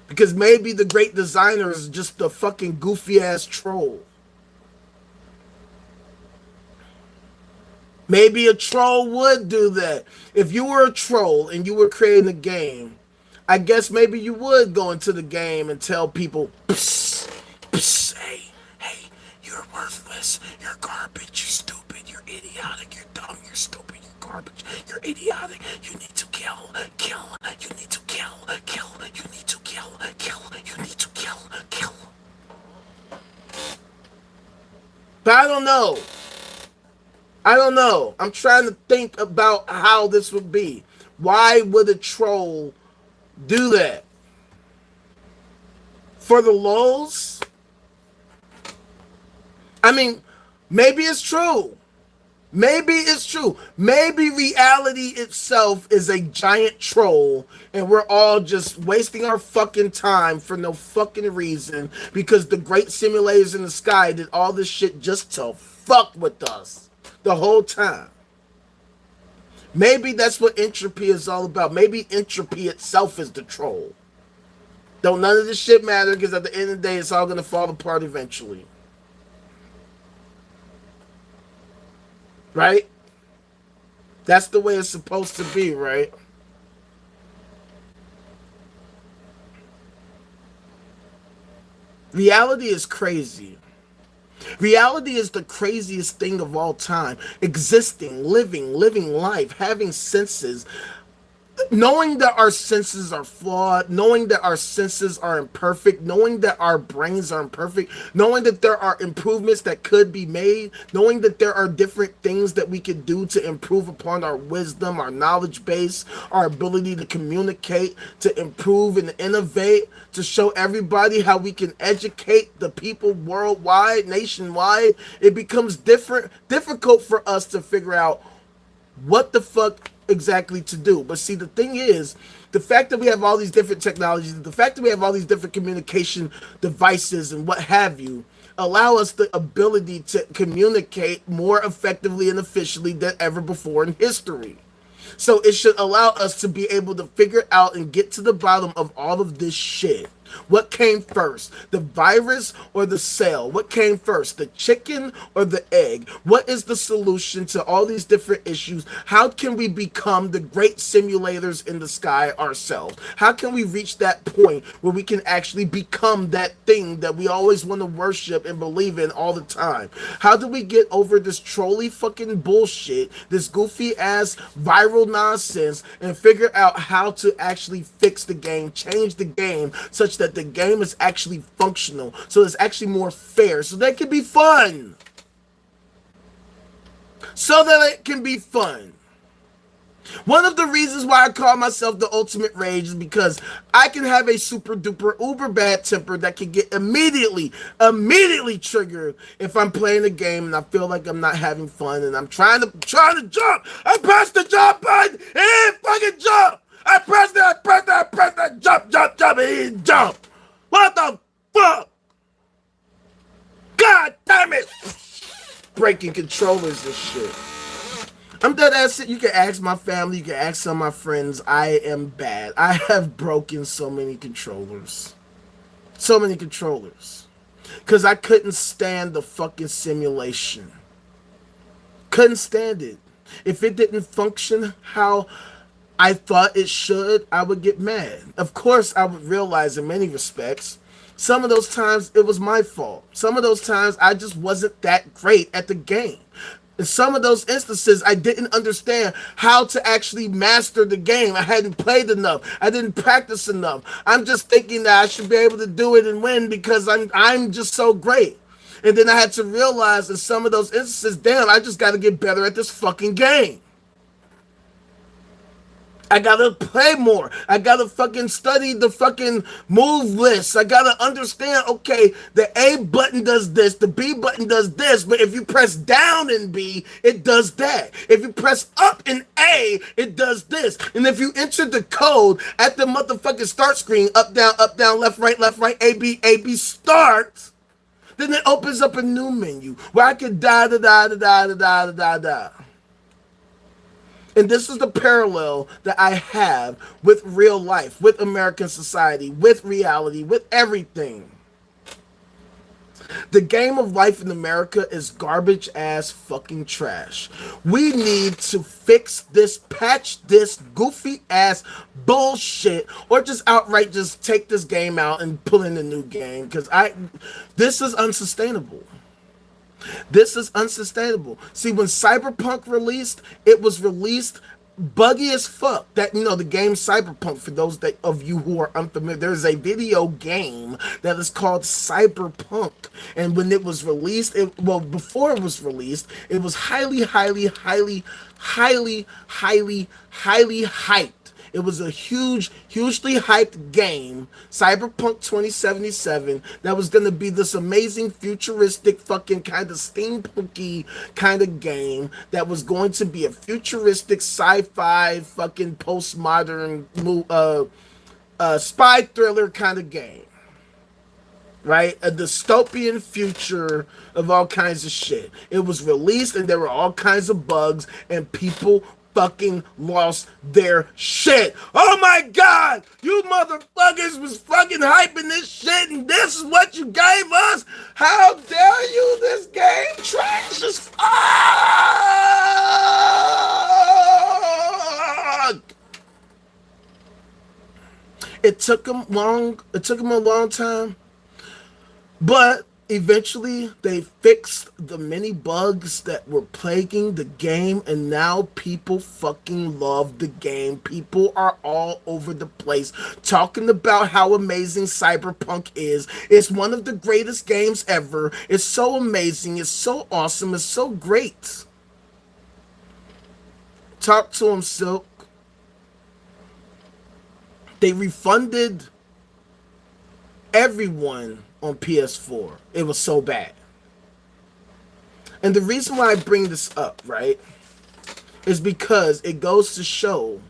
Because maybe the great designer is just a fucking goofy ass troll. Maybe a troll would do that. If you were a troll and you were creating a game, I guess maybe you would go into the game and tell people, psst, psst, hey, you're worthless, you're garbage, you're stupid, you're idiotic, you're dumb, you're stupid, you're garbage, you're idiotic, you need to kill, you need to kill, you need to kill, you need to kill. But I don't know. I'm trying to think about how this would be. Why would a troll do that? For the lulz? I mean, maybe it's true. Maybe reality itself is a giant troll and we're all just wasting our fucking time for no fucking reason because the great simulators in the sky did all this shit just to fuck with us the whole time. Maybe that's what entropy is all about. Maybe entropy itself is the troll. Don't none of this shit matter because at the end of the day, it's all going to fall apart eventually. Right? That's the way it's supposed to be, right? Reality is crazy. Reality is the craziest thing of all time. Existing, living life, having senses. Knowing that our senses are flawed, knowing that our senses are imperfect, knowing that our brains are imperfect, knowing that there are improvements that could be made, knowing that there are different things that we can do to improve upon our wisdom, our knowledge base, our ability to communicate, to improve and innovate, to show everybody how we can educate the people worldwide, nationwide. It becomes difficult for us to figure out what the fuck exactly to do. But see, the thing is, the fact that we have all these different technologies, the fact that we have all these different communication devices and what have you, allow us the ability to communicate more effectively and efficiently than ever before in history. So it should allow us to be able to figure out and get to the bottom of all of this shit. What came first, the virus or the cell? What came first, the chicken or the egg? What is the solution to all these different issues? How can we become the great simulators in the sky ourselves? How can we reach that point where we can actually become that thing that we always want to worship and believe in all the time? How do we get over this trolley fucking bullshit, this goofy ass viral nonsense, and figure out how to actually fix the game, change the game, such that the game is actually functional, so it's actually more fair, so that it can be fun. One of the reasons why I call myself the ultimate rage is because I can have a super duper uber bad temper that can get immediately triggered if I'm playing a game and I feel like I'm not having fun and I'm trying to jump. I press the jump button and fucking jump. I press that, jump, and jump. What the fuck? God damn it! Breaking controllers and shit. I'm dead ass. You can ask my family, you can ask some of my friends. I am bad. I have broken so many controllers. Because I couldn't stand the fucking simulation. Couldn't stand it. If it didn't function how I thought it should, I would get mad. Of course, I would realize in many respects, some of those times it was my fault. Some of those times I just wasn't that great at the game. In some of those instances, I didn't understand how to actually master the game. I hadn't played enough. I didn't practice enough. I'm just thinking that I should be able to do it and win because I'm just so great. And then I had to realize in some of those instances, damn, I just got to get better at this fucking game. I gotta play more. I gotta fucking study the fucking move list. I gotta understand, okay, the A button does this, the B button does this, but if you press down in B, it does that. If you press up in A, it does this. And if you enter the code at the motherfucking start screen, up, down, left, right, A, B, start, then it opens up a new menu where I can da. And this is the parallel that I have with real life, with American society, with reality, with everything. The game of life in America is garbage ass fucking trash. We need to fix this, patch this goofy ass bullshit, or just outright just take this game out and pull in a new game, because this is unsustainable. This is unsustainable. See, when Cyberpunk released, it was released buggy as fuck. That, you know, the game Cyberpunk, for those of you who are unfamiliar, there's a video game that is called Cyberpunk, and when it was released, before it was released, it was highly hyped. It was a hugely hyped game, Cyberpunk 2077, that was going to be this amazing futuristic fucking kind of steampunky kind of game that was going to be a futuristic sci-fi fucking postmodern spy thriller kind of game. Right? A dystopian future of all kinds of shit. It was released and there were all kinds of bugs and people fucking lost their shit. Oh my god! You motherfuckers was fucking hyping this shit and this is what you gave us? How dare you? This game trash as fuck! It took them a long time, but eventually they fixed the many bugs that were plaguing the game, and now people fucking love the game. People are all over the place talking about how amazing Cyberpunk is. It's one of the greatest games ever. It's so amazing. It's so awesome. It's so great. Talk to him, Silk. They refunded everyone on PS4. It was so bad. And the reason why I bring this up, right, is because it goes to show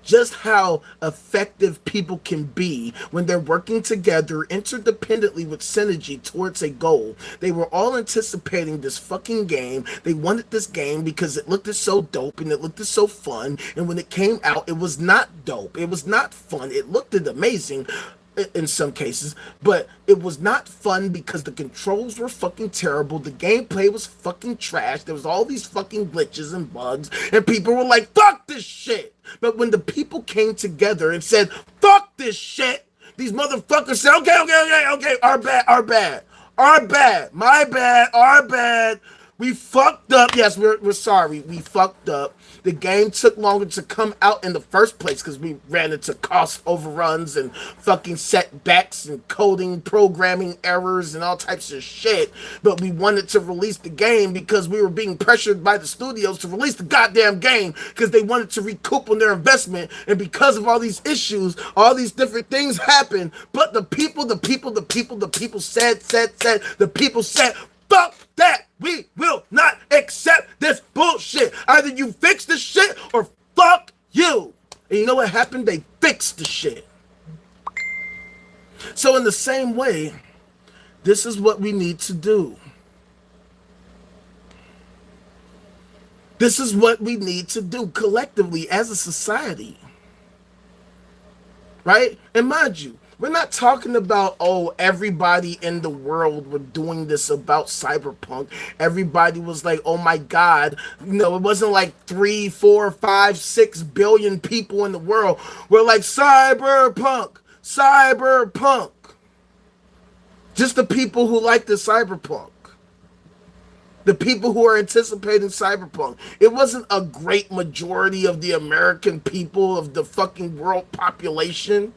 just how effective people can be when they're working together interdependently with synergy towards a goal. They were all anticipating this fucking game. They wanted this game because it looked so dope and it looked so fun. And when it came out, it was not dope. It was not fun. It looked amazing in some cases, but it was not fun because the controls were fucking terrible. The gameplay was fucking trash. There was all these fucking glitches and bugs, and people were like, fuck this shit. But when the people came together and said, fuck this shit, these motherfuckers said, okay, our bad, my bad, our bad. We fucked up. Yes, we're sorry. We fucked up. The game took longer to come out in the first place because we ran into cost overruns and fucking setbacks and coding, programming errors and all types of shit. But we wanted to release the game because we were being pressured by the studios to release the goddamn game because they wanted to recoup on their investment. And because of all these issues, all these different things happened. But the people said, fuck that. We will not accept this bullshit. Either you fix the shit or fuck you. And you know what happened? They fixed the shit. So in the same way, this is what we need to do. This is what we need to do collectively as a society. Right? And mind you, we're not talking about, oh, everybody in the world were doing this about Cyberpunk. Everybody was like, oh my God. You know, it wasn't like 3, 4, 5, 6 billion people in the world were like, Cyberpunk. Just the people who like the Cyberpunk. The people who are anticipating Cyberpunk. It wasn't a great majority of the American people, of the fucking world population.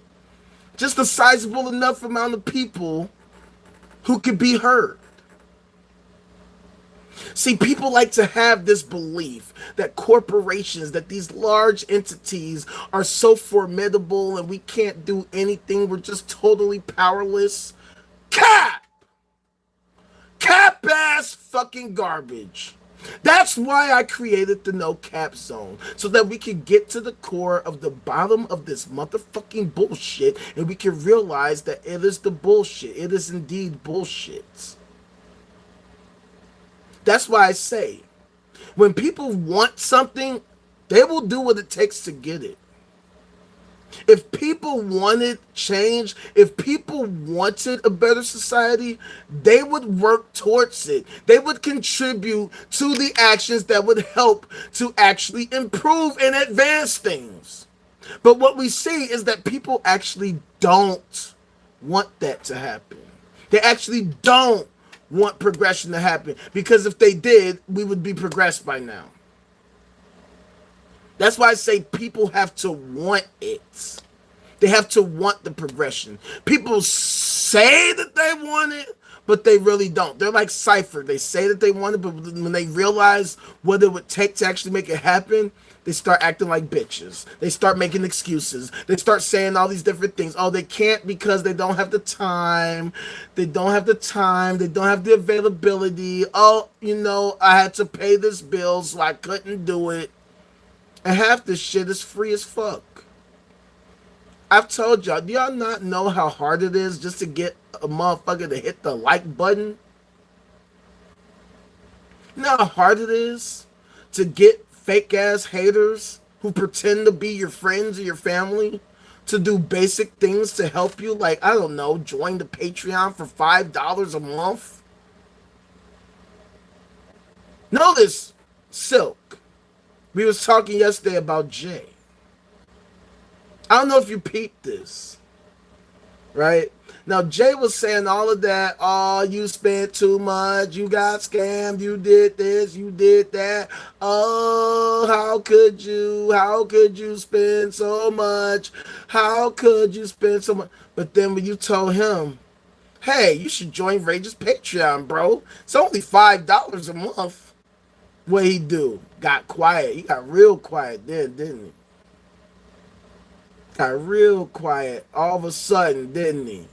Just a sizable enough amount of people who could be heard. See, people like to have this belief that corporations, that these large entities are so formidable and we can't do anything. We're just totally powerless. Cap ass fucking garbage. That's why I created the no cap zone, so that we can get to the core of the bottom of this motherfucking bullshit, and we can realize that it is the bullshit. It is indeed bullshit. That's why I say, when people want something, they will do what it takes to get it. If people wanted change, if people wanted a better society, they would work towards it. They would contribute to the actions that would help to actually improve and advance things. But what we see is that people actually don't want that to happen. They actually don't want progression to happen, because if they did, we would be progressed by now. That's why I say people have to want it. They have to want the progression. People say that they want it, but they really don't. They're like Cypher. They say that they want it, but when they realize what it would take to actually make it happen, they start acting like bitches. They start making excuses. They start saying all these different things. Oh, they can't because they don't have the time. They don't have the time. They don't have the availability. Oh, I had to pay this bill, so I couldn't do it. And half this shit is free as fuck. I've told y'all, do y'all not know how hard it is just to get a motherfucker to hit the like button? You know how hard it is to get fake ass haters who pretend to be your friends or your family to do basic things to help you? Like, I don't know, join the Patreon for $5 a month? Notice, Silk. We was talking yesterday about Jay. I don't know if you peeped this, right? Now, Jay was saying all of that. Oh, you spent too much. You got scammed. You did this. You did that. Oh, how could you? How could you spend so much? How could you spend so much? But then when you told him, hey, you should join REDZ's Patreon, bro. It's only $5 a month. What he do? Got quiet. He got real quiet then, didn't he? Got real quiet all of a sudden, didn't he?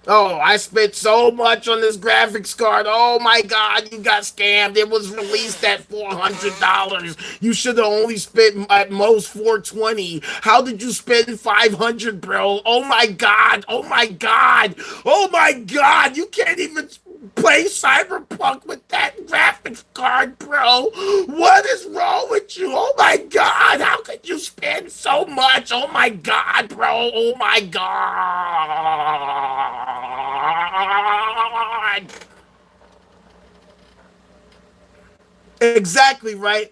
Oh, I spent so much on this graphics card. Oh my God, you got scammed. It was released at $400. You should have only spent at most $420. How did you spend $500, bro? Oh my God. Oh my God. Oh my God. You can't even play Cyberpunk with that graphics card, bro. What is wrong with you? Oh my God. How could you spend so much? Oh my God, bro. Oh my God. Exactly, right?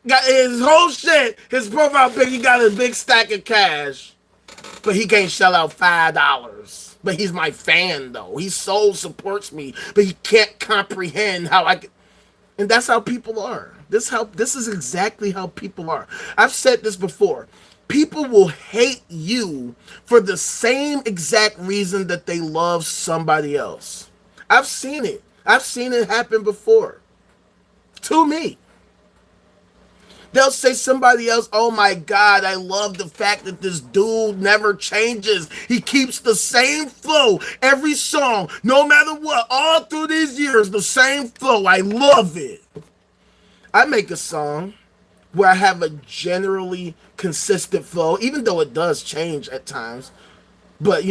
Got his whole shit, his profile pic, he got a big stack of cash, but he can't shell out $5. But he's my fan, though. He so supports me, but he can't comprehend how I can. And that's how people are. This is exactly how people are. I've said this before. People will hate you for the same exact reason that they love somebody else. I've seen it. I've seen it happen before. To me. They'll say somebody else, oh my God, I love the fact that this dude never changes. He keeps the same flow every song, no matter what, all through these years, the same flow. I love it. I make a song where I have a generally consistent flow, even though it does change at times, but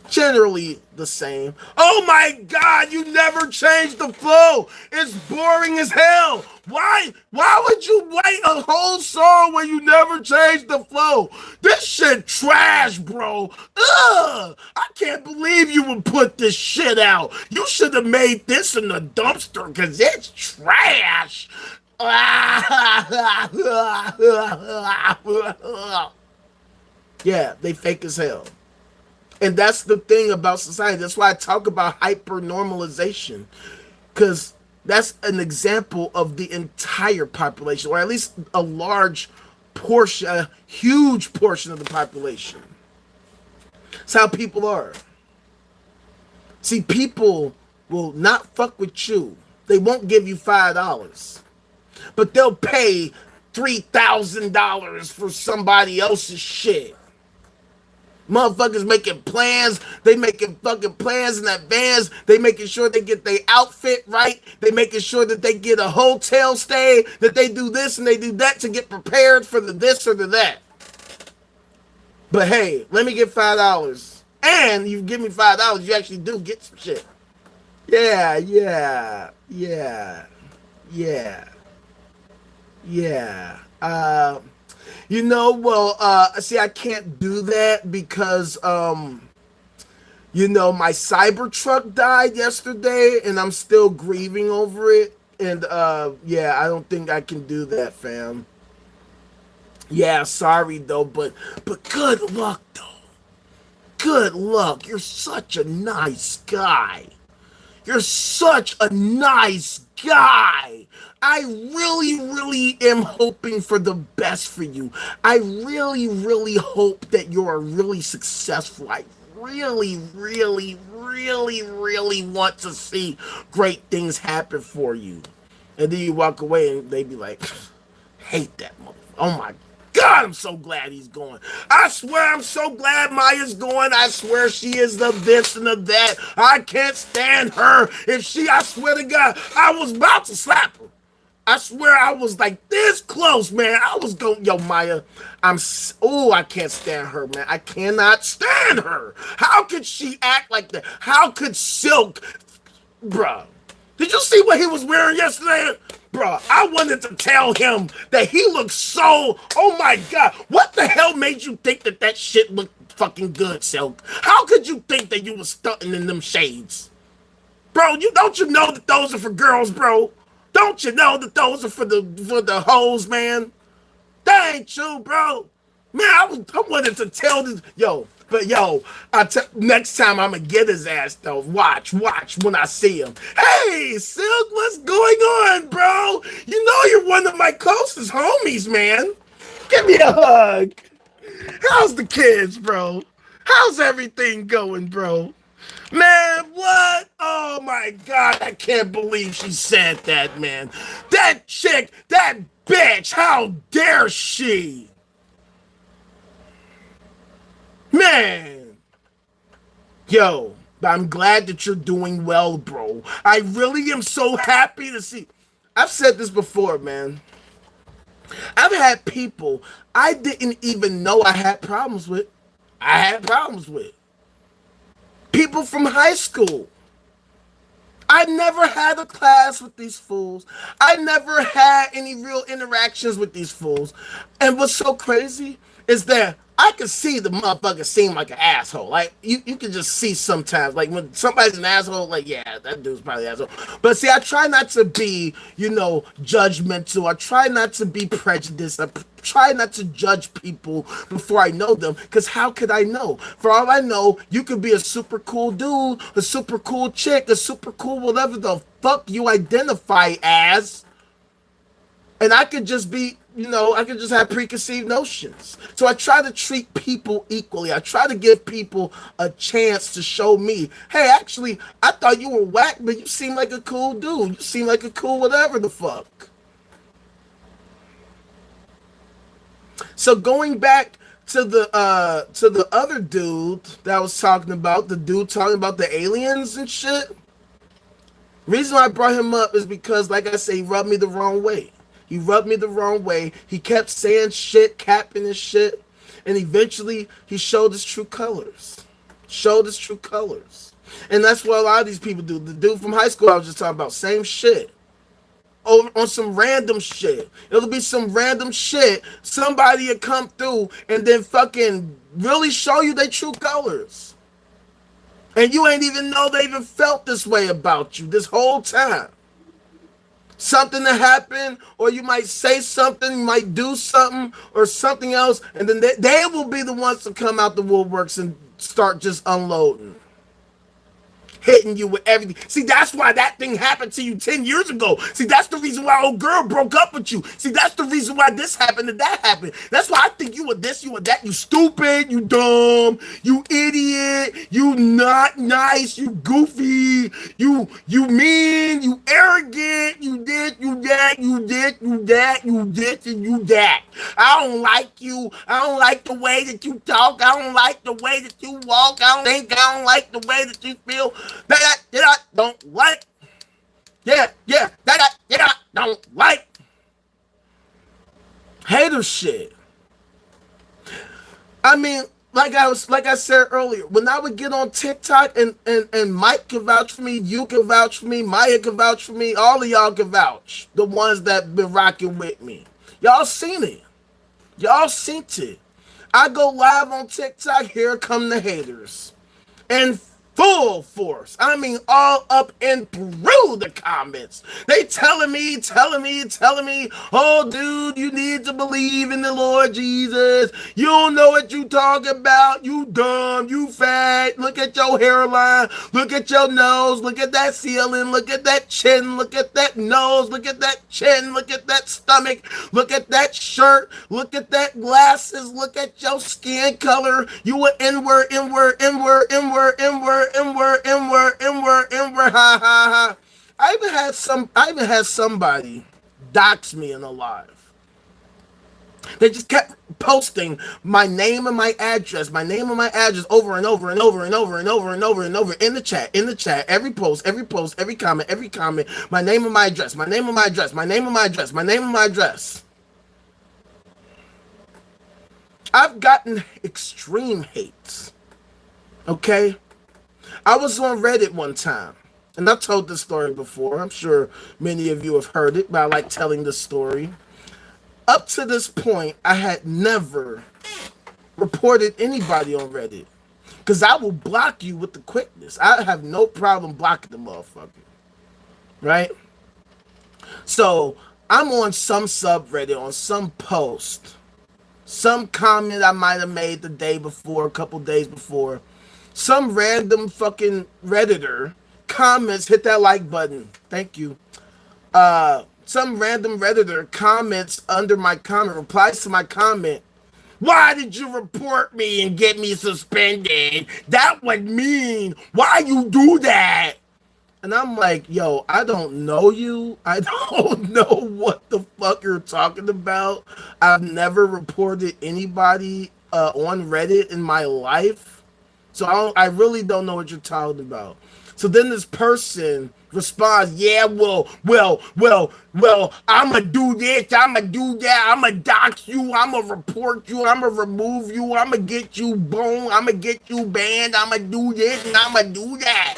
generally the same. Oh my God, you never change the flow. It's boring as hell. Why would you write a whole song where you never change the flow? This shit trash, bro. Ugh, I can't believe you would put this shit out. You should have made this in the dumpster because it's trash. Yeah, they fake as hell. And that's the thing about society. That's why I talk about hyper-normalization. Because that's an example of the entire population, or at least a large portion, a huge portion of the population. It's how people are. See, people will not fuck with you. They won't give you $5. But they'll pay $3,000 for somebody else's shit. Motherfuckers making plans. They making fucking plans in advance. They making sure they get their outfit right. They making sure that they get a hotel stay, that they do this and they do that to get prepared for the this or the that. But hey, let me get $5. And you give me $5, you actually do get some shit. Yeah. You know, well, see, I can't do that because, you know, my Cybertruck died yesterday, and I'm still grieving over it. And yeah, I don't think I can do that, fam. Yeah, sorry though, but good luck though. Good luck. You're such a nice guy. You're such a nice guy. I really, really am hoping for the best for you. I really, really hope that you are really successful. I really, really, really, really want to see great things happen for you. And then you walk away and they be like, hate that motherfucker. Oh my God, I'm so glad he's going. I swear I'm so glad Maya's going. I swear she is the this and the that. I can't stand her. I swear to God, I was about to slap her. I swear I was like this close, man. I was going, yo, Maya, I can't stand her, man. I cannot stand her. How could she act like that? How could Silk, bruh? Did you see what he was wearing yesterday? Bruh, I wanted to tell him that he looked so, oh my God. What the hell made you think that shit looked fucking good, Silk? How could you think that you was stunting in them shades? Bro, don't you know that those are for girls, bro? Don't you know that those are for the hoes, man? That ain't true, bro. Man, I wanted to tell this, next time I'm gonna get his ass though. Watch when I see him. Hey, Silk, what's going on, bro? You know you're one of my closest homies, man. Give me a hug. How's the kids, bro? How's everything going, bro? Man, what? Oh my God, I can't believe she said that, man. That chick, that bitch, how dare she? Man. Yo, I'm glad that you're doing well, bro. I really am so happy to see. I've said this before, man. I've had people I didn't even know I had problems with. I had problems with. People from high school. I never had a class with these fools. I never had any real interactions with these fools. And what's so crazy is that I can see the motherfucker seem like an asshole. Like, you can just see sometimes. Like, when somebody's an asshole, like, yeah, that dude's probably an asshole. But see, I try not to be, judgmental. I try not to be prejudiced. I try not to judge people before I know them. Because how could I know? For all I know, you could be a super cool dude, a super cool chick, a super cool whatever the fuck you identify as. And I could just be, I could just have preconceived notions. So I try to treat people equally. I try to give people a chance to show me, hey, actually, I thought you were whack, but you seem like a cool dude. You seem like a cool whatever the fuck. So going back to the other dude that I was talking about, the dude talking about the aliens and shit. Reason why I brought him up is because, like I say, he rubbed me the wrong way. He rubbed me the wrong way. He kept saying shit, capping his shit. And eventually, he showed his true colors. Showed his true colors. And that's what a lot of these people do. The dude from high school I was just talking about, same shit. Over on some random shit. It'll be some random shit. Somebody will come through and then fucking really show you their true colors. And you ain't even know they even felt this way about you this whole time. Something to happen, or you might say something, you might do something, or something else, and then they will be the ones to come out the woodworks and start just unloading. Hitting you with everything. See, that's why that thing happened to you 10 years ago. See, that's the reason why old girl broke up with you. See, that's the reason why this happened and that happened. That's why I think you were this, you were that. You stupid, you dumb, you idiot, you not nice, you goofy, you mean, you arrogant, you did, you that, you did, you that, you did, and you that. I don't like you. I don't like the way that you talk. I don't like the way that you walk. I don't like the way that you feel. That I don't like. That I don't like. Hater shit. I mean, like I said earlier, when I would get on TikTok and Mike can vouch for me, you can vouch for me, Maya can vouch for me, all of y'all can vouch. The ones that been rocking with me. Y'all seen it. Y'all seen it. I go live on TikTok, here come the haters. In full force. I mean, all up and through the comments. They telling me, oh, dude, you need to believe in the Lord Jesus. You don't know what you talking about. You dumb, you fat. Look at your hairline. Look at your nose. Look at that ceiling. Look at that chin. Look at that nose. Look at that chin. Look at that stomach. Look at that shirt. Look at that glasses. Look at your skin color. You an N-word, N-word, N-word, N-word, N-word, N-word, N-word, N-word, N-word, ha ha ha. I even had somebody dox me in a live. They just kept posting my name and my address over and over in the chat, every post, every comment, my name and my address, my name and my address, my name and my address, my name and my address. I've gotten extreme hates. Okay? I was on Reddit one time, and I've told this story before. I'm sure many of you have heard it, but I like telling this story. Up to this point, I had never reported anybody on Reddit, because I will block you with the quickness. I have no problem blocking the motherfucker. Right? So, I'm on some subreddit, on some post, some comment I might have made the day before, a couple days before. Some random fucking Redditor comments, hit that like button. Thank you. Some random Redditor comments under my comment, replies to my comment. Why did you report me and get me suspended? That would mean, why you do that? And I'm like, yo, I don't know you. I don't know what the fuck you're talking about. I've never reported anybody on Reddit in my life. So I really don't know what you're talking about. So then this person responds, yeah, well, I'ma do this, I'ma do that, I'ma dox you, I'ma report you, I'ma remove you, I'ma get you boned, I'ma get you banned, I'ma do this and I'ma do that.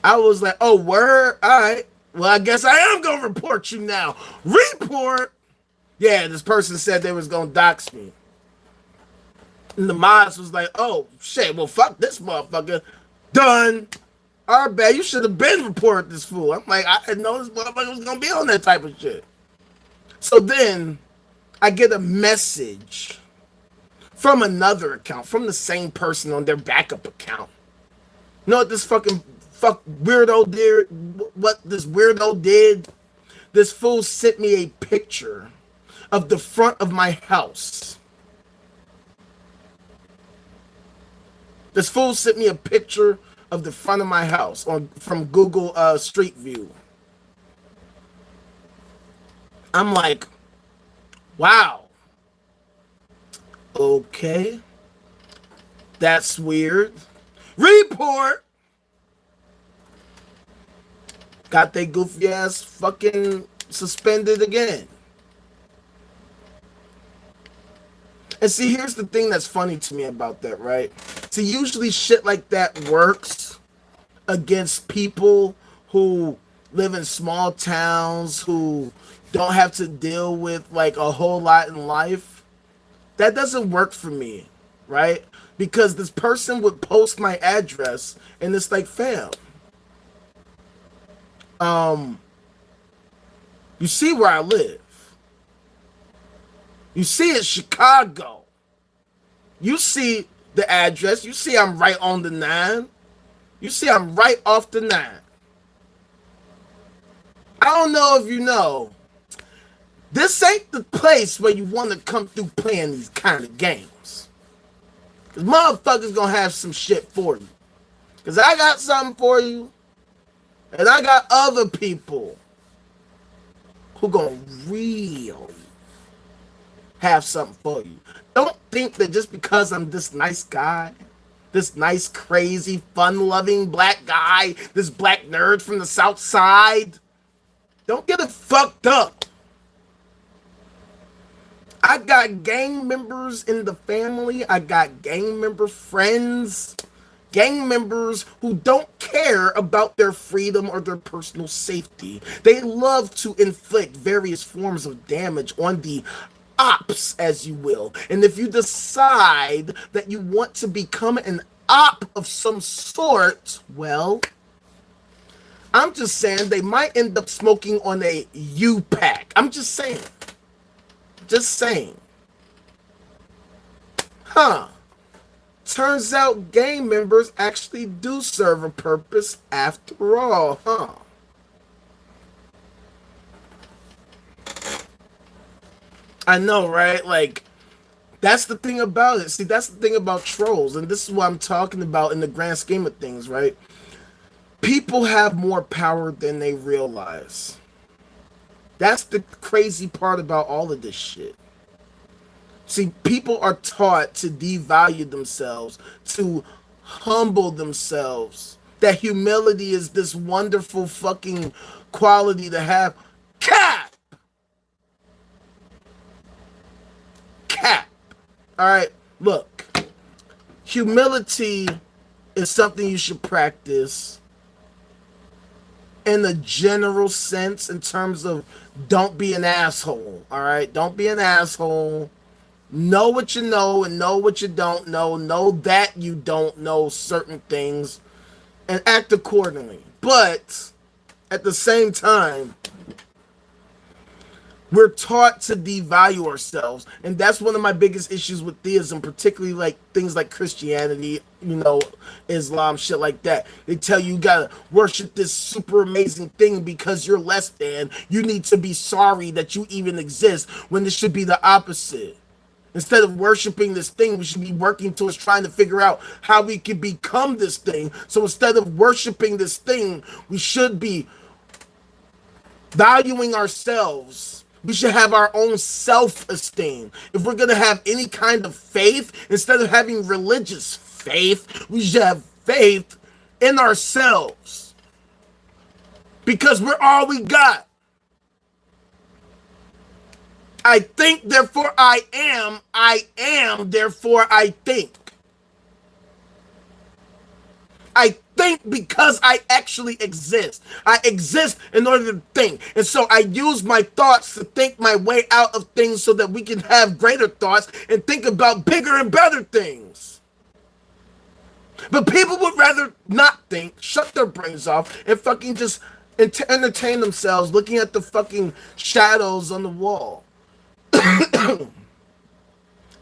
I was like, oh, word? All right. Well, I guess I am going to report you now. Report? Yeah, this person said they was going to dox me. And the mods was like, oh, shit, well, fuck this motherfucker. Done. All right, man, you should have been reported this fool. I'm like, I didn't know this motherfucker was going to be on that type of shit. So then I get a message from another account, from the same person on their backup account. You know what this weirdo did? What this weirdo did? This fool sent me a picture of the front of my house. This fool sent me a picture of the front of my house from Google Street View. I'm like, wow. Okay. That's weird. Report. Got they goofy ass fucking suspended again. And see, here's the thing that's funny to me about that, right? See, usually shit like that works against people who live in small towns, who don't have to deal with like a whole lot in life. That doesn't work for me, right? Because this person would post my address and it's like, fam, you see where I live. You see it's Chicago. You see the address. You see I'm right on the 9. You see I'm right off the 9. I don't know if you know. This ain't the place where you want to come through playing these kind of games. Because motherfuckers gonna have some shit for you. Because I got something for you. And I got other people who gonna really have something for you. Don't think that just because I'm this nice guy, this nice, crazy, fun-loving black guy, this black nerd from the South Side, don't get it fucked up. I got gang members in the family. I got gang member friends. Gang members who don't care about their freedom or their personal safety. They love to inflict various forms of damage on the ops, as you will. And if you decide that you want to become an op of some sort, well, I'm just saying they might end up smoking on a U-pack. I'm just saying. Just saying. Huh. Turns out gang members actually do serve a purpose after all, huh? I know, right? Like, that's the thing about it. See, that's the thing about trolls, and this is what I'm talking about in the grand scheme of things, right? People have more power than they realize. That's the crazy part about all of this shit. See, people are taught to devalue themselves, to humble themselves. That humility is this wonderful fucking quality to have. Cap! Cap! Alright, look. Humility is something you should practice in a general sense, in terms of don't be an asshole. Alright? Don't be an asshole. Know what you know and know what you don't know. Know that you don't know certain things and act accordingly. But at the same time, we're taught to devalue ourselves. And that's one of my biggest issues with theism, particularly like things like Christianity, you know, Islam, shit like that. They tell you gotta worship this super amazing thing because you're less than. You need to be sorry that you even exist, when this should be the opposite. Instead of worshiping this thing, we should be working towards trying to figure out how we can become this thing. So instead of worshiping this thing, we should be valuing ourselves. We should have our own self-esteem. If we're going to have any kind of faith, instead of having religious faith, we should have faith in ourselves. Because we're all we got. I think, therefore I am. I am, therefore I think. I think because I actually exist. I exist in order to think. And so I use my thoughts to think my way out of things so that we can have greater thoughts and think about bigger and better things. But people would rather not think, shut their brains off, and fucking just entertain themselves looking at the fucking shadows on the wall.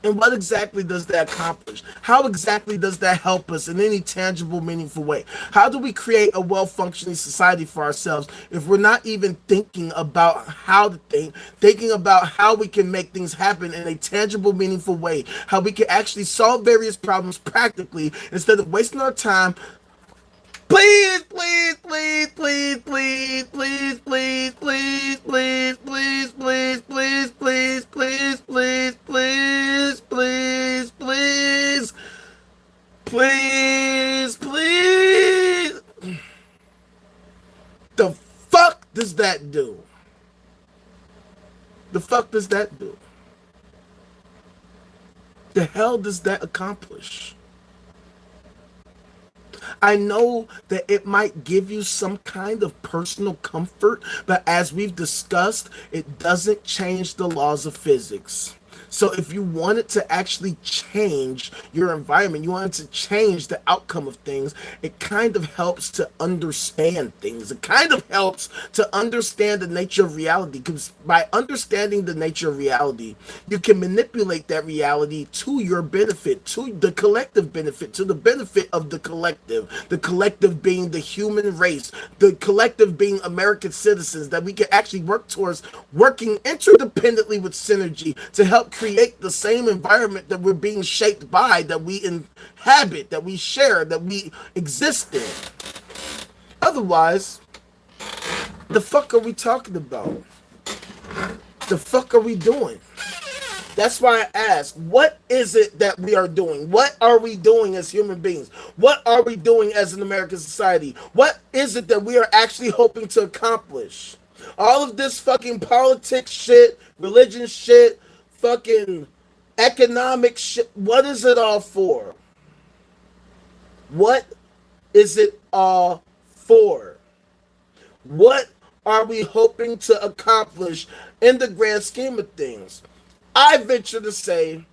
And what exactly does that accomplish? How exactly does that help us in any tangible, meaningful way? How do we create a well-functioning society for ourselves if we're not even thinking about how to think, thinking about how we can make things happen in a tangible, meaningful way, how we can actually solve various problems practically instead of wasting our time? Please, please, please, please, please, please, please, please, please, please, please, please, please, please, please, please, please, please, please, please. The fuck does that do? The fuck does that do? The hell does that accomplish? I know that it might give you some kind of personal comfort, but as we've discussed, it doesn't change the laws of physics. So if you wanted to actually change your environment, you wanted to change the outcome of things, it kind of helps to understand things. It kind of helps to understand the nature of reality, because by understanding the nature of reality, you can manipulate that reality to your benefit, to the collective benefit, to the benefit of the collective being the human race, the collective being American citizens, that we can actually work towards working interdependently with synergy to help create the same environment that we're being shaped by, that we inhabit, that we share, that we exist in. Otherwise, the fuck are we talking about? The fuck are we doing? That's why I ask, what is it that we are doing? What are we doing as human beings? What are we doing as an American society? What is it that we are actually hoping to accomplish? All of this fucking politics shit, religion shit, fucking economic shit, what is it all for? What is it all for? What are we hoping to accomplish in the grand scheme of things? I venture to say,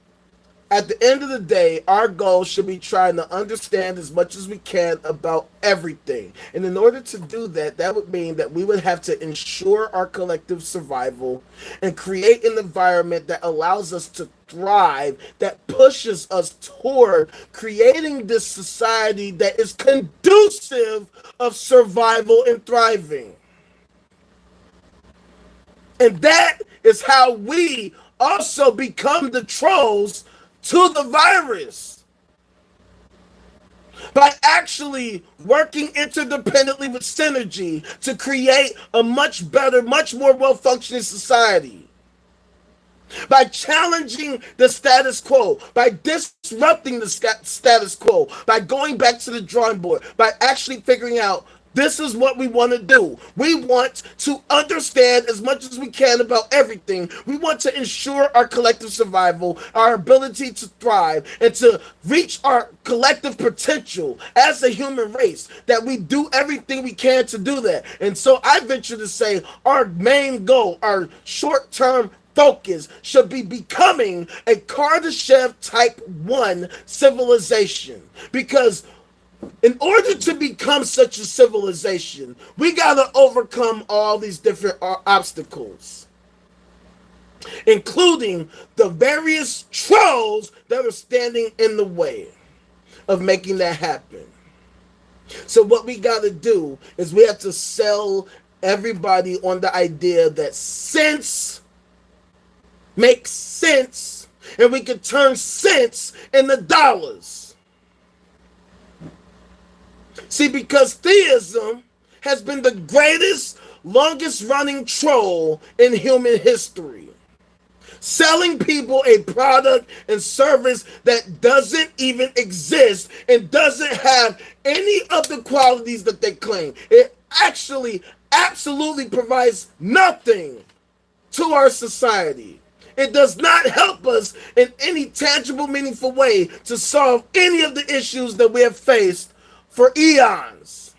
at the end of the day, our goal should be trying to understand as much as we can about everything. And in order to do that, that would mean that we would have to ensure our collective survival and create an environment that allows us to thrive, that pushes us toward creating this society that is conducive of survival and thriving. And that is how we also become the trolls to the virus. By actually working interdependently with synergy to create a much better, much more well-functioning society. By challenging the status quo, by disrupting the status quo, by going back to the drawing board, by actually figuring out this is what we want to do. We want to understand as much as we can about everything. We want to ensure our collective survival, our ability to thrive, and to reach our collective potential as a human race, that we do everything we can to do that. And so I venture to say our main goal, our short-term focus should be becoming a Kardashev type 1 civilization. Because in order to become such a civilization, we gotta overcome all these different obstacles, including the various trolls that are standing in the way of making that happen. So what we gotta do is we have to sell everybody on the idea that sense makes sense, and we can turn sense into dollars. See, because theism has been the greatest, longest running troll in human history. Selling people a product and service that doesn't even exist and doesn't have any of the qualities that they claim. It actually absolutely provides nothing to our society. It does not help us in any tangible, meaningful way to solve any of the issues that we have faced for eons.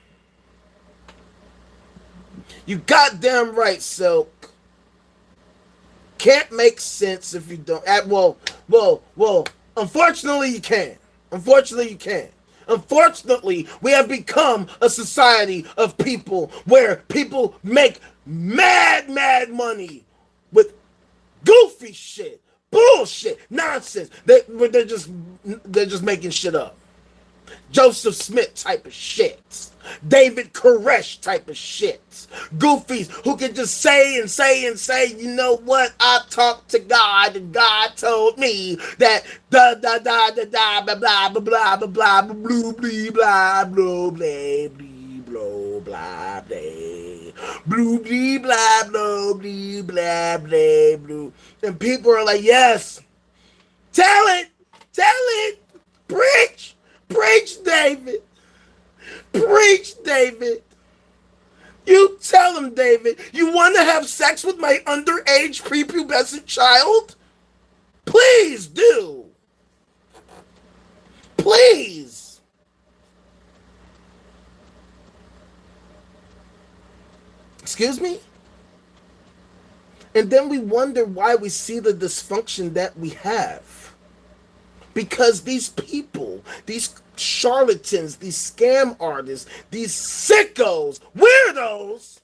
You goddamn right, Silk. Can't make sense if you don't. Well. Unfortunately, you can. Unfortunately, we have become a society of people where people make mad money with goofy shit, bullshit, nonsense. They're just making shit up. Joseph Smith type of shit. David Koresh type of shit. Goofies who can just say, you know what? I talked to God and God told me that blah blah blah blah blah blah blah blah blah blah blah blah blah blah blah blah blue blah blah blah blah blue. And people are like, yes, tell it, preach, David. Preach, David. You tell him, David, you want to have sex with my underage prepubescent child? Please do. Please. Excuse me? And then we wonder why we see the dysfunction that we have. Because these people, these charlatans, these scam artists, these sickos, weirdos,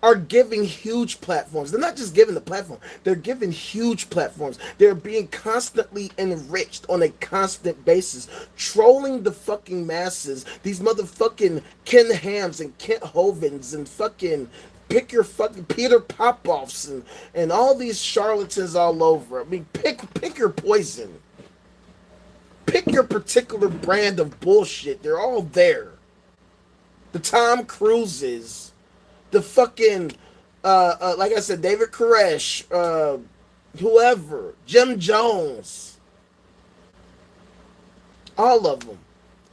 are giving huge platforms. They're not just giving the platform, they're giving huge platforms. They're being constantly enriched on a constant basis, trolling the fucking masses. These motherfucking Ken Hams and Kent Hovens and fucking pick your fucking Peter Popoffs and all these charlatans all over. I mean, pick your poison. Pick your particular brand of bullshit. They're all there. The Tom Cruises, the fucking, like I said, David Koresh, whoever, Jim Jones, all of them,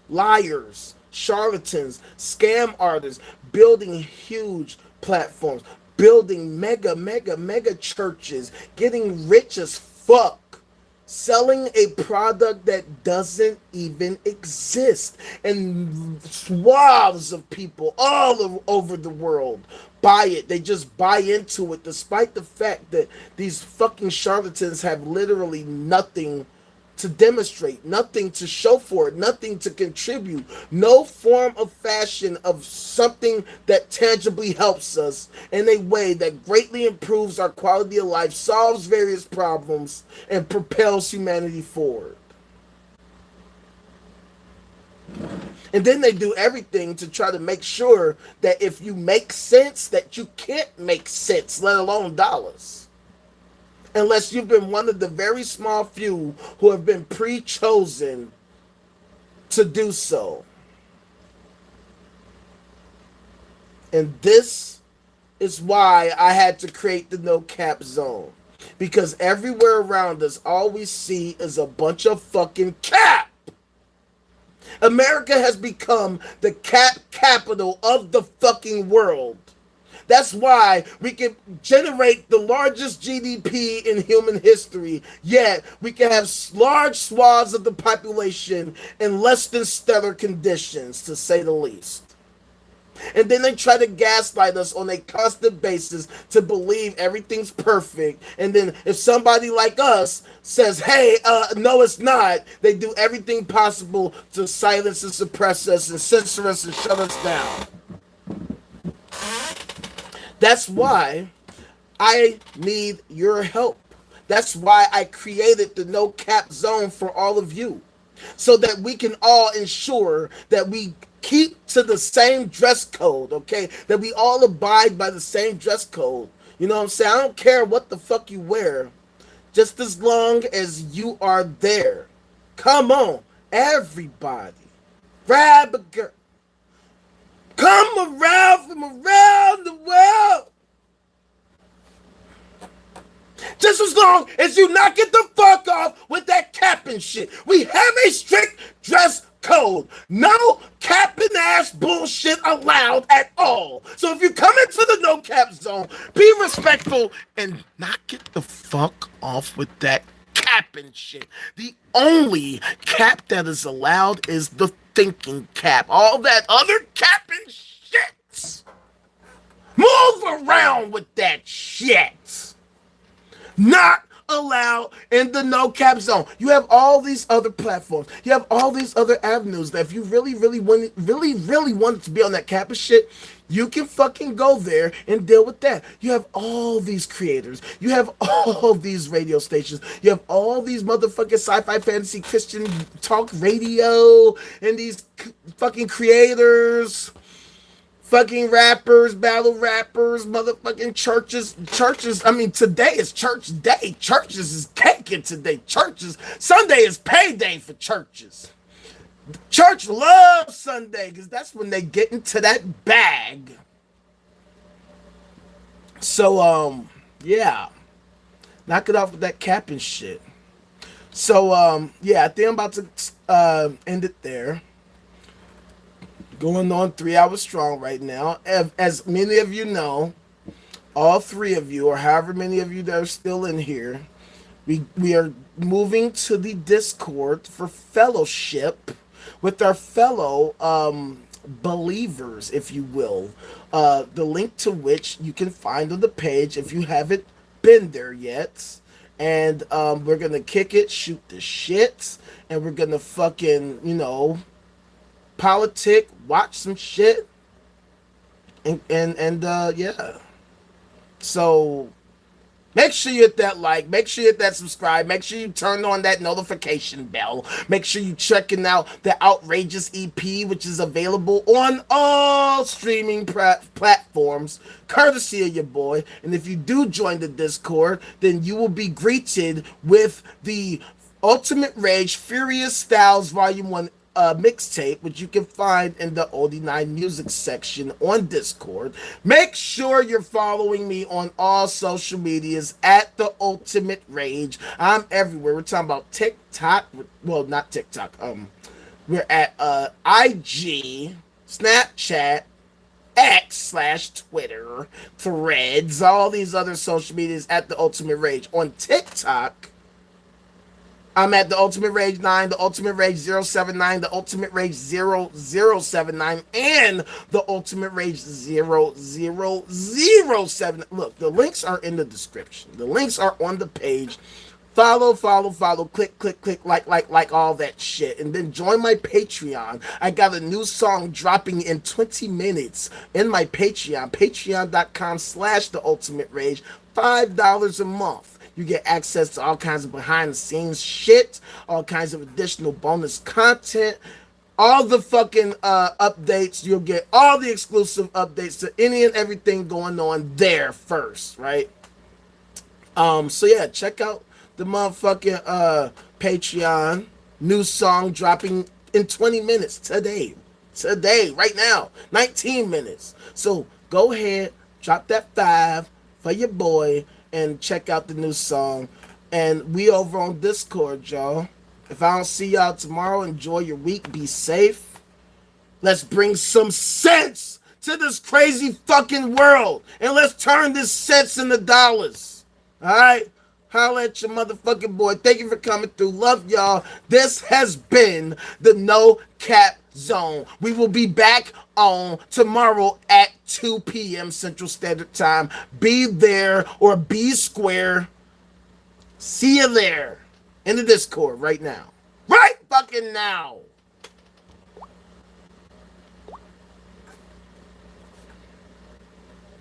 liars, charlatans, scam artists, building huge platforms, building mega churches, getting rich as fuck, selling a product that doesn't even exist. And swaths of people all over the world buy it. They just buy into it, despite the fact that these fucking charlatans have literally nothing to demonstrate, nothing to show for it, nothing to contribute, no form of fashion of something that tangibly helps us in a way that greatly improves our quality of life, solves various problems, and propels humanity forward. And then they do everything to try to make sure that if you make sense, that you can't make sense, let alone dollars. Unless you've been one of the very small few who have been pre-chosen to do so. And this is why I had to create the no cap zone. Because everywhere around us, all we see is a bunch of fucking cap. America has become the cap capital of the fucking world. That's why we can generate the largest GDP in human history, yet we can have large swaths of the population in less than stellar conditions, to say the least. And then they try to gaslight us on a constant basis to believe everything's perfect. And then if somebody like us says, hey, no, it's not, they do everything possible to silence and suppress us and censor us and shut us down. That's why I need your help. That's why I created the no cap zone for all of you, so that we can all ensure that we keep to the same dress code, okay? That we all abide by the same dress code. You know what I'm saying? I don't care what the fuck you wear, just as long as you are there. Come on, everybody. Grab a girl. Come around from around the world. Just as long as you knock it the fuck off with that capping shit. We have a strict dress code. No capping ass bullshit allowed at all. So if you come into the no cap zone, be respectful and knock it the fuck off with that capping shit. The only cap that is allowed is the thinking cap. All that other capping shit, move around with that shit. Not allowed in the no cap zone. You have all these other platforms. You have all these other avenues that if you really wanted to be on that cap of shit, you can fucking go there and deal with that. You have all these creators. You have all these radio stations. You have all these motherfucking sci-fi, fantasy, Christian talk radio, and these fucking creators, fucking rappers, battle rappers, motherfucking churches. I mean, today is church day. Churches is caking today. Churches, Sunday is payday for churches. Church loves Sunday because that's when they get into that bag. So, yeah. Knock it off with that cap and shit. So, yeah, I think I'm about to end it there. Going on 3 hours strong right now. As many of you know, all three of you, or however many of you that are still in here, we are moving to the Discord for fellowship with our fellow believers, if you will. The link to which you can find on the page if you haven't been there yet. And we're going to kick it, shoot the shit, and we're going to fucking, politic, watch some shit, and yeah. So make sure you hit that like, make sure you hit that subscribe, make sure you turn on that notification bell, make sure you checking out the Outrageous EP, which is available on all streaming platforms, courtesy of your boy. And if you do join the Discord, then you will be greeted with the Ultimate Rage Furious Styles Volume 1 mixtape, which you can find in the OD9 music section on Discord. Make sure you're following me on all social medias at the Ultimate Rage. I'm everywhere. We're talking about TikTok. Well, not TikTok. We're at IG, Snapchat, X/Twitter, Threads, all these other social medias at the Ultimate Rage. On TikTok, I'm at the Ultimate Rage 9, the Ultimate Rage 079, the Ultimate Rage 0079, and the Ultimate Rage 0007. Look, the links are in the description. The links are on the page. Follow, follow, follow, click, click, click, like, all that shit. And then join my Patreon. I got a new song dropping in 20 minutes in my Patreon, patreon.com/the ultimate rage, $5 a month. You get access to all kinds of behind the scenes shit, all kinds of additional bonus content, all the fucking updates. You'll get all the exclusive updates to any and everything going on there first, right? So yeah, check out the motherfucking Patreon. New song dropping in 20 minutes today. Today, right now. 19 minutes. So go ahead, drop that 5 for your boy, and check out the new song. And we over on Discord, y'all. If I don't see y'all tomorrow, enjoy your week. Be safe. Let's bring some sense to this crazy fucking world. And let's turn this sense into dollars. Alright? Holla at your motherfucking boy. Thank you for coming through. Love y'all. This has been the No Cap Zone. We will be back on tomorrow at 2 p.m. Central Standard Time. Be there or be square. See you there in the Discord right now. Right fucking now.